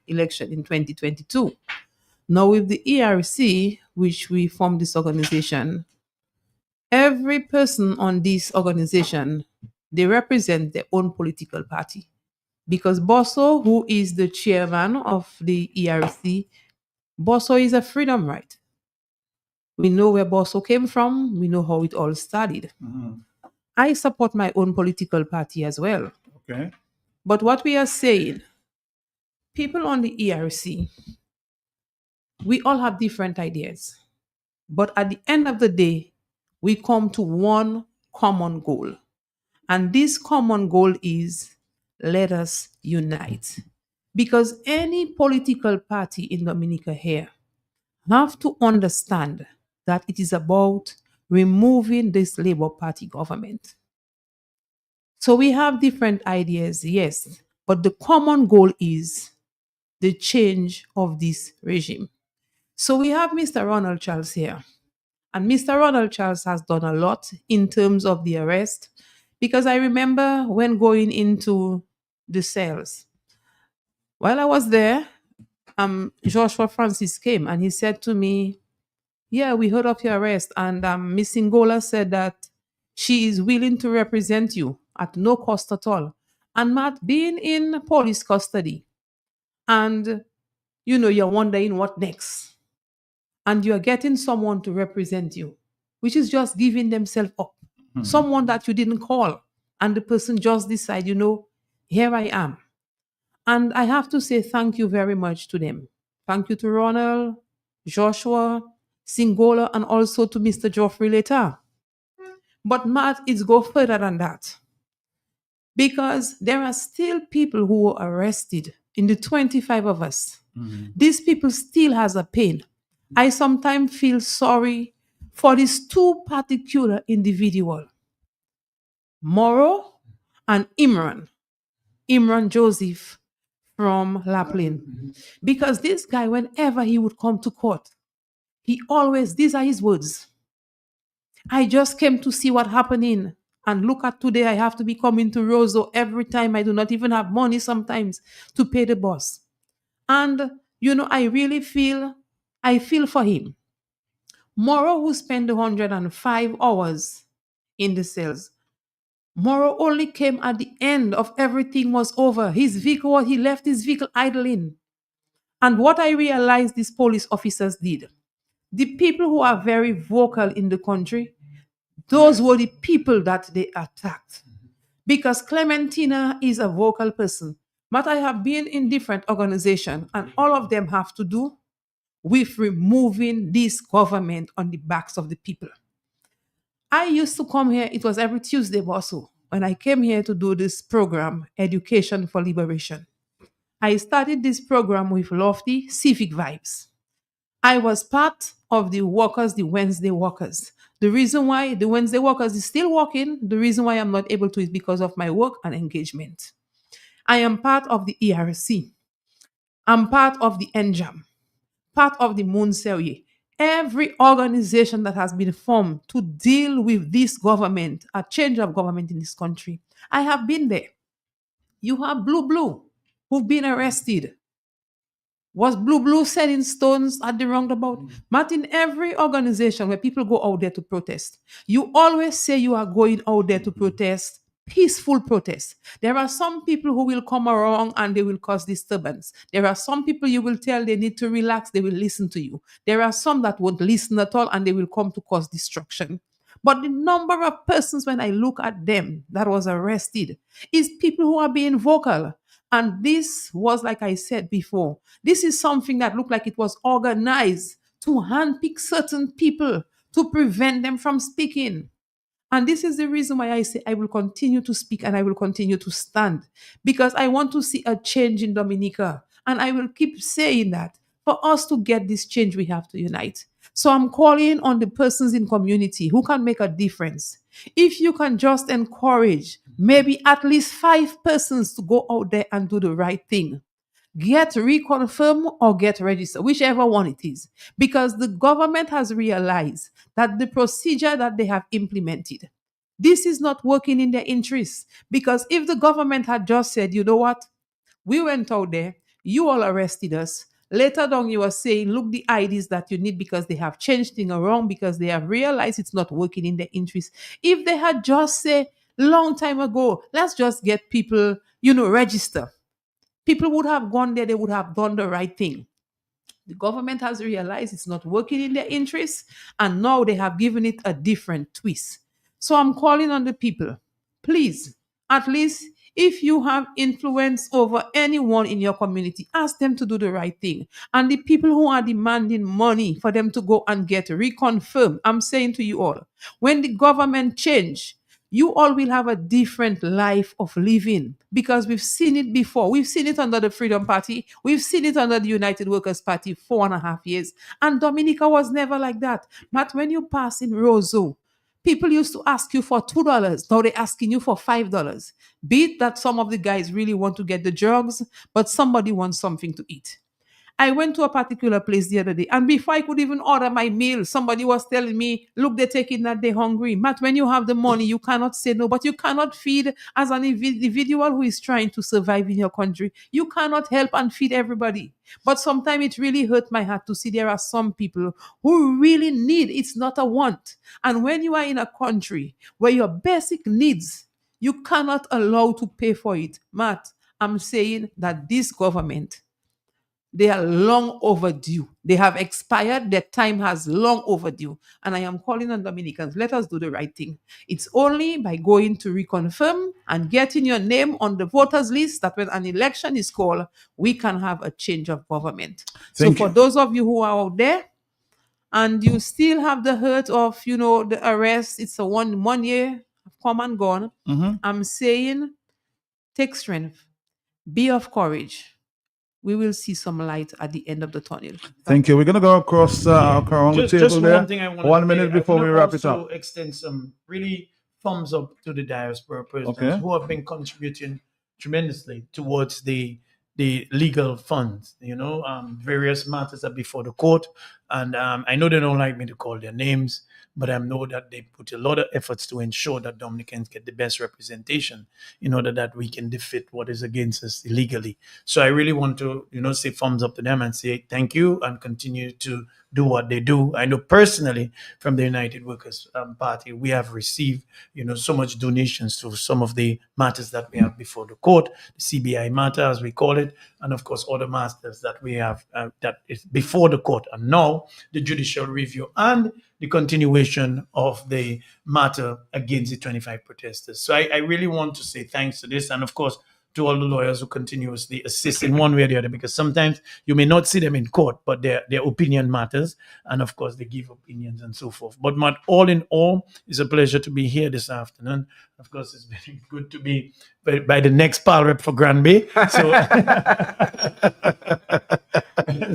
election in 2022. Now with the ERC, which we formed this organization, every person on this organization, they represent their own political party. Because Bosso, who is the chairman of the ERC, Bosso is a freedom right. We know where Bosso came from. We know how it all started. I support my own political party as well. Okay. But what we are saying, people on the ERC, we all have different ideas. But at the end of the day, we come to one common goal. And this common goal is, let us unite. Because any political party in Dominica here have to understand that it is about removing this Labour Party government. So we have different ideas, yes, but the common goal is the change of this regime. So we have Mr. Ronald Charles here. And Mr. Ronald Charles has done a lot in terms of the arrest, because I remember when going into the cells, while I was there, Joshua Francis came and he said to me, yeah, we heard of your arrest, and Miss Ngola said that she is willing to represent you at no cost at all. And Matt, being in police custody, and you're wondering what next, and you're getting someone to represent you, which is just giving themselves up. Someone that you didn't call, and the person just decide, here I am. And I have to say thank you very much to them. Thank you to Ronald, Joshua, Singola, and also to Mr. Geoffrey later. But Matt, it's go further than that. Because there are still people who were arrested in the 25 of us. These people still has a pain. I sometimes feel sorry for these two particular individuals, Moro and Imran Joseph from Laplin. Because this guy, whenever he would come to court, he always, these are his words. I just came to see what happening. And look at today, I have to be coming to Roseau every time. I do not even have money sometimes to pay the boss. And, I really feel for him. Moro, who spent 105 hours in the cells, Moro only came at the end of everything was over. His vehicle, he left his vehicle idling. And what I realized these police officers did, the people who are very vocal in the country, those were the people that they attacked. Because Clementina is a vocal person. But I have been in different organizations, and all of them have to do with removing this government on the backs of the people. I used to come here, it was every Tuesday also, when I came here to do this program, Education for Liberation. I started this program with lofty civic vibes. I was part of the workers, the Wednesday workers. The reason why the Wednesday workers is still working, the reason why I'm not able to is because of my work and engagement. I am part of the ERC. I'm part of the NJAM, part of the Moonserie. Every organization that has been formed to deal with this government, a change of government in this country, I have been there. You have Blue, who've been arrested. Was Blue selling stones at the roundabout? Not in every organization where people go out there to protest. You always say you are going out there to protest, peaceful protest. There are some people who will come around and they will cause disturbance. There are some people you will tell they need to relax, they will listen to you. There are some that won't listen at all and they will come to cause destruction. But the number of persons, when I look at them that was arrested, is people who are being vocal. And this was, like I said before, this is something that looked like it was organized to handpick certain people to prevent them from speaking. And this is the reason why I say I will continue to speak and I will continue to stand, because I want to see a change in Dominica. And I will keep saying that for us to get this change, we have to unite. So I'm calling on the persons in community who can make a difference. If you can just encourage maybe at least 5 persons to go out there and do the right thing, get reconfirmed or get registered, whichever one it is, because the government has realized that the procedure that they have implemented, this is not working in their interest. Because if the government had just said, you know what, we went out there, you all arrested us, later on you are saying, look, the IDs that you need, because they have changed things around, because they have realized it's not working in their interest. If they had just said long time ago, let's just get people, register, people would have gone there, they would have done the right thing. The government has realized it's not working in their interests, and now they have given it a different twist. So I'm calling on the people, please, at least if you have influence over anyone in your community, ask them to do the right thing. And the people who are demanding money for them to go and get reconfirmed, I'm saying to you all, when the government change, you all will have a different life of living, because we've seen it before. We've seen it under the Freedom Party. We've seen it under the United Workers' Party 4.5 years. And Dominica was never like that. But when you pass in Roseau, people used to ask you for $2. Now they're asking you for $5. Be it that some of the guys really want to get the drugs, but somebody wants something to eat. I went to a particular place the other day, and before I could even order my meal, somebody was telling me, look, they're taking that they're hungry. Matt, when you have the money, you cannot say no, but you cannot feed as an individual who is trying to survive in your country. You cannot help and feed everybody. But sometimes it really hurt my heart to see there are some people who really need, it's not a want. And when you are in a country where your basic needs, you cannot allow to pay for it. Matt, I'm saying that this government, they are long overdue. They have expired. Their time has long overdue. And I am calling on Dominicans, let us do the right thing. It's only by going to reconfirm and getting your name on the voters list that when an election is called, we can have a change of government. Thank so for those of you who are out there, and you still have the hurt of, the arrest. It's a one year come and gone. I'm saying, take strength, be of courage. We will see some light at the end of the tunnel. Thank you. We're going to go across around the table Just there. one thing I want 1 minute before we wrap it also up. extend some really thumbs up to the diaspora presidents Okay. who have been contributing tremendously towards the legal funds. Various matters are before the court, and I know they don't like me to call their names, but I know that they put a lot of efforts to ensure that Dominicans get the best representation in order that we can defeat what is against us illegally. So I really want to, say thumbs up to them and say thank you and continue to do what they do. I know personally from the United Workers Party, we have received, so much donations to some of the matters that we have before the court, the CBI matter, as we call it, and of course, other matters that we have that is before the court. And now the judicial review and the continuation of the matter against the 25 protesters. So I really want to say thanks to this. And of course, to all the lawyers who continuously assist in one way or the other, because sometimes you may not see them in court, but their opinion matters. And of course, they give opinions and so forth. But all in all, it's a pleasure to be here this afternoon. Of course, it's very good to be by the next Pal Rep for Granby.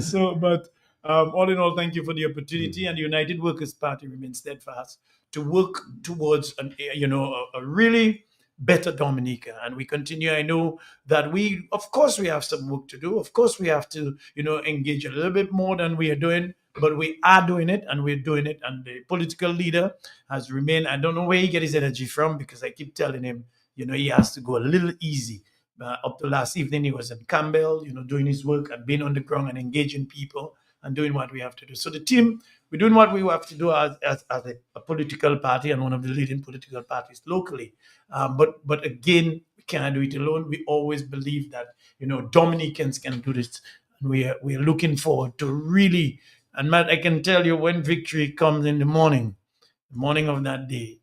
So, all in all, thank you for the opportunity. And the United Workers Party remains steadfast to work towards a really better Dominica, and we continue. I know that of course we have some work to do. Of course we have to engage a little bit more than we are doing, but we are doing it, and we're doing it. And the political leader has remained, I don't know where he get his energy from, because I keep telling him he has to go a little easy. Up to last evening he was in Campbell doing his work and being on the ground and engaging people and doing what we have to do. So the team, we're doing what we have to do as a political party and one of the leading political parties locally. But again, we cannot do it alone. We always believe that Dominicans can do this, and we are looking forward to really. And Matt, I can tell you, when victory comes in the morning of that day,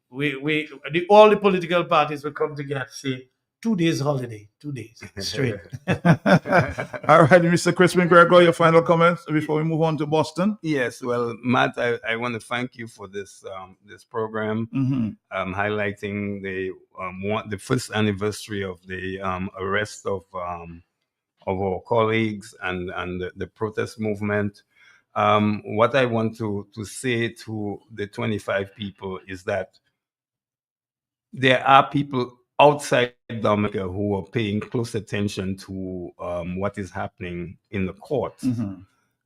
all the political parties will come together and say, 2 days holiday, 2 days straight. All right, Mr. Crispin Gregoire, your final comments before we move on to Boston. Yes, well, Matt, I want to thank you for this program, highlighting the first anniversary of the arrest of our colleagues and the protest movement. What I want to say to the 25 people is that there are people outside Dominica who are paying close attention to what is happening in the courts.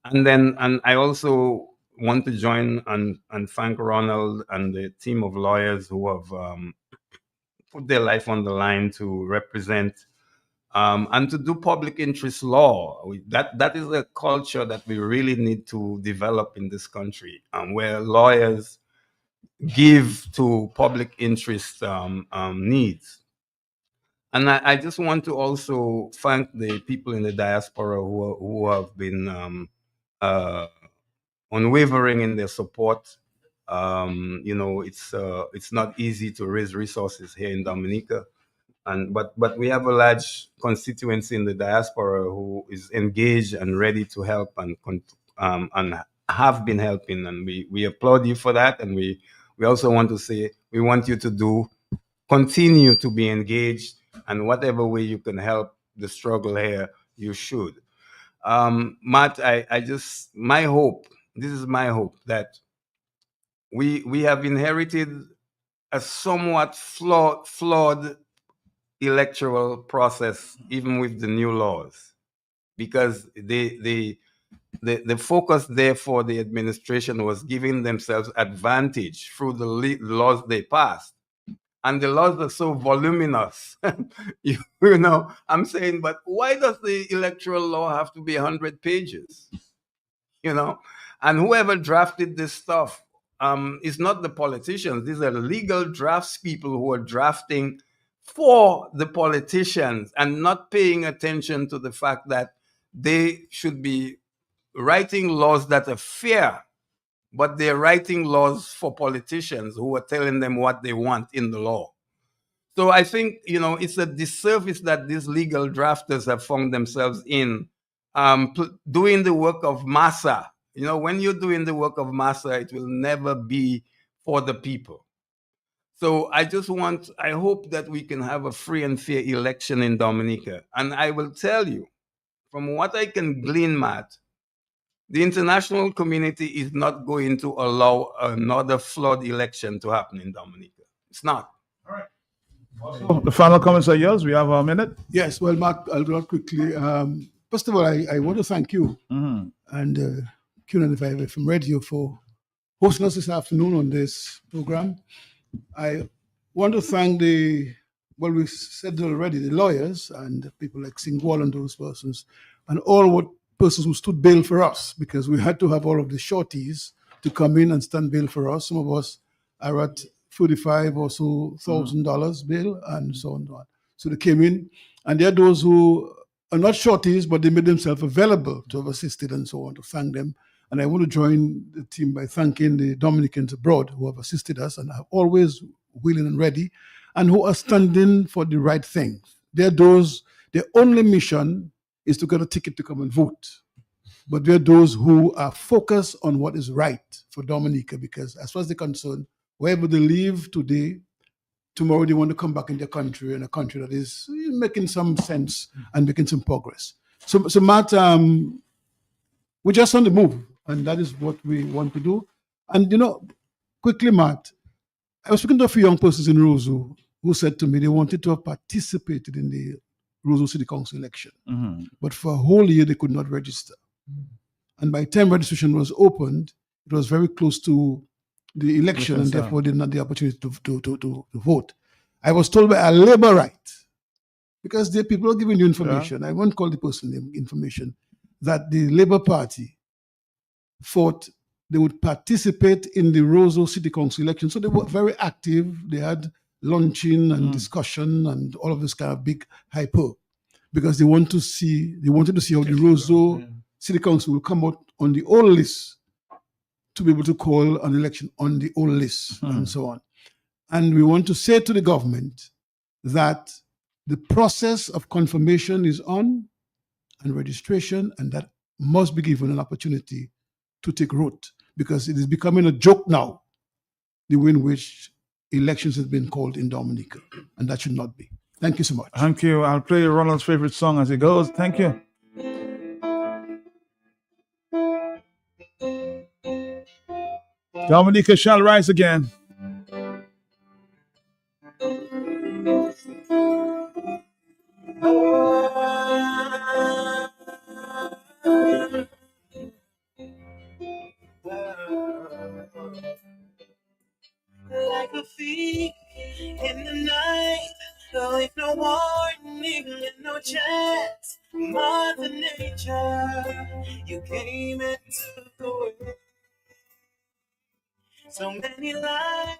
And I also want to join and thank Ronald and the team of lawyers who have put their life on the line to represent and to do public interest law. That is a culture that we really need to develop in this country, where lawyers give to public interest needs. And I just want to also thank the people in the diaspora who have been unwavering in their support. It's not easy to raise resources here in Dominica, but we have a large constituency in the diaspora who is engaged and ready to help and have been helping, and we applaud you for that. And we also want to say we want you to continue to be engaged. And whatever way you can help the struggle here, you should. Matt, my hope, this is my hope, that we have inherited a somewhat flawed electoral process, even with the new laws, because the focus there for the administration was giving themselves advantage through the laws they passed. And the laws are so voluminous. I'm saying, but why does the electoral law have to be 100 pages? And whoever drafted this stuff is not the politicians. These are legal draftspeople who are drafting for the politicians and not paying attention to the fact that they should be writing laws that are fair, but they're writing laws for politicians who are telling them what they want in the law. So I think, it's a disservice that these legal drafters have found themselves in, doing the work of massa, You know, when you're doing the work of master, it will never be for the people. So I hope that we can have a free and fair election in Dominica. And I will tell you, from what I can glean, Matt, the international community is not going to allow another flawed election to happen in Dominica. It's not. So the final comments are yours. We have a minute. Yes, well, Mark, I'll go quickly. First of all, I want to thank you and Q95 FM Radio for hosting us this afternoon on this program. I want to thank we said already, the lawyers and people like Singwal and those persons, and all persons who stood bail for us, because we had to have all of the shorties to come in and stand bail for us. Some of us are at $45,000 or so bail and so on. So they came in, and there are those who are not shorties, but they made themselves available to have assisted and so on, to thank them. And I want to join the team by thanking the Dominicans abroad who have assisted us and are always willing and ready, and who are standing for the right things. Their only mission is to get a ticket to come and vote. But there are those who are focused on what is right for Dominica, because as far as they're concerned, wherever they live today, tomorrow they want to come back in their country, in a country that is making some sense and making some progress. So Matt, we're just on the move, and that is what we want to do. And, quickly, Matt, I was speaking to a few young persons in Roseau who said to me they wanted to have participated in the Roseau City Council election. But for a whole year, they could not register. And by the time registration was opened, it was very close to the election, and therefore did not have the opportunity to vote. I was told by a labor right, because the people are giving you information. I won't call the person name information, that the Labour Party thought they would participate in the Roseau City Council election. So they were very active. They had luncheon and discussion and all of this kind of big hyper, because they wanted to see how the Roseau City Council will come out on the old list to be able to call an election on the old list and so on. And we want to say to the government that the process of confirmation is on and registration, and that must be given an opportunity to take root, because it is becoming a joke now, the way in which elections have been called in Dominica, and that should not be. Thank you so much. Thank you. I'll play Ronald's favorite song as it goes. Thank you. Dominica shall rise again. Like a thief in the night, with no warning and no chance. Mother Nature, you came and took away so many lives